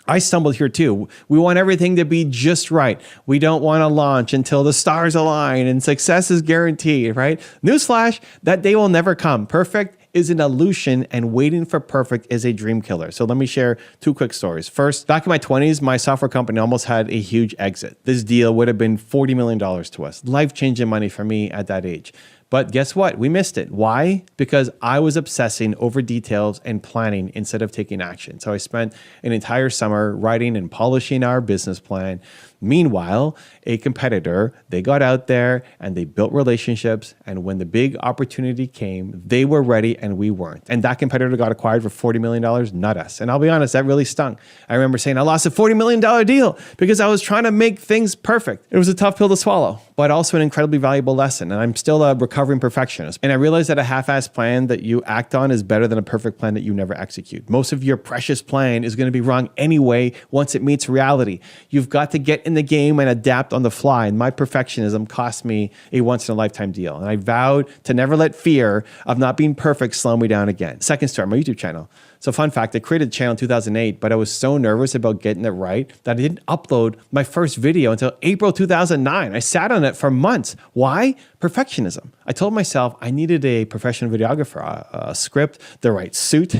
I stumbled here too. We want everything to be just right. We don't want to launch until the stars align and success is guaranteed, right? Newsflash, that day will never come. Perfect is an illusion, and waiting for perfect is a dream killer. So let me share 2 quick stories. First, back in my 20s, my software company almost had a huge exit. This deal would have been $40 million to us. Life-changing money for me at that age. But guess what? We missed it. Why? Because I was obsessing over details and planning instead of taking action. So I spent an entire summer writing and polishing our business plan. Meanwhile, a competitor, they got out there and they built relationships. And when the big opportunity came, they were ready and we weren't. And that competitor got acquired for $40 million, not us. And I'll be honest, that really stung. I remember saying I lost a $40 million deal because I was trying to make things perfect. It was a tough pill to swallow, but also an incredibly valuable lesson. And I'm still a recovering perfectionist. And I realized that a half-assed plan that you act on is better than a perfect plan that you never execute. Most of your precious plan is going to be wrong anyway once it meets reality. You've got to get in the game and adapt on the fly. And my perfectionism cost me a once-in-a-lifetime deal. And I vowed to never let fear of not being perfect slow me down again. Second story, my YouTube channel. So fun fact, I created the channel in 2008, but I was so nervous about getting it right that I didn't upload my first video until April 2009. I sat on it for months. Why? Perfectionism. I told myself I needed a professional videographer, a script, the right suit.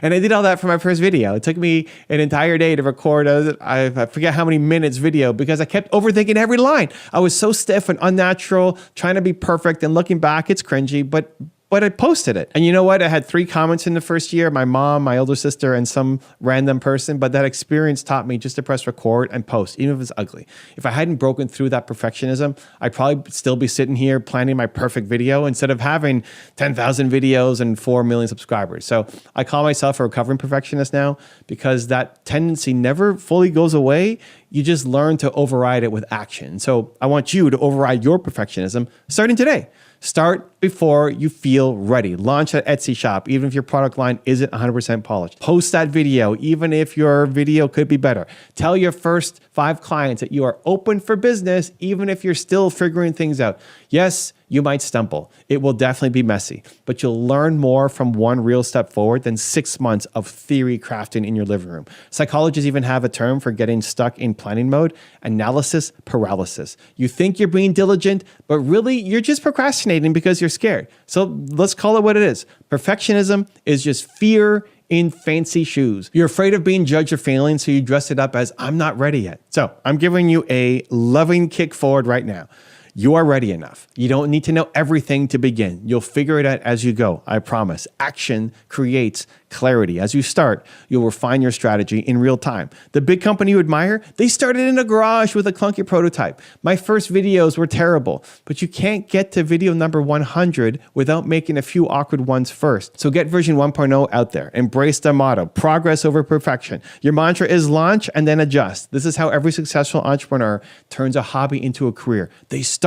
And I did all that for my first video. It took me an entire day to record I forget how many minutes video because I kept overthinking every line. I was so stiff and unnatural, trying to be perfect, and looking back, it's cringy, but I posted it. And you know what? I had 3 comments in the first year, my mom, my older sister, and some random person. But that experience taught me just to press record and post, even if it's ugly. If I hadn't broken through that perfectionism, I'd probably still be sitting here planning my perfect video instead of having 10,000 videos and 4 million subscribers. So I call myself a recovering perfectionist now because that tendency never fully goes away. You just learn to override it with action. So I want you to override your perfectionism starting today. Start before you feel ready. Launch an Etsy shop, even if your product line isn't 100% polished. Post that video, even if your video could be better. Tell your first 5 clients that you are open for business, even if you're still figuring things out. Yes, you might stumble. It will definitely be messy, but you'll learn more from one real step forward than 6 months of theory crafting in your living room. Psychologists even have a term for getting stuck in planning mode: analysis paralysis. You think you're being diligent, but really you're just procrastinating because you're scared. So let's call it what it is. Perfectionism is just fear in fancy shoes. You're afraid of being judged or failing, so you dress it up as I'm not ready yet. So I'm giving you a loving kick forward right now. You are ready enough. You don't need to know everything to begin. You'll figure it out as you go, I promise. Action creates clarity. As you start, you'll refine your strategy in real time. The big company you admire, they started in a garage with a clunky prototype. My first videos were terrible, but you can't get to video number 100 without making a few awkward ones first. So get version 1.0 out there. Embrace the motto, progress over perfection. Your mantra is launch and then adjust. This is how every successful entrepreneur turns a hobby into a career. They start.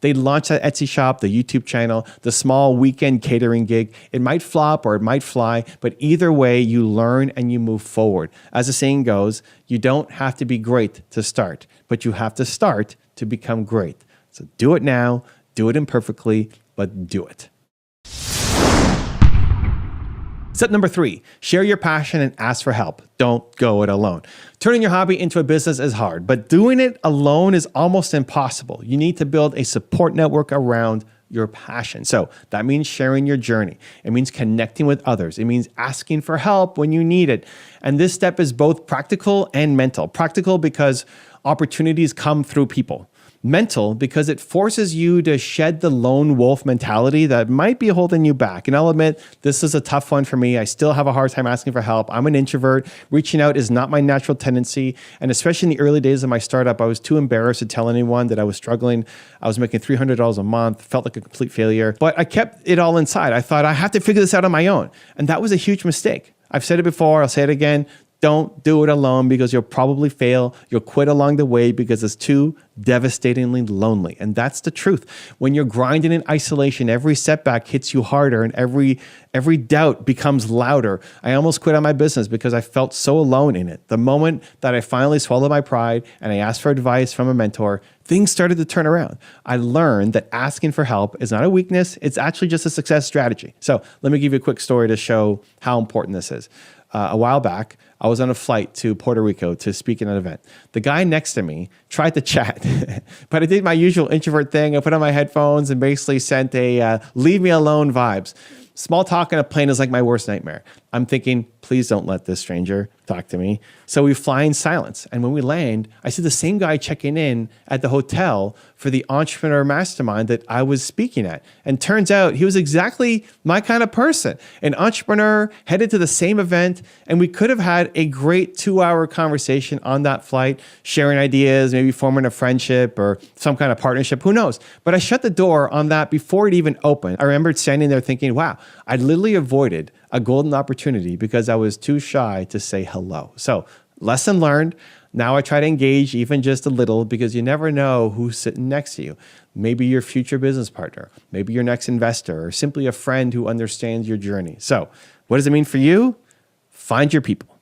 They launch that Etsy shop, the YouTube channel, the small weekend catering gig. It might flop or it might fly, but either way, you learn and you move forward. As the saying goes, you don't have to be great to start, but you have to start to become great. So do it now, do it imperfectly, but do it. Step number 3, share your passion and ask for help. Don't go it alone. Turning your hobby into a business is hard, but doing it alone is almost impossible. You need to build a support network around your passion. So that means sharing your journey. It means connecting with others. It means asking for help when you need it. And this step is both practical and mental. Practical because opportunities come through people. Mental because it forces you to shed the lone wolf mentality that might be holding you back. And I'll admit, this is a tough one for me. I still have a hard time asking for help. I'm an introvert. Reaching out is not my natural tendency. And especially in the early days of my startup, I was too embarrassed to tell anyone that I was struggling. I was making $300 a month, felt like a complete failure. But I kept it all inside. I thought I have to figure this out on my own. And that was a huge mistake. I've said it before, I'll say it again. Don't do it alone because you'll probably fail. You'll quit along the way because it's too devastatingly lonely. And that's the truth. When you're grinding in isolation, every setback hits you harder and every doubt becomes louder. I almost quit on my business because I felt so alone in it. The moment that I finally swallowed my pride and I asked for advice from a mentor, things started to turn around. I learned that asking for help is not a weakness. It's actually just a success strategy. So let me give you a quick story to show how important this is. A while back, I was on a flight to Puerto Rico to speak at an event. The guy next to me tried to chat, but I did my usual introvert thing. I put on my headphones and basically sent a leave me alone vibes. Small talk on a plane is like my worst nightmare. I'm thinking, please don't let this stranger talk to me. So we fly in silence. And when we land, I see the same guy checking in at the hotel for the entrepreneur mastermind that I was speaking at. And turns out he was exactly my kind of person, an entrepreneur headed to the same event. And we could have had a great 2-hour conversation on that flight, sharing ideas, maybe forming a friendship or some kind of partnership, who knows? But I shut the door on that before it even opened. I remembered standing there thinking, wow, I literally avoided a golden opportunity because I was too shy to say hello. So lesson learned. Now I try to engage even just a little because you never know who's sitting next to you. Maybe your future business partner, maybe your next investor, or simply a friend who understands your journey. So what does it mean for you? Find your people.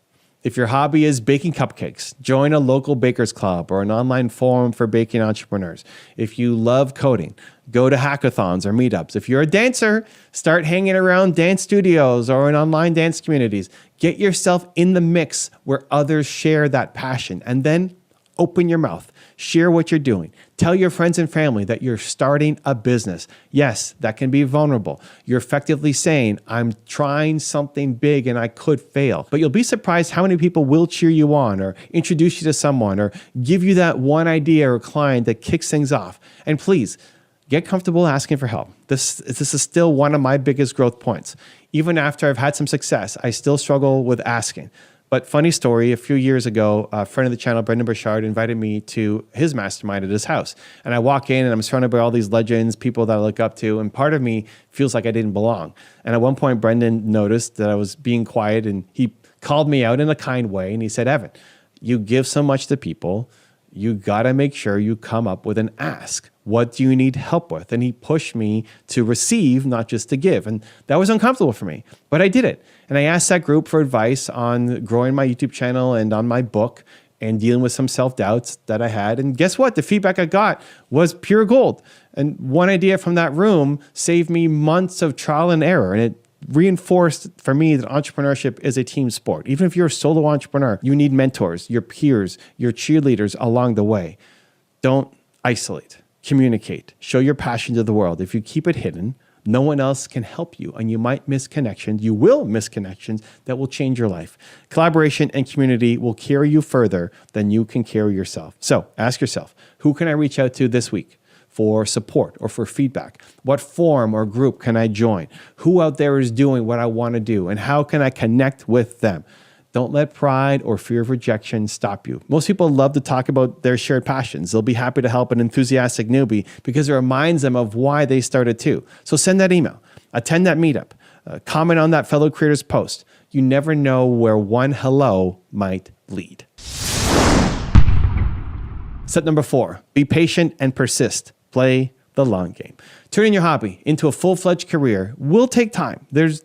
If your hobby is baking cupcakes, join a local bakers club or an online forum for baking entrepreneurs. If you love coding, go to hackathons or meetups. If you're a dancer, start hanging around dance studios or in online dance communities. Get yourself in the mix where others share that passion, and then open your mouth. Share what you're doing. Tell your friends and family that you're starting a business. Yes, that can be vulnerable. You're effectively saying, I'm trying something big and I could fail. But you'll be surprised how many people will cheer you on or introduce you to someone or give you that one idea or client that kicks things off. And please, get comfortable asking for help. This is still one of my biggest growth points. Even after I've had some success, I still struggle with asking. But funny story, a few years ago, a friend of the channel, Brendan Burchard, invited me to his mastermind at his house. And I walk in and I'm surrounded by all these legends, people that I look up to, and part of me feels like I didn't belong. And at one point, Brendan noticed that I was being quiet and he called me out in a kind way. And he said, Evan, you give so much to people, you gotta make sure you come up with an ask. What do you need help with? And he pushed me to receive, not just to give. And that was uncomfortable for me, but I did it. And I asked that group for advice on growing my YouTube channel and on my book. and dealing with some self-doubts that I had. And guess what? The feedback I got was pure gold. And one idea from that room saved me months of trial and error. And it reinforced for me that entrepreneurship is a team sport. Even if you're a solo entrepreneur, you need mentors, your peers, your cheerleaders along the way. Don't isolate, communicate, show your passion to the world. If you keep it hidden, no one else can help you, and you might miss connections. You will miss connections that will change your life. Collaboration and community will carry you further than you can carry yourself. So ask yourself, who can I reach out to this week for support or for feedback? What forum or group can I join? Who out there is doing what I want to do, and how can I connect with them? Don't let pride or fear of rejection stop you. Most people love to talk about their shared passions. They'll be happy to help an enthusiastic newbie because it reminds them of why they started too. So send that email, attend that meetup, comment on that fellow creator's post. You never know where one hello might lead. Step number 4, be patient and persist. Play the long game. Turning your hobby into a full-fledged career will take time. There's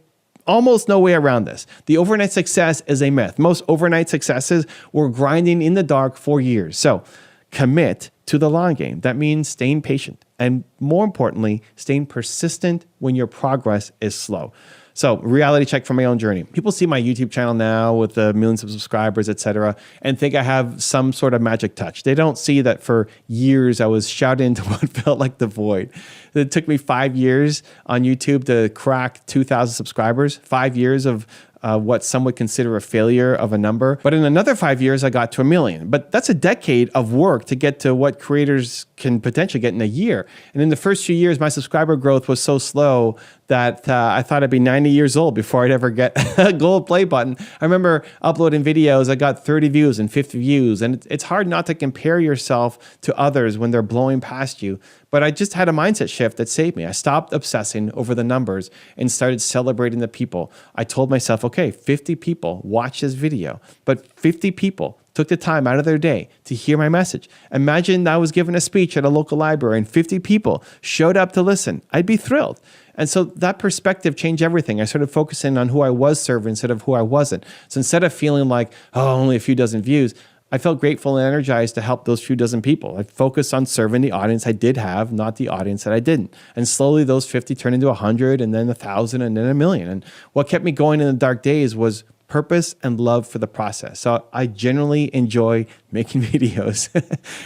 almost no way around this. The overnight success is a myth. Most overnight successes were grinding in the dark for years. So commit to the long game. That means staying patient and, more importantly, staying persistent when your progress is slow. So reality check from my own journey. People see my YouTube channel now with the millions of subscribers, etc., and think I have some sort of magic touch. They don't see that for years I was shouting into what felt like the void. It took me 5 years on YouTube to crack 2,000 subscribers, 5 years of what some would consider a failure of a number. But in another 5 years, I got to 1 million. But that's a decade of work to get to what creators can potentially get in a year. And in the first few years, my subscriber growth was so slow that I thought I'd be 90 years old before I'd ever get a gold play button. I remember uploading videos, I got 30 views and 50 views. And it's hard not to compare yourself to others when they're blowing past you. But I just had a mindset shift that saved me. I stopped obsessing over the numbers and started celebrating the people. I told myself, okay, 50 people watch this video, but 50 people took the time out of their day to hear my message. Imagine I was giving a speech at a local library and 50 people showed up to listen. I'd be thrilled. And so that perspective changed everything. I started focusing on who I was serving instead of who I wasn't. So instead of feeling like, oh, only a few dozen views, I felt grateful and energized to help those few dozen people. I focused on serving the audience I did have, not the audience that I didn't. And slowly those 50 turned into 100 and then 1,000 and then 1 million. And what kept me going in the dark days was purpose and love for the process. So I generally enjoy making videos.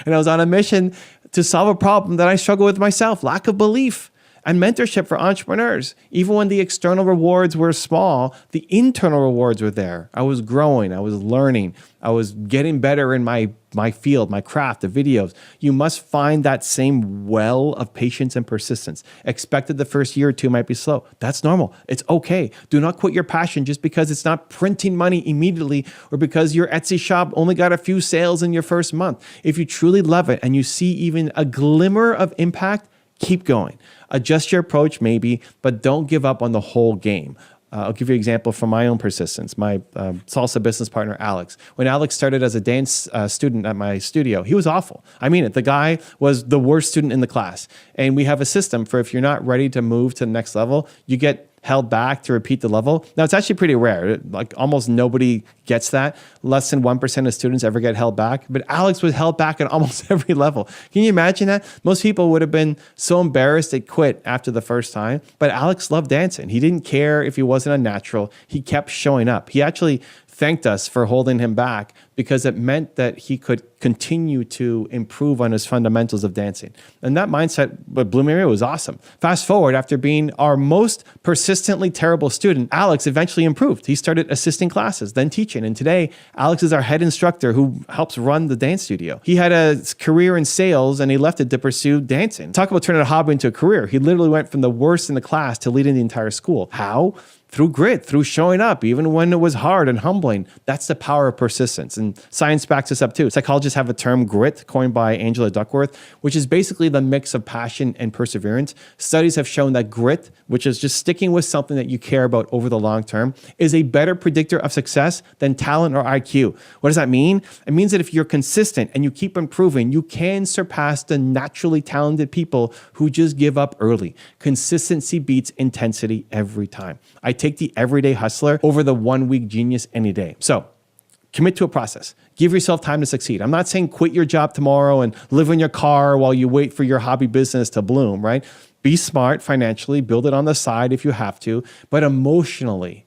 And I was on a mission to solve a problem that I struggle with myself, lack of belief. And mentorship for entrepreneurs. Even when the external rewards were small, the internal rewards were there. I was growing, I was learning, I was getting better in my field, my craft, the videos. You must find that same well of patience and persistence. Expected the first year or two might be slow. That's normal. It's okay. Do not quit your passion just because it's not printing money immediately or because your Etsy shop only got a few sales in your first month. If you truly love it and you see even a glimmer of impact, keep going. Adjust your approach maybe, but don't give up on the whole game. I'll give you an example from my own persistence. My salsa business partner, Alex. When Alex started as a dance student at my studio, he was awful. I mean it. The guy was the worst student in the class. And we have a system for if you're not ready to move to the next level, you get held back to repeat the level. Now, it's actually pretty rare. Like almost nobody gets that. Less than 1% of students ever get held back. But Alex was held back at almost every level. Can you imagine that? Most people would have been so embarrassed they quit after the first time. But Alex loved dancing. He didn't care if he wasn't a natural. He kept showing up. He actually thanked us for holding him back because it meant that he could continue to improve on his fundamentals of dancing. And that mindset with Bilyeu was awesome. Fast forward, after being our most persistently terrible student, Alex eventually improved. He started assisting classes, then teaching. And today, Alex is our head instructor who helps run the dance studio. He had a career in sales and he left it to pursue dancing. Talk about turning a hobby into a career. He literally went from the worst in the class to leading the entire school. How? Through grit, through showing up, even when it was hard and humbling. That's the power of persistence. And science backs this up too. Psychologists have a term grit coined by Angela Duckworth, which is basically the mix of passion and perseverance. Studies have shown that grit, which is just sticking with something that you care about over the long term, is a better predictor of success than talent or IQ. What does that mean? It means that if you're consistent and you keep improving, you can surpass the naturally talented people who just give up early. Consistency beats intensity every time. I take the everyday hustler over the 1 week genius any day. So Commit to a process. Give yourself time to succeed. I'm not saying quit your job tomorrow and live in your car while you wait for your hobby business to bloom, right? Be smart financially, build it on the side if you have to, but emotionally,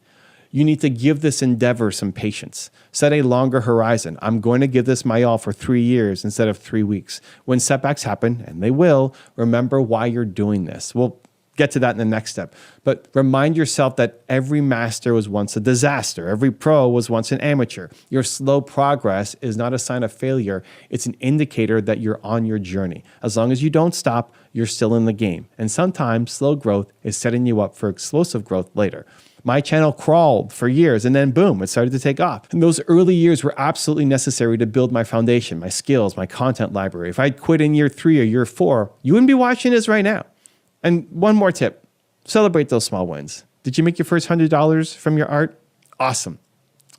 you need to give this endeavor some patience. Set a longer horizon. I'm going to give this my all for 3 years instead of 3 weeks. When setbacks happen, and they will, remember why you're doing this. We'll get to that in the next step. But remind yourself that every master was once a disaster. Every pro was once an amateur. Your slow progress is not a sign of failure. It's an indicator that you're on your journey. As long as you don't stop, you're still in the game. And sometimes slow growth is setting you up for explosive growth later. My channel crawled for years and then boom, it started to take off. And those early years were absolutely necessary to build my foundation, my skills, my content library. If I'd quit in year 3 or year 4, you wouldn't be watching this right now. And one more tip, celebrate those small wins. Did you make your first $100 from your art? Awesome.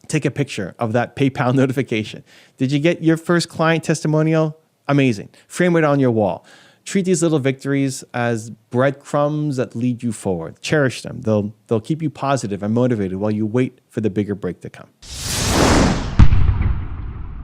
Take a picture of that PayPal notification. Did you get your first client testimonial? Amazing. Frame it on your wall. Treat these little victories as breadcrumbs that lead you forward. Cherish them. They'll keep you positive and motivated while you wait for the bigger break to come.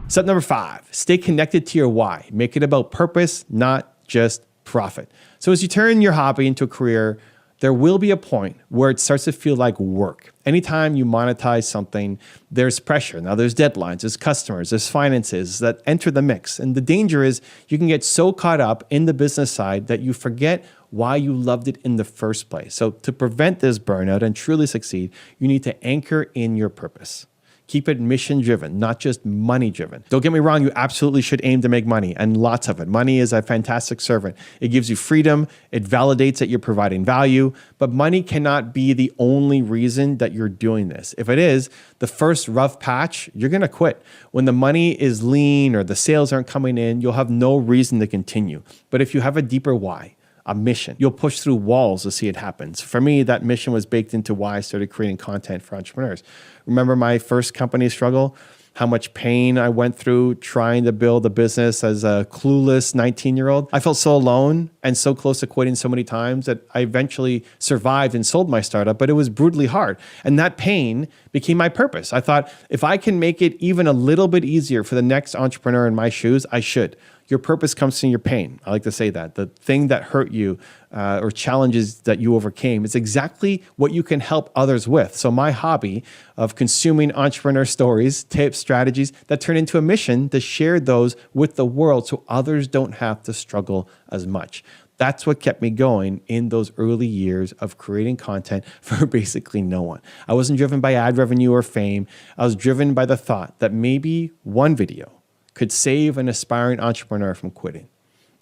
Step number 5, stay connected to your why. Make it about purpose, not just profit. So as you turn your hobby into a career, there will be a point where it starts to feel like work. Anytime you monetize something, there's pressure. Now there's deadlines, there's customers, there's finances that enter the mix. And the danger is you can get so caught up in the business side that you forget why you loved it in the first place. So to prevent this burnout and truly succeed, you need to anchor in your purpose. Keep it mission-driven, not just money-driven. Don't get me wrong, you absolutely should aim to make money, and lots of it. Money is a fantastic servant. It gives you freedom, it validates that you're providing value, but money cannot be the only reason that you're doing this. If it is, the first rough patch, you're gonna quit. When the money is lean or the sales aren't coming in, you'll have no reason to continue. But if you have a deeper why, a mission, you'll push through walls to see it happen. So for me, that mission was baked into why I started creating content for entrepreneurs. Remember my first company struggle? How much pain I went through trying to build a business as a clueless 19-year-old. I felt so alone and so close to quitting so many times that I eventually survived and sold my startup, but it was brutally hard. And that pain became my purpose. I thought, if I can make it even a little bit easier for the next entrepreneur in my shoes, I should. Your purpose comes from your pain. I like to say that. The thing that hurt you or challenges that you overcame is exactly what you can help others with. So my hobby of consuming entrepreneur stories, tips, strategies that turn into a mission to share those with the world so others don't have to struggle as much. That's what kept me going in those early years of creating content for basically no one. I wasn't driven by ad revenue or fame. I was driven by the thought that maybe one video could save an aspiring entrepreneur from quitting.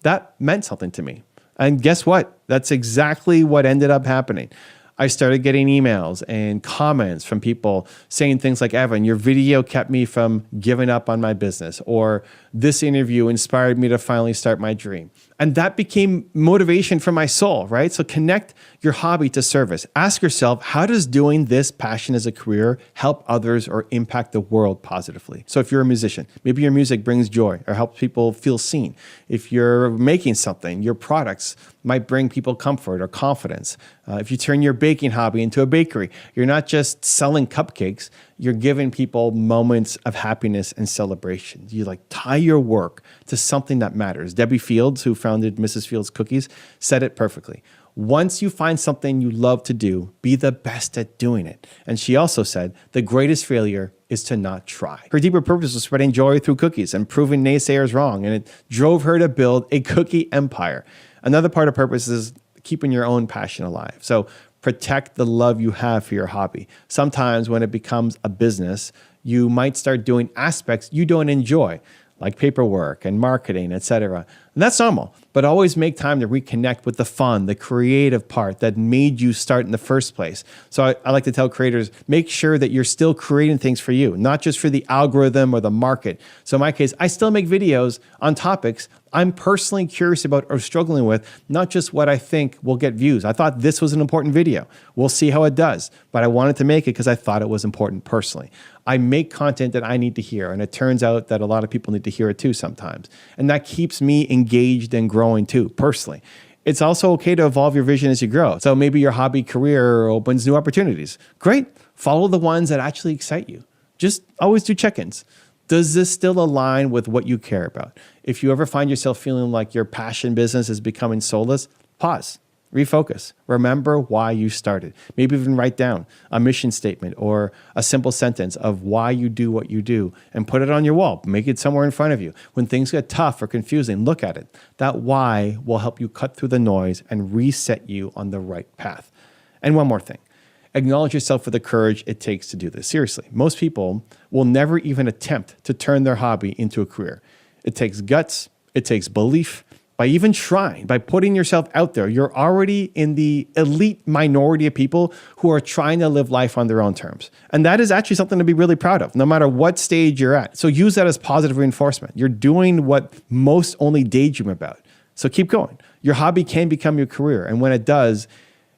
That meant something to me. And guess what? That's exactly what ended up happening. I started getting emails and comments from people saying things like, Evan, your video kept me from giving up on my business, or this interview inspired me to finally start my dream. And that became motivation for my soul, right? So connect your hobby to service. Ask yourself, how does doing this passion as a career help others or impact the world positively? So if you're a musician, maybe your music brings joy or helps people feel seen. If you're making something, your products might bring people comfort or confidence. If you turn your baking hobby into a bakery, you're not just selling cupcakes, you're giving people moments of happiness and celebration. You like tie your work to something that matters. Debbie Fields, who founded Mrs. Fields Cookies, said it perfectly. Once you find something you love to do, be the best at doing it. And she also said, the greatest failure is to not try. Her deeper purpose was spreading joy through cookies and proving naysayers wrong. And it drove her to build a cookie empire. Another part of purpose is keeping your own passion alive. So protect the love you have for your hobby. Sometimes when it becomes a business, you might start doing aspects you don't enjoy, like paperwork and marketing, etc. And that's normal, but always make time to reconnect with the fun, the creative part that made you start in the first place. So I like to tell creators, make sure that you're still creating things for you, not just for the algorithm or the market. So in my case, I still make videos on topics I'm personally curious about or struggling with, not just what I think will get views. I thought this was an important video. We'll see how it does, but I wanted to make it because I thought it was important personally. I make content that I need to hear, and it turns out that a lot of people need to hear it too sometimes. And that keeps me engaged and growing too, personally. It's also okay to evolve your vision as you grow. So maybe your hobby career opens new opportunities. Great. Follow the ones that actually excite you. just always do check-ins. Does this still align with what you care about? If you ever find yourself feeling like your passion business is becoming soulless, pause, refocus, remember why you started. Maybe even write down a mission statement or a simple sentence of why you do what you do and put it on your wall. Make it somewhere in front of you. When things get tough or confusing, look at it. That why will help you cut through the noise and reset you on the right path. And one more thing. Acknowledge yourself for the courage it takes to do this. Seriously, most people will never even attempt to turn their hobby into a career. It takes guts, it takes belief. By even trying, by putting yourself out there, you're already in the elite minority of people who are trying to live life on their own terms. And that is actually something to be really proud of, no matter what stage you're at. So use that as positive reinforcement. You're doing what most only daydream about. So keep going. Your hobby can become your career. And when it does,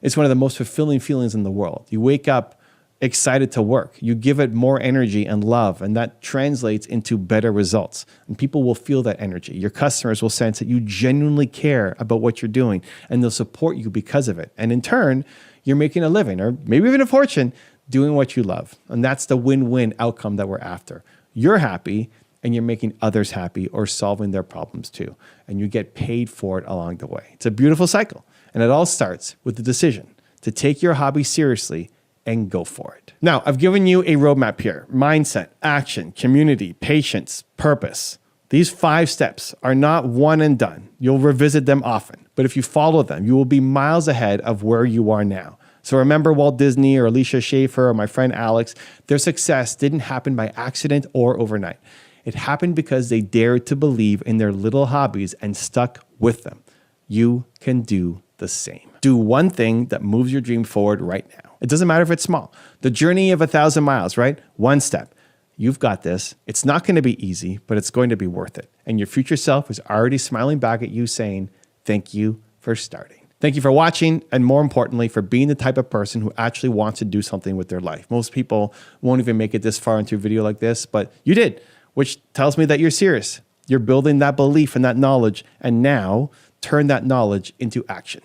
it's one of the most fulfilling feelings in the world. You wake up excited to work. You give it more energy and love, and that translates into better results. And people will feel that energy. Your customers will sense that you genuinely care about what you're doing, and they'll support you because of it. And in turn, you're making a living, or maybe even a fortune, doing what you love. And that's the win-win outcome that we're after. You're happy, and you're making others happy or solving their problems too. And you get paid for it along the way. It's a beautiful cycle. And it all starts with the decision to take your hobby seriously and go for it. Now, I've given you a roadmap here: mindset, action, community, patience, purpose. These 5 steps are not one and done. You'll revisit them often, but if you follow them, you will be miles ahead of where you are now. So remember Walt Disney or Alicia Schaefer or my friend Alex, their success didn't happen by accident or overnight. It happened because they dared to believe in their little hobbies and stuck with them. You can do the same. Do one thing that moves your dream forward right now. It doesn't matter if it's small. The journey of 1,000 miles, right? One step. You've got this. It's not going to be easy, but it's going to be worth it. And your future self is already smiling back at you saying, thank you for starting. Thank you for watching, and more importantly, for being the type of person who actually wants to do something with their life. Most people won't even make it this far into a video like this, but you did, which tells me that you're serious. You're building that belief and that knowledge, and now turn that knowledge into action.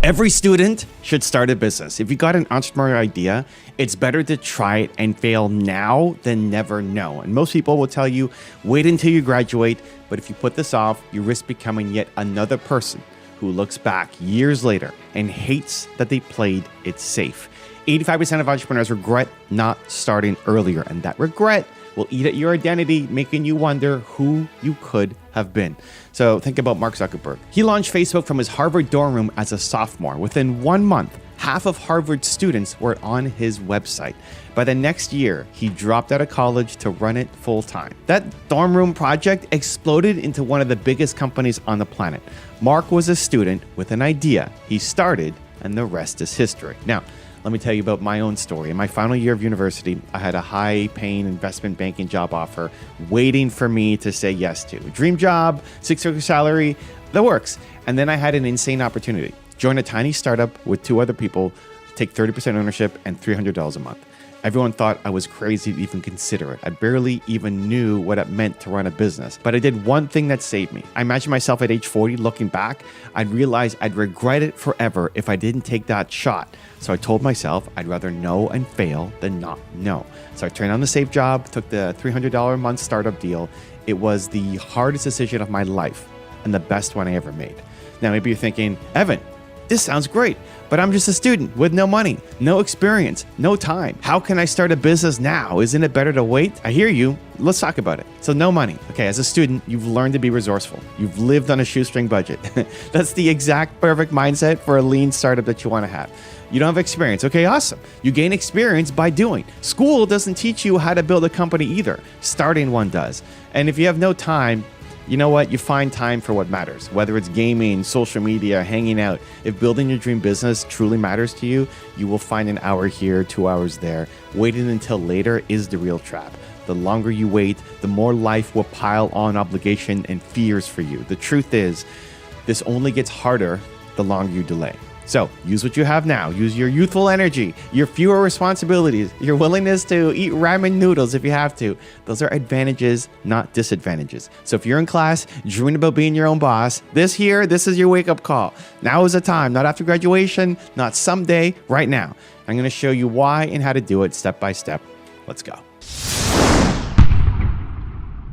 Every student should start a business. If you got an entrepreneurial idea, it's better to try it and fail now than never know. And most people will tell you, wait until you graduate. But if you put this off, you risk becoming yet another person who looks back years later and hates that they played it safe. 85% of entrepreneurs regret not starting earlier, and that regret will eat at your identity, making you wonder who you could have been. So think about Mark Zuckerberg. He launched Facebook from his Harvard dorm room as a sophomore. Within 1 month, half of Harvard students were on his website. By the next year, he dropped out of college to run it full time. That dorm room project exploded into one of the biggest companies on the planet. Mark was a student with an idea. He started, and the rest is history. Now, let me tell you about my own story. In my final year of university, I had a high-paying investment banking job offer waiting for me to say yes to. Dream job, 6-figure salary, that works. And then I had an insane opportunity. Join a tiny startup with 2 other people, take 30% ownership and $300 a month. Everyone thought I was crazy to even consider it. I barely even knew what it meant to run a business. But I did one thing that saved me. I imagined myself at age 40 looking back. I'd realize I'd regret it forever if I didn't take that shot. So I told myself I'd rather know and fail than not know. So I turned on the safe job, took the $300 a month startup deal. It was the hardest decision of my life and the best one I ever made. Now, maybe you're thinking, Evan, this sounds great, but I'm just a student with no money, no experience, no time. How can I start a business now? Isn't it better to wait? I hear you. Let's talk about it. So no money. Okay, as a student, you've learned to be resourceful. You've lived on a shoestring budget. That's the exact perfect mindset for a lean startup that you want to have. You don't have experience. Okay, awesome. You gain experience by doing. School doesn't teach you how to build a company either. Starting one does. And if you have no time, you know what? You find time for what matters, whether it's gaming, social media, hanging out. If building your dream business truly matters to you, you will find an hour here, 2 hours there. Waiting until later is the real trap. The longer you wait, the more life will pile on obligation and fears for you. The truth is, this only gets harder the longer you delay. So use what you have now. Use your youthful energy, your fewer responsibilities, your willingness to eat ramen noodles if you have to. Those are advantages, not disadvantages. So if you're in class, dreaming about being your own boss, this is your wake-up call. Now is the time, not after graduation, not someday, right now. I'm going to show you why and how to do it step by step. Let's go.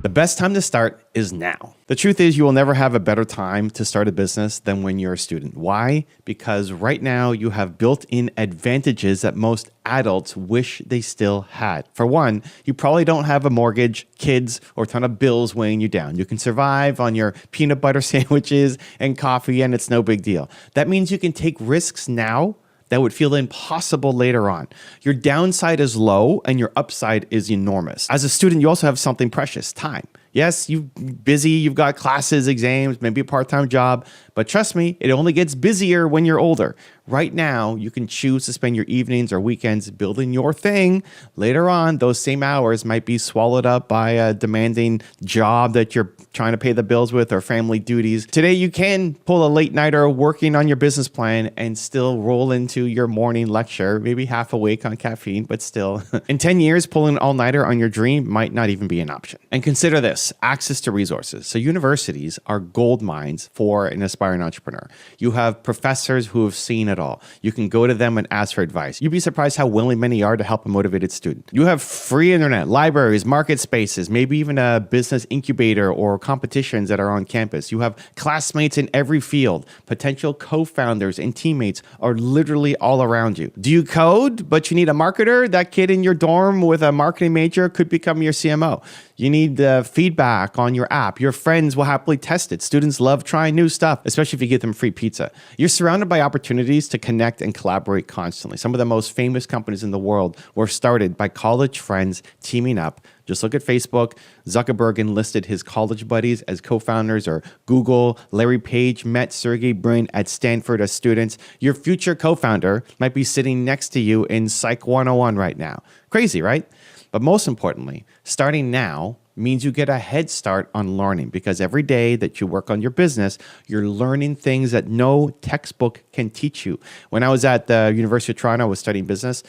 The best time to start is now. The truth is, you will never have a better time to start a business than when you're a student. Why? Because right now you have built-in advantages that most adults wish they still had. For one, you probably don't have a mortgage, kids, or a ton of bills weighing you down. You can survive on your peanut butter sandwiches and coffee, and it's no big deal. That means you can take risks now that would feel impossible later on. Your downside is low and your upside is enormous. As a student, you also have something precious, time. Yes, you're busy, you've got classes, exams, maybe a part-time job, but trust me, it only gets busier when you're older. Right now, you can choose to spend your evenings or weekends building your thing. Later on, those same hours might be swallowed up by a demanding job that you're trying to pay the bills with or family duties. Today, you can pull a late nighter working on your business plan and still roll into your morning lecture, maybe half awake on caffeine, but still. In 10 years, pulling an all-nighter on your dream might not even be an option. And consider this. Access to resources. So universities are gold mines for an aspiring entrepreneur. You have professors who have seen it all. You can go to them and ask for advice. You'd be surprised how willing many are to help a motivated student. You have free internet, libraries, market spaces, maybe even a business incubator or competitions that are on campus. You have classmates in every field. Potential co-founders and teammates are literally all around you. Do you code, but you need a marketer? That kid in your dorm with a marketing major could become your CMO. You need feedback on your app. Your friends will happily test it. Students love trying new stuff, especially if you give them free pizza. You're surrounded by opportunities to connect and collaborate constantly. Some of the most famous companies in the world were started by college friends teaming up. Just look at Facebook. Zuckerberg enlisted his college buddies as co-founders, or Google. Larry Page met Sergey Brin at Stanford as students. Your future co-founder might be sitting next to you in Psych 101 right now. Crazy, right? But most importantly, starting now means you get a head start on learning, because every day that you work on your business, you're learning things that no textbook can teach you. When I was at the University of Toronto, I was studying business.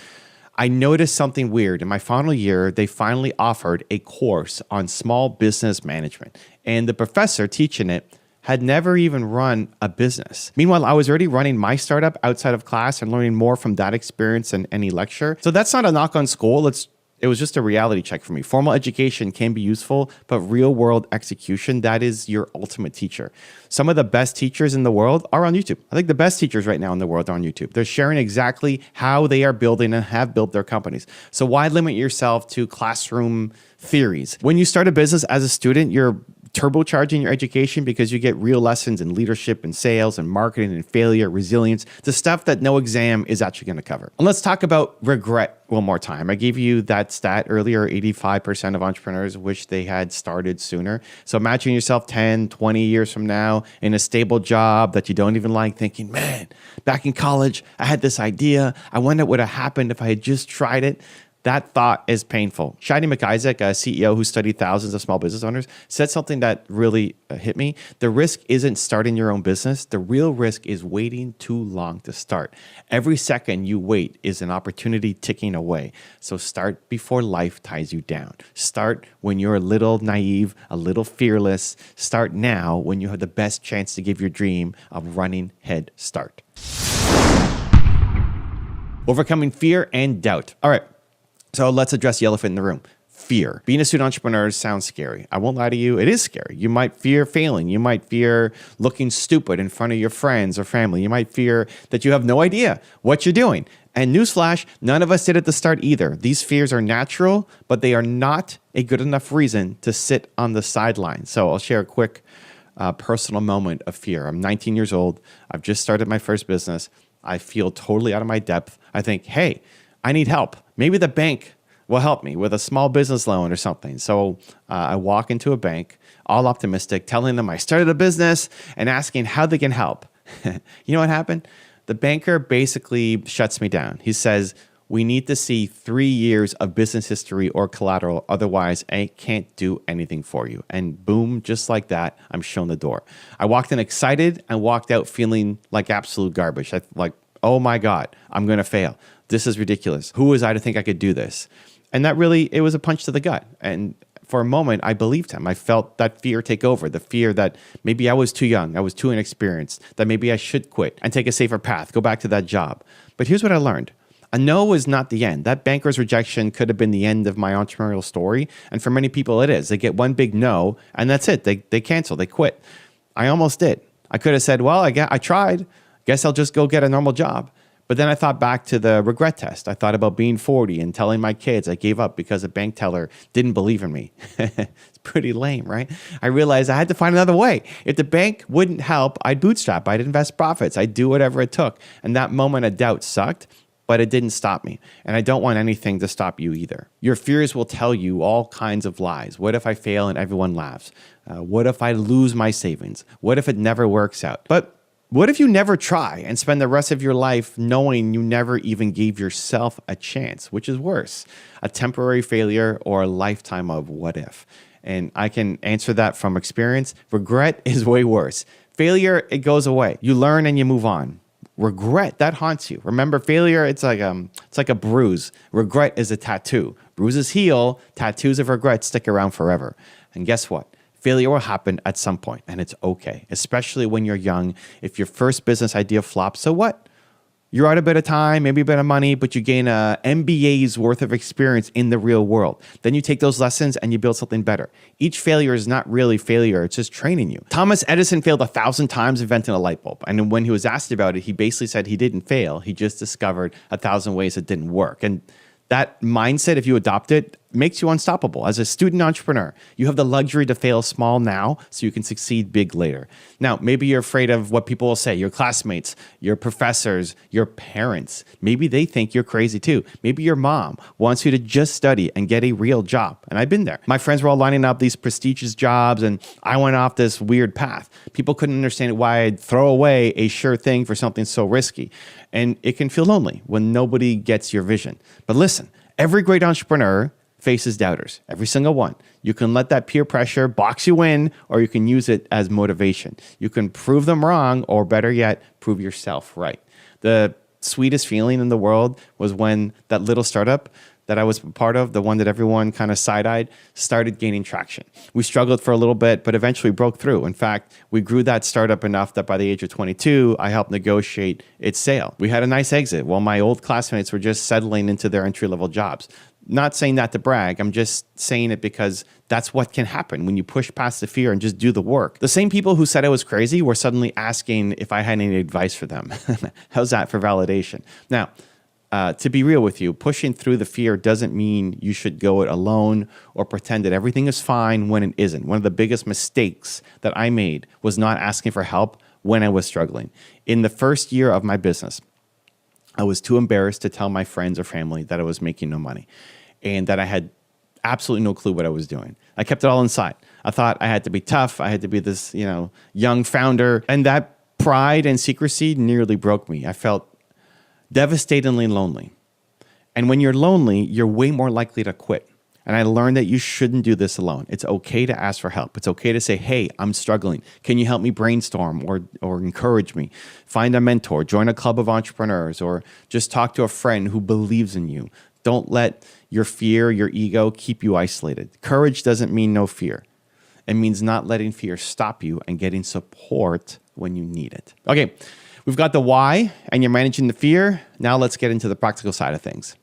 I noticed something weird. In my final year, they finally offered a course on small business management. And the professor teaching it had never even run a business. Meanwhile, I was already running my startup outside of class and learning more from that experience than any lecture. So that's not a knock on school. It was just a reality check for me. Formal education can be useful, but real world execution, that is your ultimate teacher. Some of the best teachers in the world are on YouTube. I think the best teachers right now in the world are on YouTube. They're sharing exactly how they are building and have built their companies. So why limit yourself to classroom theories? When you start a business as a student, you're turbocharging your education because you get real lessons in leadership and sales and marketing and failure, resilience, the stuff that no exam is actually going to cover. And let's talk about regret one more time. I gave you that stat earlier, 85% of entrepreneurs wish they had started sooner. So imagine yourself 10, 20 years from now in a stable job that you don't even like, thinking, man, back in college, I had this idea. I wonder what would have happened if I had just tried it. That thought is painful. Shadi McIsaac, a CEO who studied thousands of small business owners, said something that really hit me. The risk isn't starting your own business. The real risk is waiting too long to start. Every second you wait is an opportunity ticking away. So start before life ties you down. Start when you're a little naive, a little fearless. Start now when you have the best chance to give your dream a running head start. Overcoming fear and doubt. All right. So let's address the elephant in the room. Fear. Being a student entrepreneur sounds scary. I won't lie to you. It is scary. You might fear failing. You might fear looking stupid in front of your friends or family. You might fear that you have no idea what you're doing. And newsflash, none of us did at the start either. These fears are natural, but they are not a good enough reason to sit on the sidelines. So I'll share a quick personal moment of fear. I'm 19 years old. I've just started my first business. I feel totally out of my depth. I think, hey, I need help. Maybe the bank will help me with a small business loan or something. So I walk into a bank, all optimistic, telling them I started a business and asking how they can help. You know what happened? The banker basically shuts me down. He says, we need to see 3 years of business history or collateral. Otherwise, I can't do anything for you. And boom, just like that, I'm shown the door. I walked in excited and walked out feeling like absolute garbage. Like, oh my God, I'm going to fail. This is ridiculous. Who was I to think I could do this? And that really, it was a punch to the gut. And for a moment, I believed him. I felt that fear take over, the fear that maybe I was too young, I was too inexperienced, that maybe I should quit and take a safer path, go back to that job. But here's what I learned. A no is not the end. That banker's rejection could have been the end of my entrepreneurial story. And for many people, it is. They get one big no, and that's it. They cancel. They quit. I almost did. I could have said, well, I tried. Guess I'll just go get a normal job. But then I thought back to the regret test. I thought about being 40 and telling my kids I gave up because a bank teller didn't believe in me. It's pretty lame, right? I realized I had to find another way. If the bank wouldn't help, I'd bootstrap. I'd invest profits. I'd do whatever it took. And that moment of doubt sucked, but it didn't stop me. And I don't want anything to stop you either. Your fears will tell you all kinds of lies. What if I fail and everyone laughs? What if I lose my savings? What if it never works out? But what if you never try and spend the rest of your life knowing you never even gave yourself a chance, which is worse, a temporary failure or a lifetime of what if? And I can answer that from experience. Regret is way worse. Failure, it goes away. You learn and you move on. Regret, that haunts you. Remember, failure, it's like a bruise. Regret is a tattoo. Bruises heal. Tattoos of regret stick around forever. And guess what? Failure will happen at some point, and it's okay, especially when you're young. If your first business idea flops, so what? You're out a bit of time, maybe a bit of money, but you gain a MBA's worth of experience in the real world. Then you take those lessons and you build something better. Each failure is not really failure, it's just training you. Thomas Edison failed 1,000 times inventing a light bulb. And when he was asked about it, he basically said he didn't fail. He just discovered 1,000 ways it didn't work. And that mindset, if you adopt it, makes you unstoppable. As a student entrepreneur, you have the luxury to fail small now so you can succeed big later. Now, maybe you're afraid of what people will say, your classmates, your professors, your parents. Maybe they think you're crazy too. Maybe your mom wants you to just study and get a real job. And I've been there. My friends were all lining up these prestigious jobs and I went off this weird path. People couldn't understand why I'd throw away a sure thing for something so risky. And it can feel lonely when nobody gets your vision. But listen, every great entrepreneur faces doubters, every single one. You can let that peer pressure box you in, or you can use it as motivation. You can prove them wrong, or better yet, prove yourself right. The sweetest feeling in the world was when that little startup that I was part of, the one that everyone kind of side-eyed, started gaining traction. We struggled for a little bit, but eventually broke through. In fact, we grew that startup enough that by the age of 22, I helped negotiate its sale. We had a nice exit while my old classmates were just settling into their entry-level jobs. Not saying that to brag, I'm just saying it because that's what can happen when you push past the fear and just do the work. The same people who said I was crazy were suddenly asking if I had any advice for them. How's that for validation? Now, to be real with you, pushing through the fear doesn't mean you should go it alone or pretend that everything is fine when it isn't. One of the biggest mistakes that I made was not asking for help when I was struggling. In the first year of my business, I was too embarrassed to tell my friends or family that I was making no money and that I had absolutely no clue what I was doing. I kept it all inside. I thought I had to be tough. I had to be this, young founder. And that pride and secrecy nearly broke me. I felt devastatingly lonely. And when you're lonely, you're way more likely to quit. And I learned that you shouldn't do this alone. It's okay to ask for help. It's okay to say, hey, I'm struggling. Can you help me brainstorm or encourage me? Find a mentor, join a club of entrepreneurs, or just talk to a friend who believes in you. Don't let your fear, your ego keep you isolated. Courage doesn't mean no fear. It means not letting fear stop you and getting support when you need it. Okay, we've got the why and you're managing the fear. Now let's get into the practical side of things.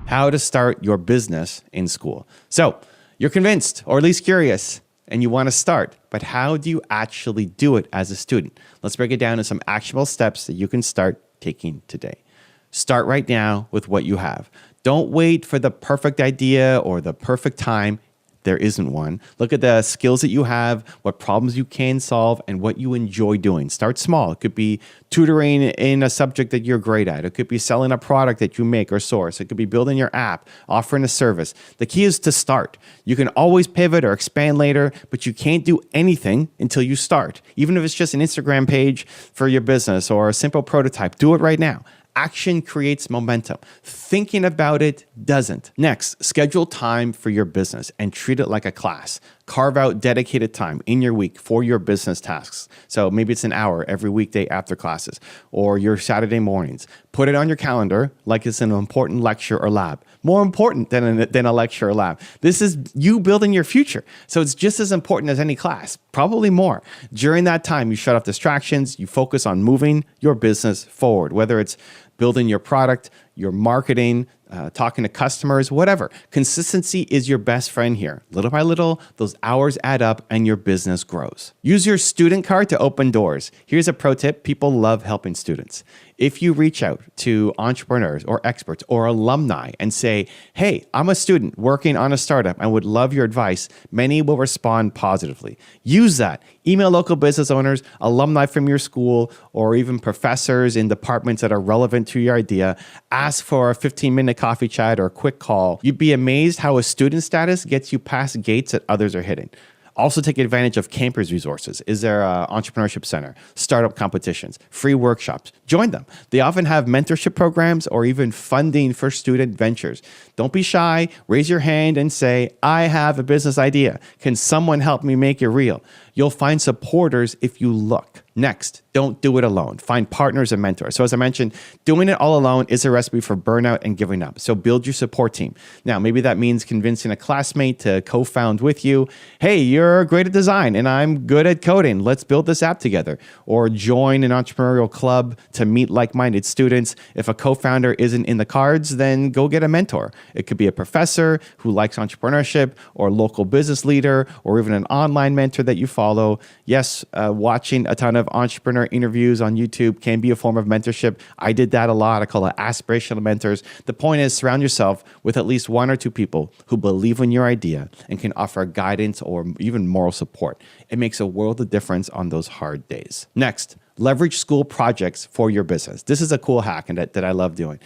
How to start your business in school. So you're convinced, or at least curious, and you want to start, but how do you actually do it as a student? Let's break it down into some actionable steps that you can start taking today. Start right now with what you have. Don't wait for the perfect idea or the perfect time. There isn't one. Look at the skills that you have, what problems you can solve, and what you enjoy doing. Start small. It could be tutoring in a subject that you're great at. It could be selling a product that you make or source. It could be building your app, offering a service. The key is to start. You can always pivot or expand later, but you can't do anything until you start. Even if it's just an Instagram page for your business or a simple prototype, do it right now. Action creates momentum. Thinking about it doesn't. Next, schedule time for your business and treat it like a class. Carve out dedicated time in your week for your business tasks. So maybe it's an hour every weekday after classes or your Saturday mornings. Put it on your calendar like it's an important lecture or lab. More important than a lecture or lab. This is you building your future. So it's just as important as any class, probably more. During that time, you shut off distractions, you focus on moving your business forward, whether it's building your product, your marketing, talking to customers, whatever. Consistency is your best friend here. Little by little, those hours add up and your business grows. Use your student card to open doors. Here's a pro tip. People love helping students. If you reach out to entrepreneurs or experts or alumni and say, hey, I'm a student working on a startup and would love your advice, many will respond positively. Use that. Email local business owners, alumni from your school, or even professors in departments that are relevant to your idea. Ask for a 15-minute coffee chat or a quick call. You'd be amazed how a student status gets you past gates that others are hitting. Also take advantage of campus resources. Is there an entrepreneurship center, startup competitions, free workshops? Join them. They often have mentorship programs or even funding for student ventures. Don't be shy. Raise your hand and say, I have a business idea. Can someone help me make it real? You'll find supporters if you look. Next, don't do it alone. Find partners and mentors. So as I mentioned, doing it all alone is a recipe for burnout and giving up. So build your support team. Now, maybe that means convincing a classmate to co-found with you. Hey, you're great at design and I'm good at coding. Let's build this app together. Or join an entrepreneurial club to meet like-minded students. If a co-founder isn't in the cards, then go get a mentor. It could be a professor who likes entrepreneurship or local business leader or even an online mentor that you follow. Yes, watching a ton of entrepreneur interviews on YouTube can be a form of mentorship. I did that a lot. I call it aspirational mentors. The point is surround yourself with at least one or two people who believe in your idea and can offer guidance or even moral support. It makes a world of difference on those hard days. Next, leverage school projects for your business. This is a cool hack and that I love doing.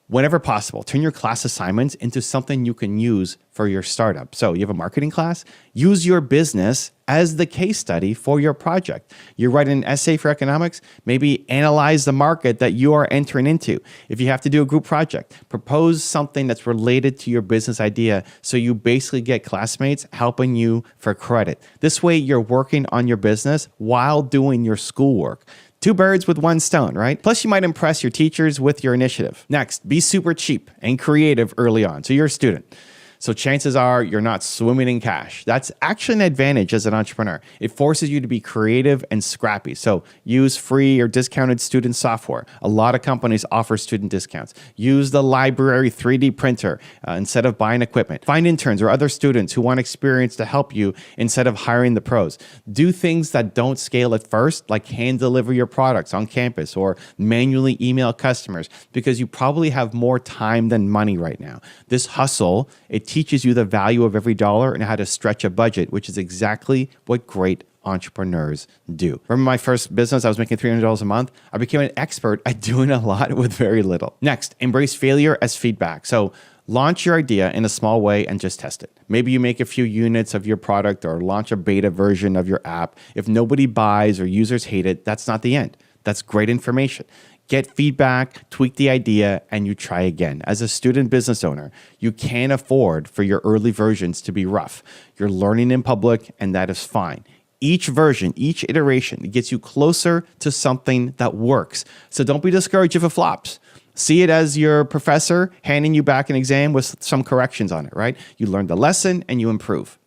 Whenever possible, turn your class assignments into something you can use for your startup. So you have a marketing class, use your business as the case study for your project. You're writing an essay for economics, maybe analyze the market that you are entering into. If you have to do a group project, propose something that's related to your business idea so you basically get classmates helping you for credit. This way you're working on your business while doing your schoolwork. Two birds with one stone, right? Plus, you might impress your teachers with your initiative. Next, be super cheap and creative early on. So you're a student. So chances are you're not swimming in cash. That's actually an advantage as an entrepreneur. It forces you to be creative and scrappy. So use free or discounted student software. A lot of companies offer student discounts. Use the library 3D printer instead of buying equipment. Find interns or other students who want experience to help you instead of hiring the pros. Do things that don't scale at first, like hand deliver your products on campus or manually email customers, because you probably have more time than money right now. This hustle, it teaches you the value of every dollar and how to stretch a budget, which is exactly what great entrepreneurs do. Remember my first business, I was making $300 a month. I became an expert at doing a lot with very little. Next, embrace failure as feedback. So launch your idea in a small way and just test it. Maybe you make a few units of your product or launch a beta version of your app. If nobody buys or users hate it, that's not the end. That's great information. Get feedback, tweak the idea, and you try again. As a student business owner, you can't afford for your early versions to be rough. You're learning in public, and that is fine. Each version, each iteration gets you closer to something that works. So don't be discouraged if it flops. See it as your professor handing you back an exam with some corrections on it, right? You learn the lesson and you improve.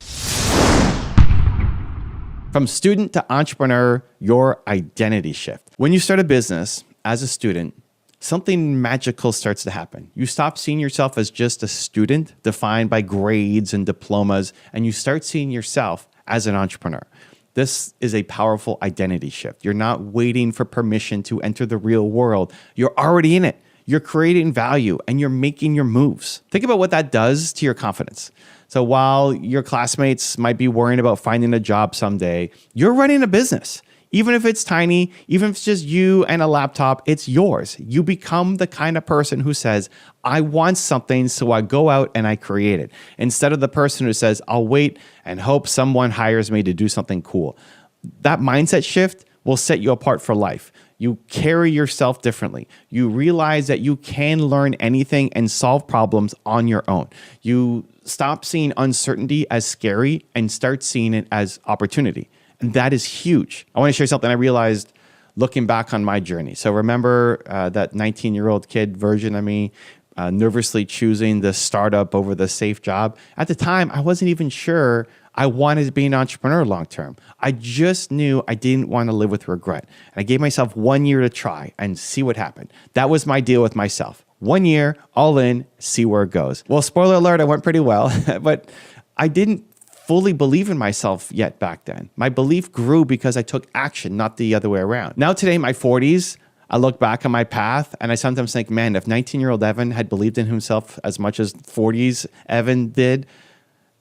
From student to entrepreneur, your identity shift. When you start a business, as a student, something magical starts to happen. You stop seeing yourself as just a student defined by grades and diplomas, and you start seeing yourself as an entrepreneur. This is a powerful identity shift. You're not waiting for permission to enter the real world. You're already in it. You're creating value and you're making your moves. Think about what that does to your confidence. So while your classmates might be worrying about finding a job someday, you're running a business. Even if it's tiny, even if it's just you and a laptop, it's yours. You become the kind of person who says, I want something, so I go out and I create it. Instead of the person who says, I'll wait and hope someone hires me to do something cool. That mindset shift will set you apart for life. You carry yourself differently. You realize that you can learn anything and solve problems on your own. You stop seeing uncertainty as scary and start seeing it as opportunity. And that is huge. I want to share something I realized looking back on my journey. So remember that 19-year-old kid version of me nervously choosing the startup over the safe job? At the time, I wasn't even sure I wanted to be an entrepreneur long-term. I just knew I didn't want to live with regret. And I gave myself 1 year to try and see what happened. That was my deal with myself. 1 year, all in, see where it goes. Well, spoiler alert, I went pretty well, but I didn't fully believe in myself yet back then. My belief grew because I took action, not the other way around. Now today, in my 40s, I look back on my path and I sometimes think, man, if 19-year-old Evan had believed in himself as much as 40s Evan did,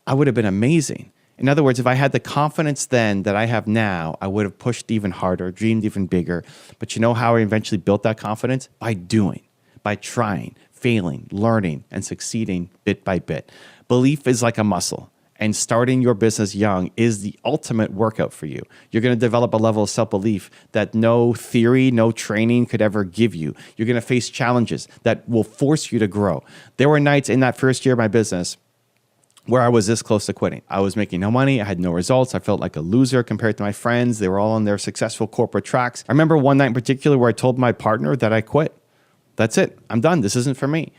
I would have been amazing. In other words, if I had the confidence then that I have now, I would have pushed even harder, dreamed even bigger. But you know how I eventually built that confidence? By doing, by trying, failing, learning, and succeeding bit by bit. Belief is like a muscle. And starting your business young is the ultimate workout for you. You're going to develop a level of self-belief that no theory, no training could ever give you. You're going to face challenges that will force you to grow. There were nights in that first year of my business where I was this close to quitting. I was making no money. I had no results. I felt like a loser compared to my friends. They were all on their successful corporate tracks. I remember one night in particular where I told my partner that I quit. That's it. I'm done. This isn't for me.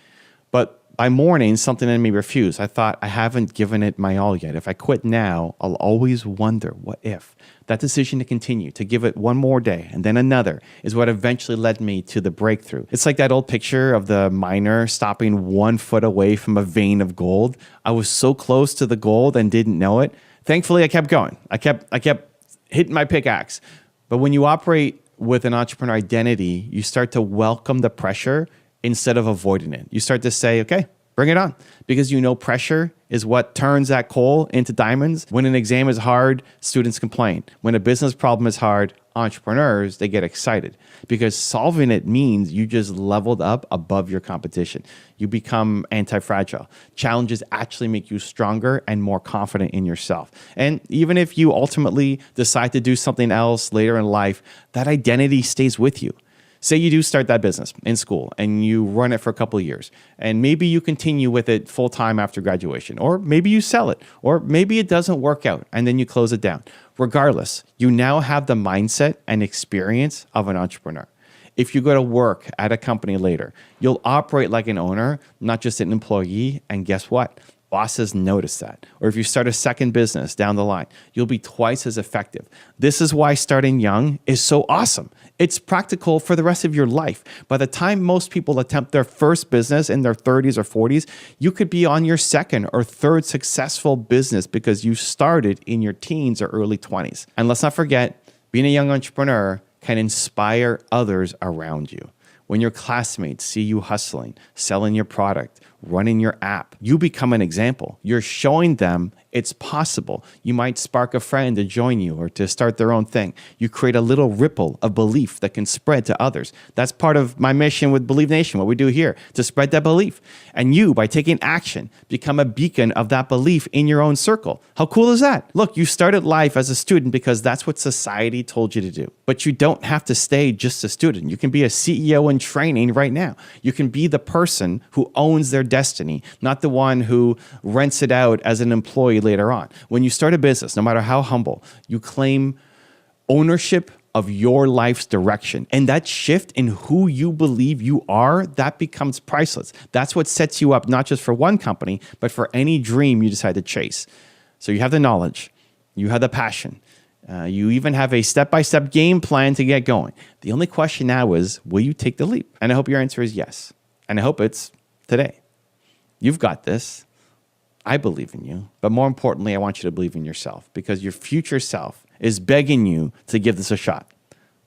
But by morning, something in me refused. I thought, I haven't given it my all yet. If I quit now, I'll always wonder, what if? That decision to continue, to give it one more day and then another is what eventually led me to the breakthrough. It's like that old picture of the miner stopping 1 foot away from a vein of gold. I was so close to the gold and didn't know it. Thankfully, I kept going. I kept hitting my pickaxe. But when you operate with an entrepreneur identity, you start to welcome the pressure instead of avoiding it. You start to say, okay, bring it on. Because you know pressure is what turns that coal into diamonds. When an exam is hard, students complain. When a business problem is hard, entrepreneurs, they get excited. Because solving it means you just leveled up above your competition. You become anti-fragile. Challenges actually make you stronger and more confident in yourself. And even if you ultimately decide to do something else later in life, that identity stays with you. Say you do start that business in school and you run it for a couple of years, and maybe you continue with it full time after graduation, or maybe you sell it, or maybe it doesn't work out and then you close it down. Regardless, you now have the mindset and experience of an entrepreneur. If you go to work at a company later, you'll operate like an owner, not just an employee. And guess what? Bosses notice that. Or if you start a second business down the line, you'll be twice as effective. This is why starting young is so awesome. It's practical for the rest of your life. By the time most people attempt their first business in their 30s or 40s, you could be on your second or third successful business because you started in your teens or early 20s. And let's not forget, being a young entrepreneur can inspire others around you. When your classmates see you hustling, selling your product, running your app, you become an example. You're showing them it's possible. You might spark a friend to join you or to start their own thing. You create a little ripple of belief that can spread to others. That's part of my mission with Believe Nation, what we do here, to spread that belief. And you, by taking action, become a beacon of that belief in your own circle. How cool is that? Look, you started life as a student because that's what society told you to do. But you don't have to stay just a student. You can be a CEO in training right now. You can be the person who owns their destiny, not the one who rents it out as an employee later on. When you start a business, no matter how humble, you claim ownership of your life's direction. And that shift in who you believe you are, that becomes priceless. That's what sets you up, not just for one company, but for any dream you decide to chase. So you have the knowledge, you have the passion, you even have a step-by-step game plan to get going. The only question now is, will you take the leap? And I hope your answer is yes. And I hope it's today. You've got this. I believe in you. But more importantly, I want you to believe in yourself because your future self is begging you to give this a shot.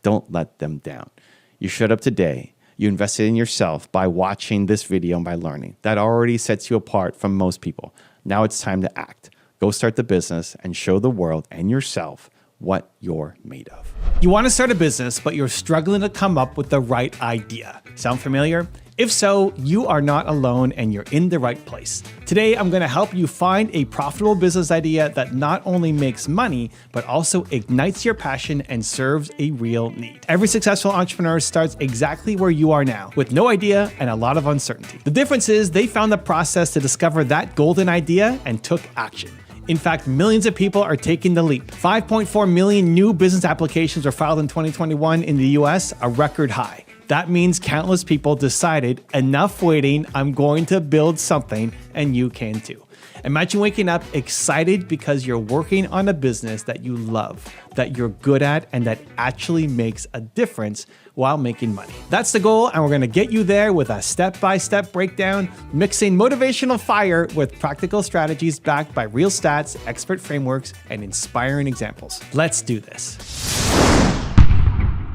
Don't let them down. You showed up today. You invested in yourself by watching this video and by learning. That already sets you apart from most people. Now it's time to act. Go start the business and show the world and yourself what you're made of. You want to start a business, but you're struggling to come up with the right idea. Sound familiar? If so, you are not alone and you're in the right place. Today, I'm going to help you find a profitable business idea that not only makes money, but also ignites your passion and serves a real need. Every successful entrepreneur starts exactly where you are now, with no idea and a lot of uncertainty. The difference is they found the process to discover that golden idea and took action. In fact, millions of people are taking the leap. 5.4 million new business applications were filed in 2021 in the US, a record high. That means countless people decided, enough waiting, I'm going to build something, and you can too. Imagine waking up excited because you're working on a business that you love, that you're good at, and that actually makes a difference while making money. That's the goal, and we're gonna get you there with a step-by-step breakdown, mixing motivational fire with practical strategies backed by real stats, expert frameworks, and inspiring examples. Let's do this.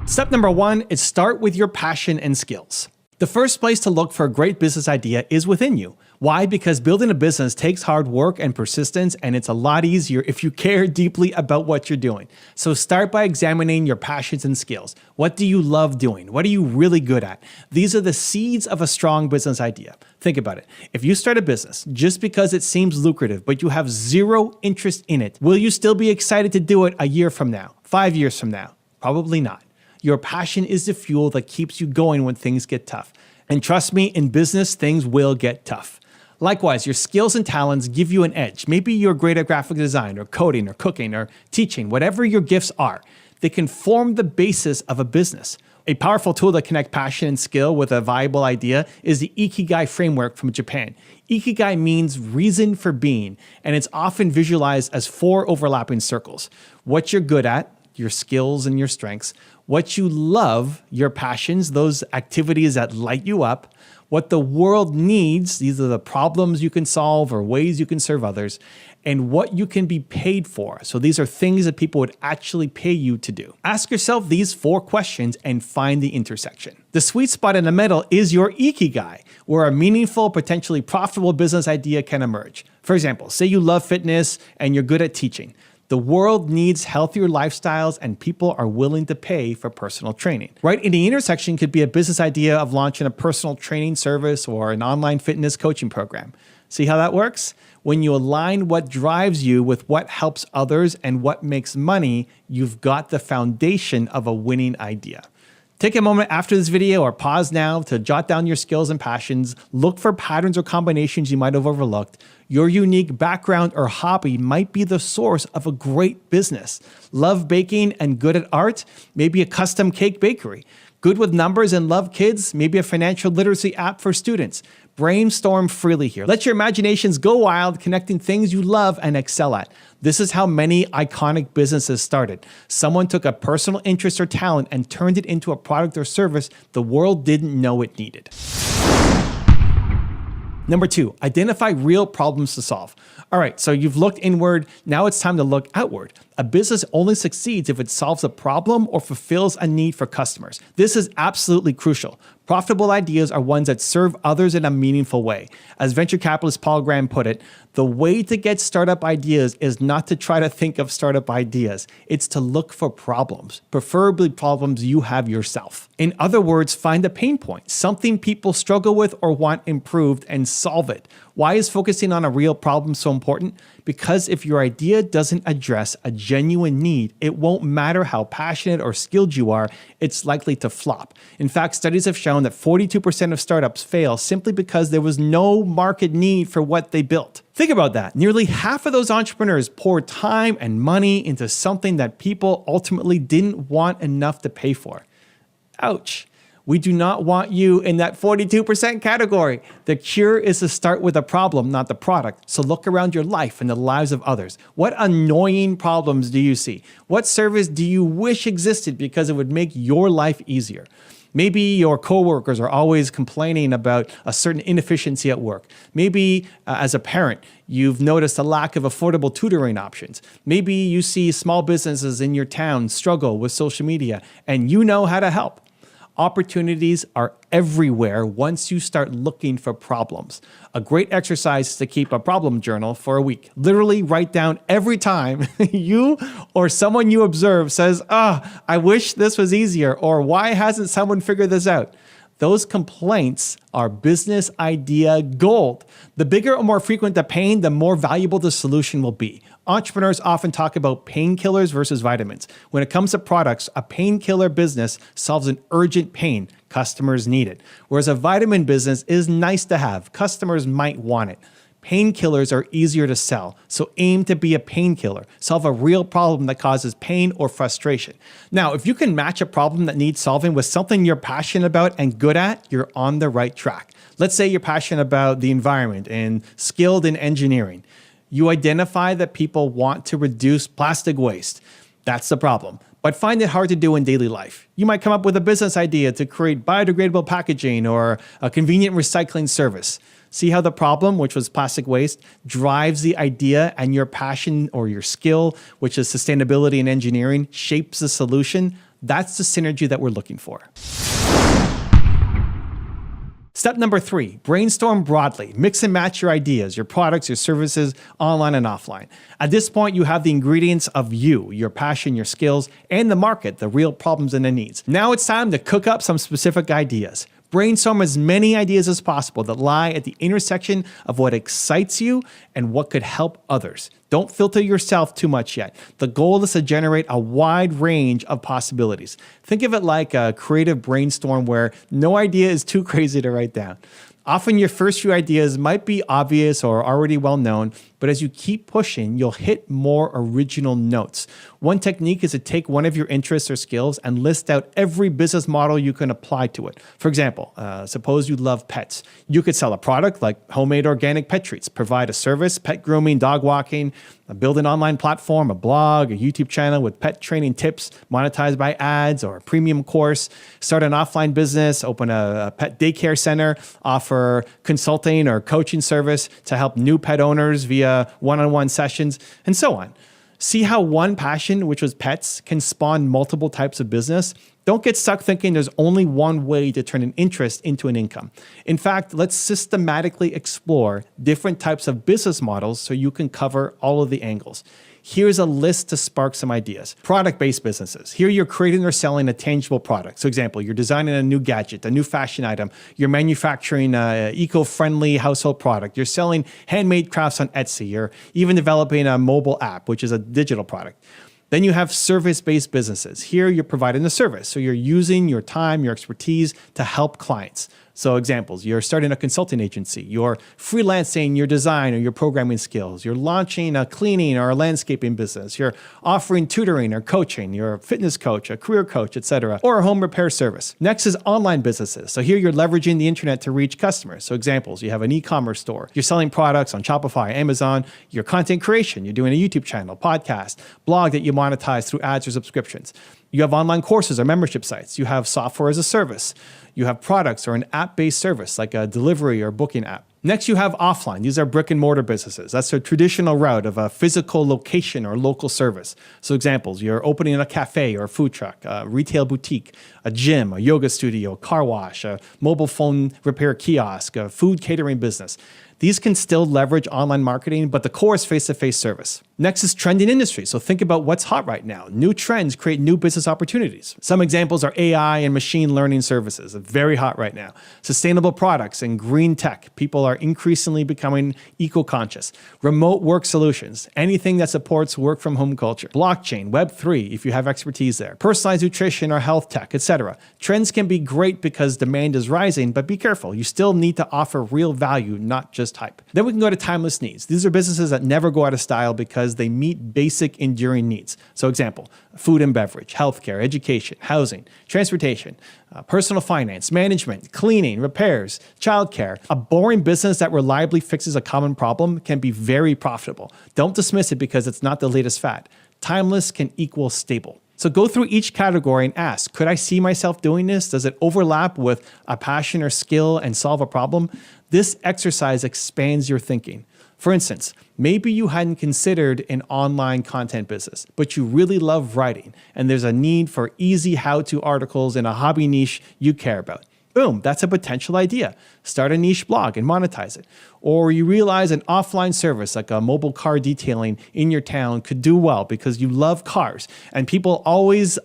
Step number 1 is start with your passion and skills. The first place to look for a great business idea is within you. Why? Because building a business takes hard work and persistence, and it's a lot easier if you care deeply about what you're doing. So start by examining your passions and skills. What do you love doing? What are you really good at? These are the seeds of a strong business idea. Think about it. If you start a business just because it seems lucrative, but you have zero interest in it, will you still be excited to do it a year from now, 5 years from now? Probably not. Your passion is the fuel that keeps you going when things get tough. And trust me, in business, things will get tough. Likewise, your skills and talents give you an edge. Maybe you're great at graphic design or coding or cooking or teaching, whatever your gifts are. They can form the basis of a business. A powerful tool to connect passion and skill with a viable idea is the Ikigai framework from Japan. Ikigai means reason for being, and it's often visualized as 4 overlapping circles. What you're good at, your skills and your strengths, what you love, your passions, those activities that light you up, what the world needs, these are the problems you can solve or ways you can serve others, and what you can be paid for. So these are things that people would actually pay you to do. Ask yourself these 4 questions and find the intersection. The sweet spot in the middle is your Ikigai, where a meaningful, potentially profitable business idea can emerge. For example, say you love fitness and you're good at teaching. The world needs healthier lifestyles and people are willing to pay for personal training. Right in the intersection could be a business idea of launching a personal training service or an online fitness coaching program. See how that works? When you align what drives you with what helps others and what makes money, you've got the foundation of a winning idea. Take a moment after this video or pause now to jot down your skills and passions. Look for patterns or combinations you might have overlooked. Your unique background or hobby might be the source of a great business. Love baking and good at art? Maybe a custom cake bakery. Good with numbers and love kids? Maybe a financial literacy app for students. Brainstorm freely here. Let your imaginations go wild, connecting things you love and excel at. This is how many iconic businesses started. Someone took a personal interest or talent and turned it into a product or service the world didn't know it needed. Number 2, identify real problems to solve. All right, so you've looked inward, now it's time to look outward. A business only succeeds if it solves a problem or fulfills a need for customers. This is absolutely crucial. Profitable ideas are ones that serve others in a meaningful way. As venture capitalist Paul Graham put it, the way to get startup ideas is not to try to think of startup ideas. It's to look for problems, preferably problems you have yourself. In other words, find a pain point, something people struggle with or want improved, and solve it. Why is focusing on a real problem so important? Because if your idea doesn't address a genuine need, it won't matter how passionate or skilled you are, it's likely to flop. In fact, studies have shown that 42% of startups fail simply because there was no market need for what they built. Think about that. Nearly half of those entrepreneurs poured time and money into something that people ultimately didn't want enough to pay for. Ouch. We do not want you in that 42% category. The cure is to start with a problem, not the product. So look around your life and the lives of others. What annoying problems do you see? What service do you wish existed because it would make your life easier? Maybe your coworkers are always complaining about a certain inefficiency at work. Maybe as a parent, you've noticed a lack of affordable tutoring options. Maybe you see small businesses in your town struggle with social media and you know how to help. Opportunities are everywhere once you start looking for problems. A great exercise is to keep a problem journal for a week. Literally write down every time you or someone you observe says, I wish this was easier, or why hasn't someone figured this out? Those complaints are business idea gold. The bigger or more frequent the pain, the more valuable the solution will be. Entrepreneurs often talk about painkillers versus vitamins. When it comes to products, a painkiller business solves an urgent pain. Customers need it. Whereas a vitamin business is nice to have. Customers might want it. Painkillers are easier to sell, so aim to be a painkiller. Solve a real problem that causes pain or frustration. Now, if you can match a problem that needs solving with something you're passionate about and good at, you're on the right track. Let's say you're passionate about the environment and skilled in engineering. You identify that people want to reduce plastic waste. That's the problem, but find it hard to do in daily life. You might come up with a business idea to create biodegradable packaging or a convenient recycling service. See how the problem, which was plastic waste, drives the idea, and your passion or your skill, which is sustainability and engineering, shapes the solution. That's the synergy that we're looking for. Step number 3, brainstorm broadly. Mix and match your ideas, your products, your services, online and offline. At this point, you have the ingredients of you, your passion, your skills, and the market, the real problems and the needs. Now it's time to cook up some specific ideas. Brainstorm as many ideas as possible that lie at the intersection of what excites you and what could help others. Don't filter yourself too much yet. The goal is to generate a wide range of possibilities. Think of it like a creative brainstorm where no idea is too crazy to write down. Often your first few ideas might be obvious or already well known, but as you keep pushing, you'll hit more original notes. One technique is to take one of your interests or skills and list out every business model you can apply to it. For example, suppose you love pets. You could sell a product like homemade organic pet treats, provide a service, pet grooming, dog walking, build an online platform, a blog, a YouTube channel with pet training tips, monetized by ads or a premium course, start an offline business, open a pet daycare center, offer consulting or coaching service to help new pet owners via one-on-one sessions, and so on. See how one passion, which was pets, can spawn multiple types of business? Don't get stuck thinking there's only one way to turn an interest into an income. In fact, let's systematically explore different types of business models so you can cover all of the angles. Here's a list to spark some ideas. Product-based businesses. Here you're creating or selling a tangible product. So example, you're designing a new gadget, a new fashion item. You're manufacturing an eco-friendly household product. You're selling handmade crafts on Etsy. You're even developing a mobile app, which is a digital product. Then you have service-based businesses. Here you're providing a service. So you're using your time, your expertise to help clients. So examples, you're starting a consulting agency, you're freelancing your design or your programming skills, you're launching a cleaning or a landscaping business, you're offering tutoring or coaching, you're a fitness coach, a career coach, etc., or a home repair service. Next is online businesses. So here you're leveraging the internet to reach customers. So examples, you have an e-commerce store, you're selling products on Shopify, Amazon, your content creation, you're doing a YouTube channel, podcast, blog that you monetize through ads or subscriptions. You have online courses or membership sites. You have software as a service. You have products or an app-based service like a delivery or booking app. Next, you have offline. These are brick and mortar businesses. That's a traditional route of a physical location or local service. So examples, you're opening a cafe or a food truck, a retail boutique, a gym, a yoga studio, a car wash, a mobile phone repair kiosk, a food catering business. These can still leverage online marketing, but the core is face-to-face service. Next is trending industries. So think about what's hot right now. New trends create new business opportunities. Some examples are AI and machine learning services, very hot right now. Sustainable products and green tech. People are increasingly becoming eco-conscious. Remote work solutions, anything that supports work from home culture. Blockchain, Web3, if you have expertise there. Personalized nutrition or health tech, etc. Trends can be great because demand is rising, but be careful. You still need to offer real value, not just hype. Then we can go to timeless needs. These are businesses that never go out of style because they meet basic enduring needs. So example, food and beverage, healthcare, education, housing, transportation, personal finance, management, cleaning, repairs, childcare. A boring business that reliably fixes a common problem can be very profitable. Don't dismiss it because it's not the latest fad. Timeless can equal stable. So go through each category and ask, could I see myself doing this? Does it overlap with a passion or skill and solve a problem? This exercise expands your thinking. For instance, maybe you hadn't considered an online content business, but you really love writing, and there's a need for easy how-to articles in a hobby niche you care about. Boom, that's a potential idea. Start a niche blog and monetize it. Or you realize an offline service like a mobile car detailing in your town could do well because you love cars and people always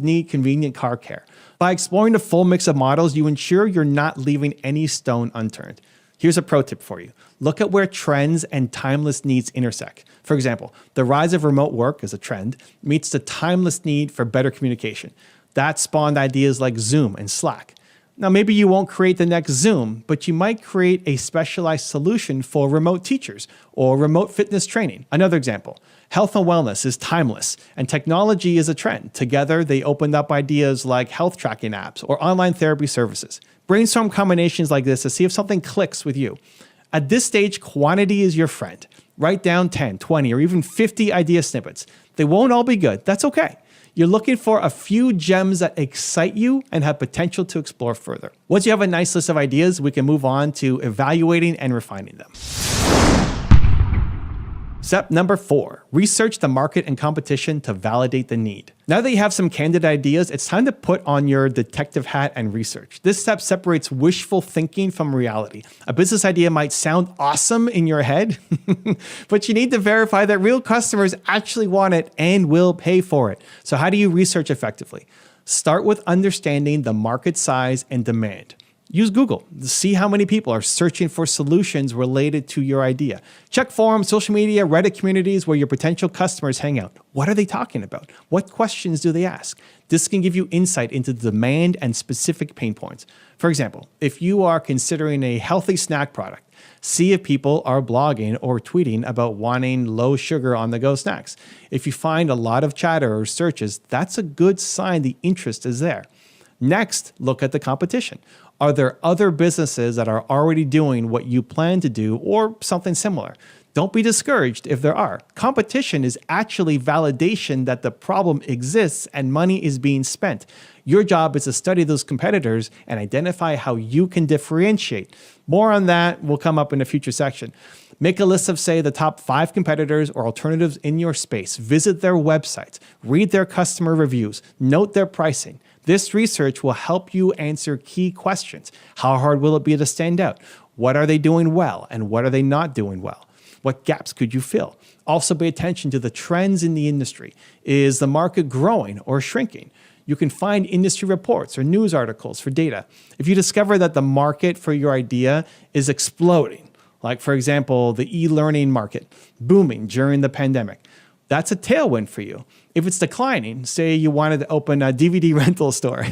need convenient car care. By exploring the full mix of models, you ensure you're not leaving any stone unturned. Here's a pro tip for you. Look at where trends and timeless needs intersect. For example, the rise of remote work as a trend meets the timeless need for better communication. That spawned ideas like Zoom and Slack. Now, maybe you won't create the next Zoom, but you might create a specialized solution for remote teachers or remote fitness training. Another example, health and wellness is timeless, and technology is a trend. Together, they opened up ideas like health tracking apps or online therapy services. Brainstorm combinations like this to see if something clicks with you. At this stage, quantity is your friend. Write down 10, 20, or even 50 idea snippets. They won't all be good. That's okay. You're looking for a few gems that excite you and have potential to explore further. Once you have a nice list of ideas, we can move on to evaluating and refining them. Step number 4, research the market and competition to validate the need. Now that you have some candid ideas, it's time to put on your detective hat and research. This step separates wishful thinking from reality. A business idea might sound awesome in your head, but you need to verify that real customers actually want it and will pay for it. So how do you research effectively? Start with understanding the market size and demand. Use Google to see how many people are searching for solutions related to your idea. Check forums, social media, Reddit communities where your potential customers hang out. What are they talking about? What questions do they ask? This can give you insight into the demand and specific pain points. For example, if you are considering a healthy snack product, see if people are blogging or tweeting about wanting low sugar on-the-go snacks. If you find a lot of chatter or searches, that's a good sign the interest is there. Next, look at the competition. Are there other businesses that are already doing what you plan to do or something similar? Don't be discouraged if there are. Competition is actually validation that the problem exists and money is being spent. Your job is to study those competitors and identify how you can differentiate. More on that will come up in a future section. Make a list of, say, the top 5 competitors or alternatives in your space. Visit their websites, read their customer reviews, note their pricing. This research will help you answer key questions. How hard will it be to stand out? What are they doing well and what are they not doing well? What gaps could you fill? Also pay attention to the trends in the industry. Is the market growing or shrinking? You can find industry reports or news articles for data. If you discover that the market for your idea is exploding, like for example, the e-learning market booming during the pandemic, that's a tailwind for you. If it's declining, say you wanted to open a DVD rental store,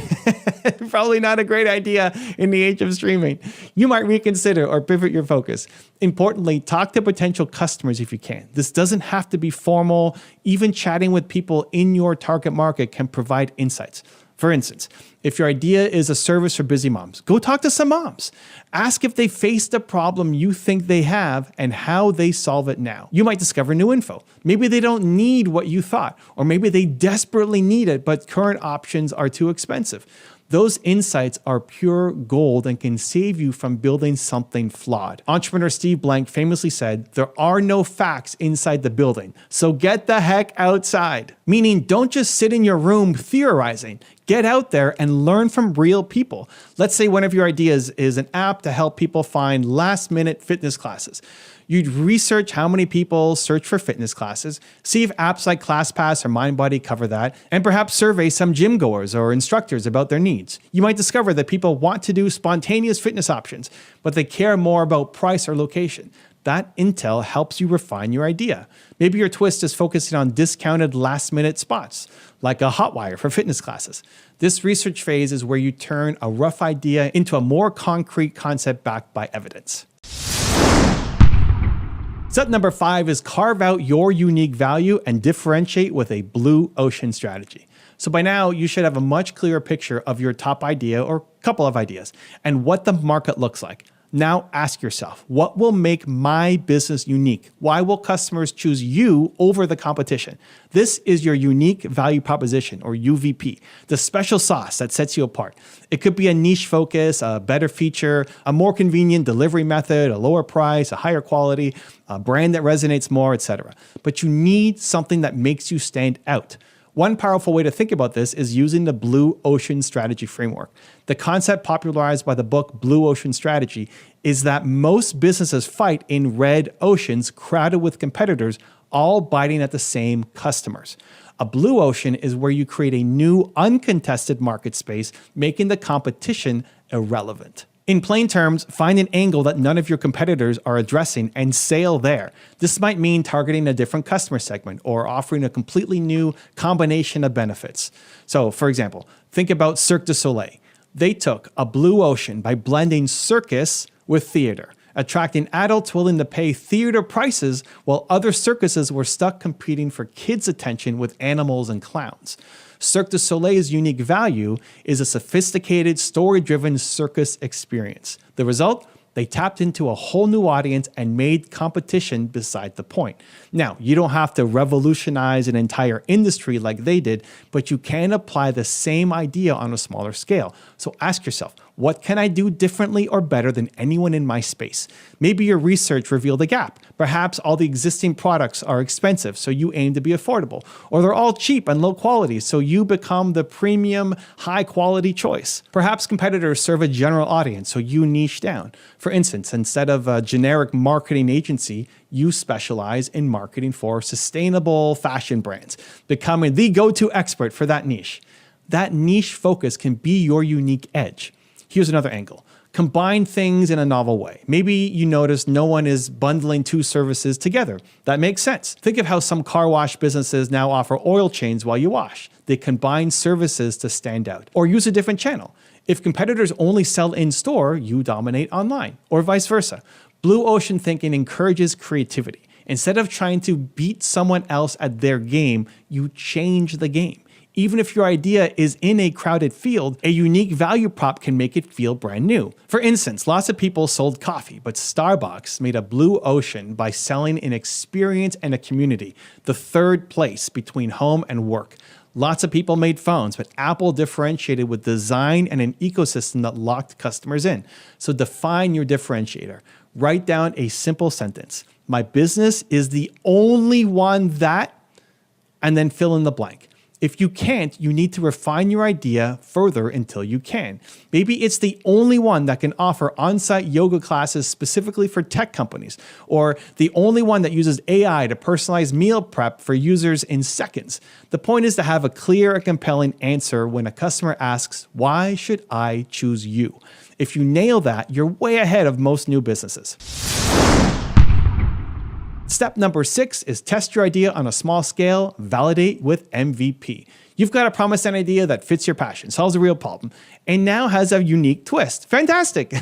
probably not a great idea in the age of streaming. You might reconsider or pivot your focus. Importantly, talk to potential customers if you can. This doesn't have to be formal. Even chatting with people in your target market can provide insights. For instance, if your idea is a service for busy moms, go talk to some moms. Ask if they face the problem you think they have and how they solve it now. You might discover new info. Maybe they don't need what you thought, or maybe they desperately need it, but current options are too expensive. Those insights are pure gold and can save you from building something flawed. Entrepreneur Steve Blank famously said, "There are no facts inside the building, so get the heck outside." Meaning, don't just sit in your room theorizing. Get out there and learn from real people. Let's say one of your ideas is an app to help people find last-minute fitness classes. You'd research how many people search for fitness classes, see if apps like ClassPass or MindBody cover that, and perhaps survey some gym goers or instructors about their needs. You might discover that people want to do spontaneous fitness options, but they care more about price or location. That intel helps you refine your idea. Maybe your twist is focusing on discounted last-minute spots, like a hotwire for fitness classes. This research phase is where you turn a rough idea into a more concrete concept backed by evidence. Step number 5 is carve out your unique value and differentiate with a blue ocean strategy. So by now, you should have a much clearer picture of your top idea or couple of ideas and what the market looks like. Now ask yourself, what will make my business unique? Why will customers choose you over the competition? This is your unique value proposition, or UVP, the special sauce that sets you apart. It could be a niche focus, a better feature, a more convenient delivery method, a lower price, a higher quality, a brand that resonates more, etc. But you need something that makes you stand out. One powerful way to think about this is using the Blue Ocean Strategy framework. The concept popularized by the book Blue Ocean Strategy is that most businesses fight in red oceans crowded with competitors, all biting at the same customers. A blue ocean is where you create a new, uncontested market space, making the competition irrelevant. In plain terms, find an angle that none of your competitors are addressing and sail there. This might mean targeting a different customer segment or offering a completely new combination of benefits. So, for example, think about Cirque du Soleil. They took a blue ocean by blending circus with theater, attracting adults willing to pay theater prices while other circuses were stuck competing for kids' attention with animals and clowns. Cirque du Soleil's unique value is a sophisticated, story-driven circus experience. The result? They tapped into a whole new audience and made competition beside the point. Now, you don't have to revolutionize an entire industry like they did, but you can apply the same idea on a smaller scale. So ask yourself, what can I do differently or better than anyone in my space? Maybe your research revealed a gap. Perhaps all the existing products are expensive, so you aim to be affordable. Or they're all cheap and low quality, so you become the premium, high-quality choice. Perhaps competitors serve a general audience, so you niche down. For instance, instead of a generic marketing agency, you specialize in marketing for sustainable fashion brands, becoming the go-to expert for that niche. That niche focus can be your unique edge. Here's another angle. Combine things in a novel way. Maybe you notice no one is bundling two services together. That makes sense. Think of how some car wash businesses now offer oil change while you wash. They combine services to stand out. Or use a different channel. If competitors only sell in-store, you dominate online, or vice versa. Blue ocean thinking encourages creativity. Instead of trying to beat someone else at their game, you change the game. Even if your idea is in a crowded field, a unique value prop can make it feel brand new. For instance, lots of people sold coffee, but Starbucks made a blue ocean by selling an experience and a community, the third place between home and work. Lots of people made phones, but Apple differentiated with design and an ecosystem that locked customers in. So define your differentiator. Write down a simple sentence. My business is the only one that, and then fill in the blank. If you can't, you need to refine your idea further until you can. Maybe it's the only one that can offer on-site yoga classes specifically for tech companies, or the only one that uses AI to personalize meal prep for users in seconds. The point is to have a clear and compelling answer when a customer asks, why should I choose you? If you nail that, you're way ahead of most new businesses. Step number 6 is test your idea on a small scale, validate with MVP. You've got a promised an idea that fits your passion, solves a real problem, and now has a unique twist. Fantastic!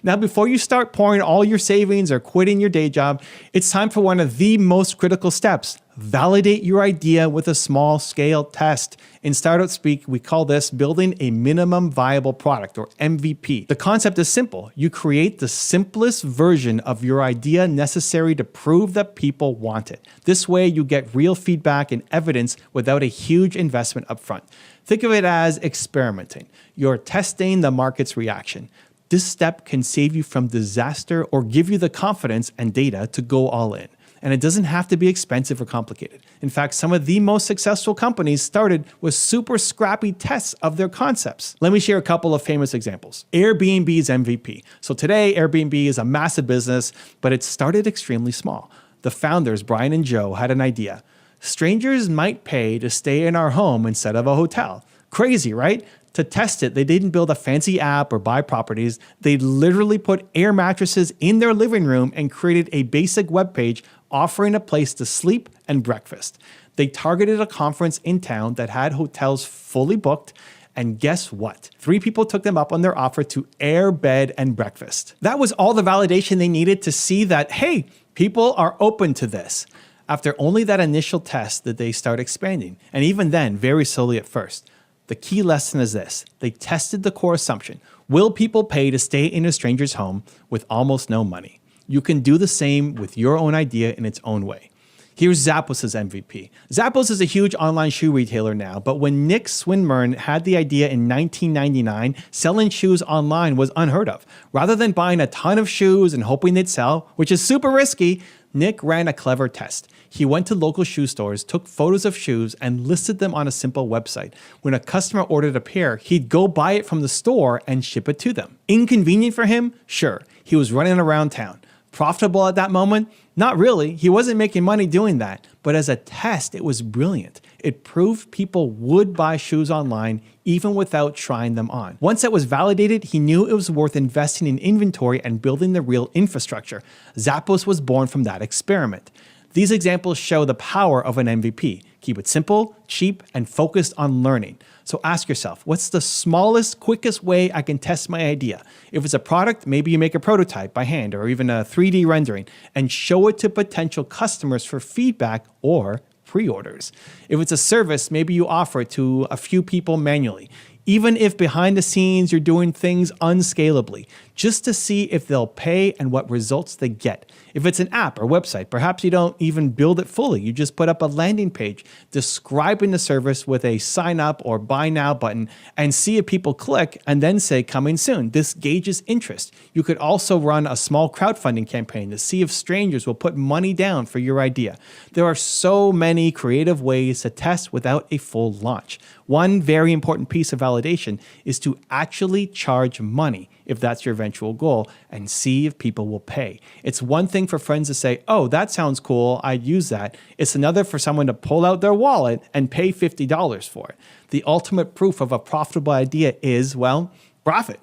Now, before you start pouring all your savings or quitting your day job, it's time for one of the most critical steps. Validate your idea with a small scale test. In startup speak, we call this building a minimum viable product, or MVP. The concept is simple. You create the simplest version of your idea necessary to prove that people want it. This way, you get real feedback and evidence without a huge investment upfront. Think of it as experimenting. You're testing the market's reaction. This step can save you from disaster or give you the confidence and data to go all in. And it doesn't have to be expensive or complicated. In fact, some of the most successful companies started with super scrappy tests of their concepts. Let me share a couple of famous examples. Airbnb's MVP. So today, Airbnb is a massive business, but it started extremely small. The founders, Brian and Joe, had an idea. Strangers might pay to stay in our home instead of a hotel. Crazy, right? To test it, they didn't build a fancy app or buy properties. They literally put air mattresses in their living room and created a basic web page offering a place to sleep and breakfast. They targeted a conference in town that had hotels fully booked, and guess what? 3 people took them up on their offer to air, bed, and breakfast. That was all the validation they needed to see that, hey, people are open to this. After only that initial test did they start expanding, and even then, very slowly at first. The key lesson is this. They tested the core assumption. Will people pay to stay in a stranger's home with almost no money? You can do the same with your own idea in its own way. Here's Zappos' MVP. Zappos is a huge online shoe retailer now, but when Nick Swinmurn had the idea in 1999, selling shoes online was unheard of. Rather than buying a ton of shoes and hoping they'd sell, which is super risky, Nick ran a clever test. He went to local shoe stores, took photos of shoes, and listed them on a simple website. When a customer ordered a pair, he'd go buy it from the store and ship it to them. Inconvenient for him? Sure. He was running around town. Profitable at that moment? Not really. He wasn't making money doing that. But as a test, it was brilliant. It proved people would buy shoes online even without trying them on. Once that was validated, he knew it was worth investing in inventory and building the real infrastructure. Zappos was born from that experiment. These examples show the power of an MVP. Keep it simple, cheap, and focused on learning. So ask yourself, what's the smallest, quickest way I can test my idea? If it's a product, maybe you make a prototype by hand or even a 3D rendering and show it to potential customers for feedback or pre-orders. If it's a service, maybe you offer it to a few people manually. Even if behind the scenes you're doing things unscalably, just to see if they'll pay and what results they get. If it's an app or website, perhaps you don't even build it fully. You just put up a landing page describing the service with a sign up or buy now button and see if people click and then say coming soon. This gauges interest. You could also run a small crowdfunding campaign to see if strangers will put money down for your idea. There are so many creative ways to test without a full launch. One very important piece of validation is to actually charge money if that's your eventual goal and see if people will pay. It's one thing for friends to say, oh, that sounds cool, I'd use that. It's another for someone to pull out their wallet and pay $50 for it. The ultimate proof of a profitable idea is, well, profit.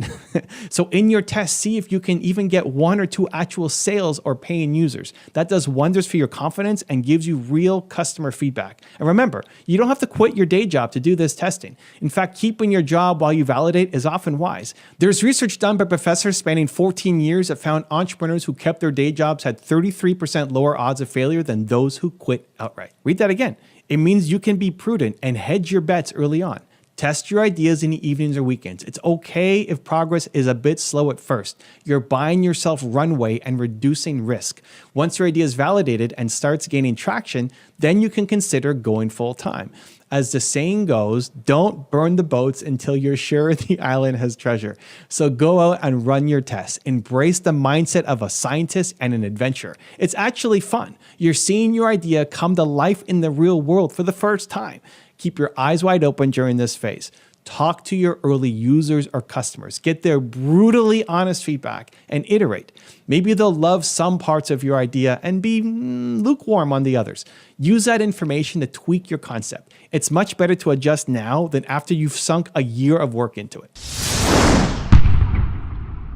So in your test, see if you can even get 1 or 2 actual sales or paying users. That does wonders for your confidence and gives you real customer feedback. And remember, you don't have to quit your day job to do this testing. In fact, keeping your job while you validate is often wise. There's research done by professors spanning 14 years that found entrepreneurs who kept their day jobs had 33% lower odds of failure than those who quit outright. Read that again. It means you can be prudent and hedge your bets early on. Test your ideas in the evenings or weekends. It's okay if progress is a bit slow at first. You're buying yourself runway and reducing risk. Once your idea is validated and starts gaining traction, then you can consider going full time. As the saying goes, don't burn the boats until you're sure the island has treasure. So go out and run your tests. Embrace the mindset of a scientist and an adventurer. It's actually fun. You're seeing your idea come to life in the real world for the first time. Keep your eyes wide open during this phase. Talk to your early users or customers. Get their brutally honest feedback and iterate. Maybe they'll love some parts of your idea and be lukewarm on the others. Use that information to tweak your concept. It's much better to adjust now than after you've sunk a year of work into it.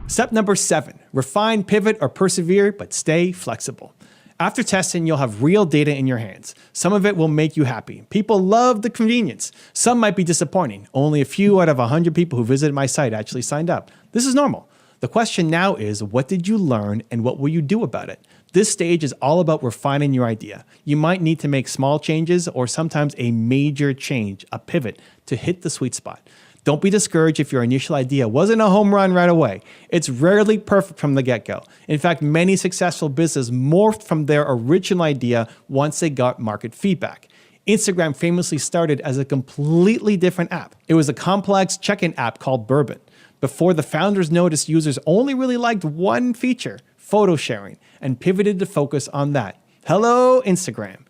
Step number 7, refine, pivot, or persevere, but stay flexible. After testing, you'll have real data in your hands. Some of it will make you happy. People love the convenience. Some might be disappointing. Only a few out of 100 people who visited my site actually signed up. This is normal. The question now is, what did you learn and what will you do about it? This stage is all about refining your idea. You might need to make small changes or sometimes a major change, a pivot, to hit the sweet spot. Don't be discouraged if your initial idea wasn't a home run right away. It's rarely perfect from the get-go. In fact, many successful businesses morphed from their original idea once they got market feedback. Instagram famously started as a completely different app. It was a complex check-in app called Bourbon. Before the founders noticed users only really liked one feature, photo sharing, and pivoted to focus on that. Hello, Instagram.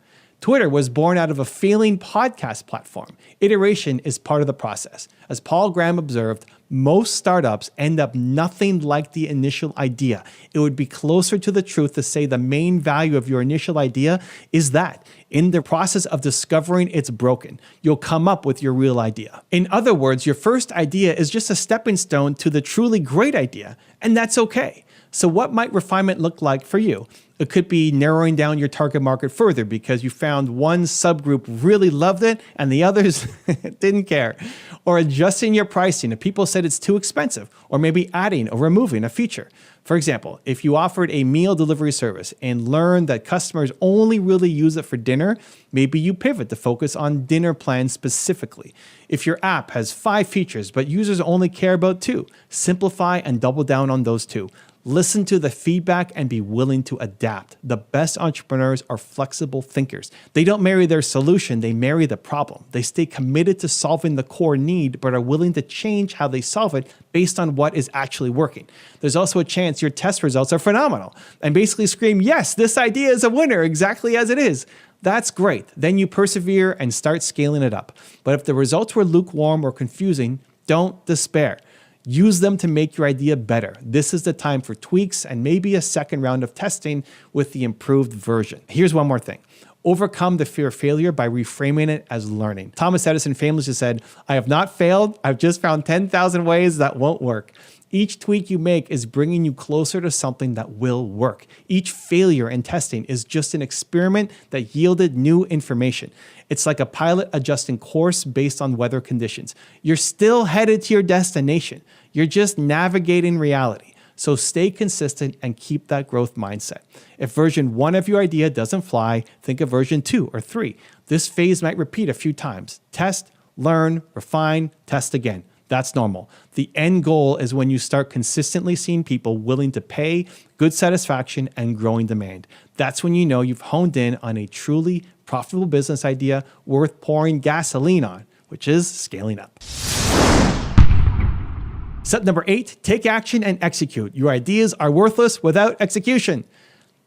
Twitter was born out of a failing podcast platform. Iteration is part of the process. As Paul Graham observed, most startups end up nothing like the initial idea. It would be closer to the truth to say the main value of your initial idea is that in the process of discovering it's broken, you'll come up with your real idea. In other words, your first idea is just a stepping stone to the truly great idea, and that's okay. So what might refinement look like for you? It could be narrowing down your target market further because you found one subgroup really loved it and the others didn't care. Or adjusting your pricing if people said it's too expensive, or maybe adding or removing a feature. For example, if you offered a meal delivery service and learned that customers only really use it for dinner, maybe you pivot to focus on dinner plans specifically. If your app has 5 features but users only care about 2, simplify and double down on those 2. Listen to the feedback and be willing to adapt. The best entrepreneurs are flexible thinkers. They don't marry their solution, they marry the problem. They stay committed to solving the core need, but are willing to change how they solve it based on what is actually working. There's also a chance your test results are phenomenal and basically scream, yes, this idea is a winner exactly as it is. That's great. Then you persevere and start scaling it up. But if the results were lukewarm or confusing, don't despair. Use them to make your idea better. This is the time for tweaks and maybe a second round of testing with the improved version. Here's one more thing. Overcome the fear of failure by reframing it as learning. Thomas Edison famously said, "I have not failed. I've just found 10,000 ways that won't work." Each tweak you make is bringing you closer to something that will work. Each failure in testing is just an experiment that yielded new information. It's like a pilot adjusting course based on weather conditions. You're still headed to your destination. You're just navigating reality. So stay consistent and keep that growth mindset. If version 1 of your idea doesn't fly, think of version 2 or 3. This phase might repeat a few times. Test, learn, refine, test again. That's normal. The end goal is when you start consistently seeing people willing to pay, good satisfaction, and growing demand. That's when you know you've honed in on a truly profitable business idea worth pouring gasoline on, which is scaling up. Step number 8, take action and execute. Your ideas are worthless without execution.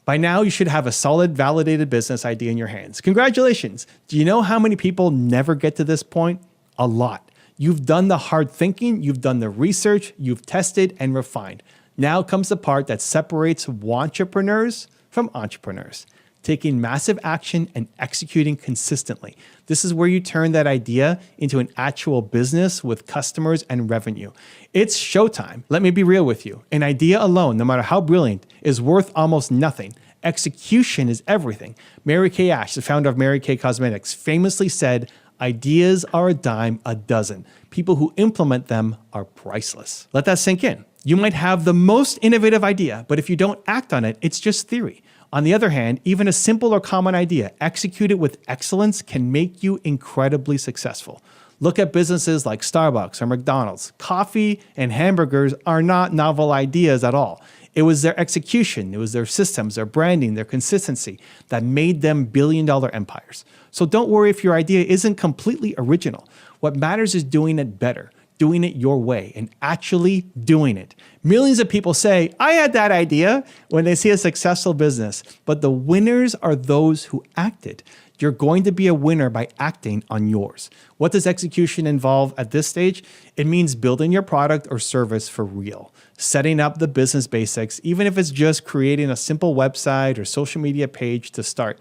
By now, you should have a solid, validated business idea in your hands. Congratulations. Do you know how many people never get to this point? A lot. You've done the hard thinking, you've done the research, you've tested and refined. Now comes the part that separates wantrepreneurs from entrepreneurs. Taking massive action and executing consistently. This is where you turn that idea into an actual business with customers and revenue. It's showtime. Let me be real with you. An idea alone, no matter how brilliant, is worth almost nothing. Execution is everything. Mary Kay Ash, the founder of Mary Kay Cosmetics, famously said, "Ideas are a dime a dozen. People who implement them are priceless." Let that sink in. You might have the most innovative idea, but if you don't act on it, it's just theory. On the other hand, even a simple or common idea executed with excellence can make you incredibly successful. Look at businesses like Starbucks or McDonald's. Coffee and hamburgers are not novel ideas at all. It was their execution, it was their systems, their branding, their consistency that made them billion-dollar empires. So don't worry if your idea isn't completely original. What matters is doing it better, doing it your way, and actually doing it. Millions of people say, "I had that idea," when they see a successful business, but the winners are those who acted. You're going to be a winner by acting on yours. What does execution involve at this stage? It means building your product or service for real, setting up the business basics, even if it's just creating a simple website or social media page to start,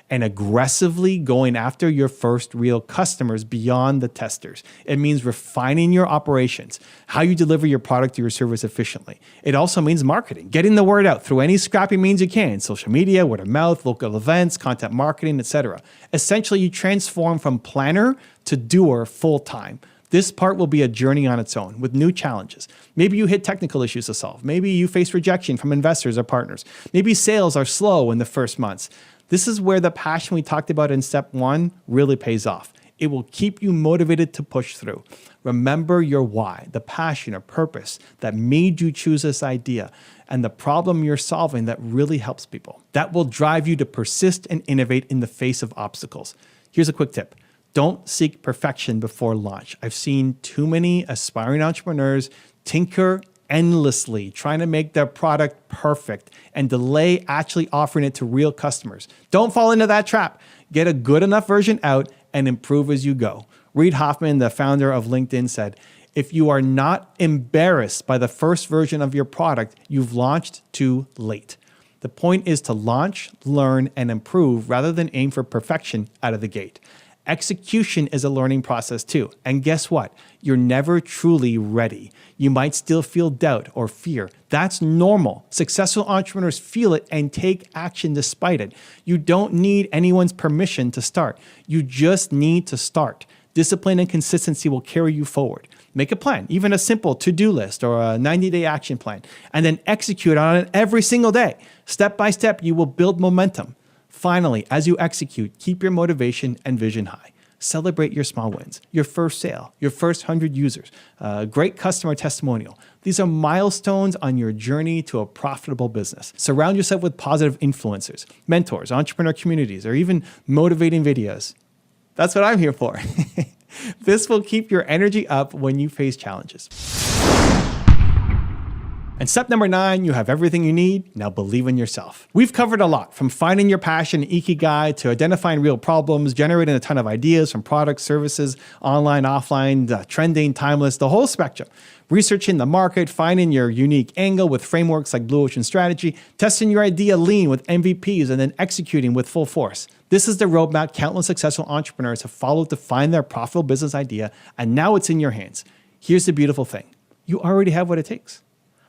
and aggressively going after your first real customers beyond the testers. It means refining your operations, how you deliver your product or your service efficiently. It also means marketing, getting the word out through any scrappy means you can, social media, word of mouth, local events, content marketing, etc. Essentially, you transform from planner to doer full time. This part will be a journey on its own with new challenges. Maybe you hit technical issues to solve. Maybe you face rejection from investors or partners. Maybe sales are slow in the first months. This is where the passion we talked about in step 1 really pays off. It will keep you motivated to push through. Remember your why, the passion or purpose that made you choose this idea, and the problem you're solving that really helps people. That will drive you to persist and innovate in the face of obstacles. Here's a quick tip. Don't seek perfection before launch. I've seen too many aspiring entrepreneurs tinker endlessly trying to make their product perfect and delay actually offering it to real customers. Don't fall into that trap. Get a good enough version out and improve as you go. Reid Hoffman, the founder of LinkedIn, said, "If you are not embarrassed by the first version of your product, you've launched too late." The point is to launch, learn, and improve rather than aim for perfection out of the gate. Execution is a learning process too. And guess what? You're never truly ready. You might still feel doubt or fear. That's normal. Successful entrepreneurs feel it and take action despite it. You don't need anyone's permission to start. You just need to start. Discipline and consistency will carry you forward. Make a plan, even a simple to-do list or a 90-day action plan, and then execute on it every single day. Step by step, you will build momentum. Finally, as you execute, keep your motivation and vision high. Celebrate your small wins, your first sale, your first 100 users, a great customer testimonial. These are milestones on your journey to a profitable business. Surround yourself with positive influencers, mentors, entrepreneur communities, or even motivating videos. That's what I'm here for. This will keep your energy up when you face challenges. And step number 9, you have everything you need. Now believe in yourself. We've covered a lot, from finding your passion, ikigai, to identifying real problems, generating a ton of ideas from products, services, online, offline, trending, timeless, the whole spectrum. Researching the market, finding your unique angle with frameworks like Blue Ocean Strategy, testing your idea lean with MVPs, and then executing with full force. This is the roadmap countless successful entrepreneurs have followed to find their profitable business idea, and now it's in your hands. Here's the beautiful thing. You already have what it takes.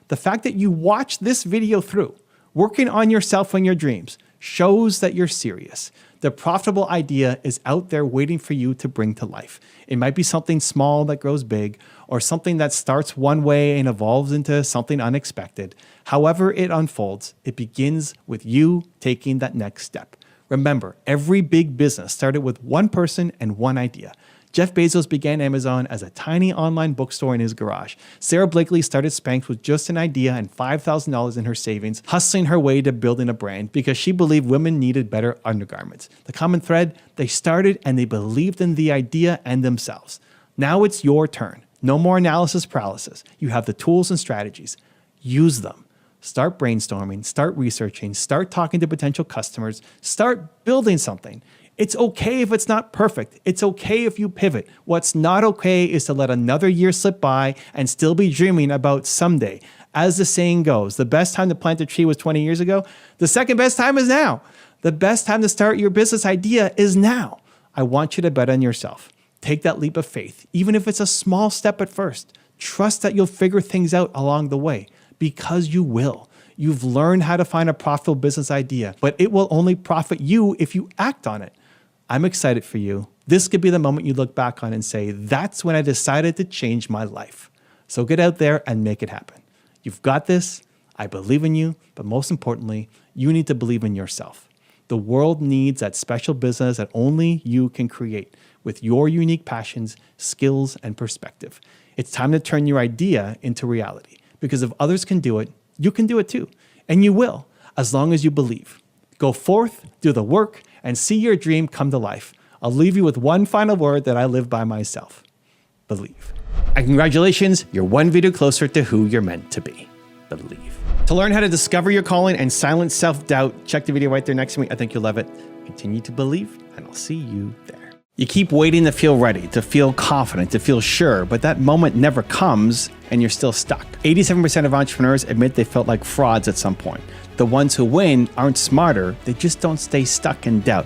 The fact that you watched this video through, working on yourself and your dreams, shows that you're serious. The profitable idea is out there waiting for you to bring to life. It might be something small that grows big, or something that starts one way and evolves into something unexpected. However it unfolds, it begins with you taking that next step. Remember, every big business started with one person and one idea. Jeff Bezos began Amazon as a tiny online bookstore in his garage. Sarah Blakely started Spanx with just an idea and $5,000 in her savings, hustling her way to building a brand because she believed women needed better undergarments. The common thread, they started and they believed in the idea and themselves. Now it's your turn. No more analysis paralysis. You have the tools and strategies. Use them. Start brainstorming, start researching, start talking to potential customers, start building something. It's okay if it's not perfect. It's okay if you pivot. What's not okay is to let another year slip by and still be dreaming about someday. As the saying goes, the best time to plant a tree was 20 years ago. The second best time is now. The best time to start your business idea is now. I want you to bet on yourself. Take that leap of faith, even if it's a small step at first. Trust that you'll figure things out along the way, because you will. You've learned how to find a profitable business idea, but it will only profit you if you act on it. I'm excited for you. This could be the moment you look back on and say, that's when I decided to change my life. So get out there and make it happen. You've got this. I believe in you, but most importantly, you need to believe in yourself. The world needs that special business that only you can create with your unique passions, skills, and perspective. It's time to turn your idea into reality, because if others can do it, you can do it too. And you will, as long as you believe. Go forth, do the work, and see your dream come to life. I'll leave you with one final word that I live by myself. Believe. And congratulations, you're one video closer to who you're meant to be. Believe. To learn how to discover your calling and silence self-doubt, check the video right there next to me. I think you'll love it. Continue to believe, and I'll see you there. You keep waiting to feel ready, to feel confident, to feel sure, but that moment never comes and you're still stuck. 87% of entrepreneurs admit they felt like frauds at some point. The ones who win aren't smarter, they just don't stay stuck in doubt.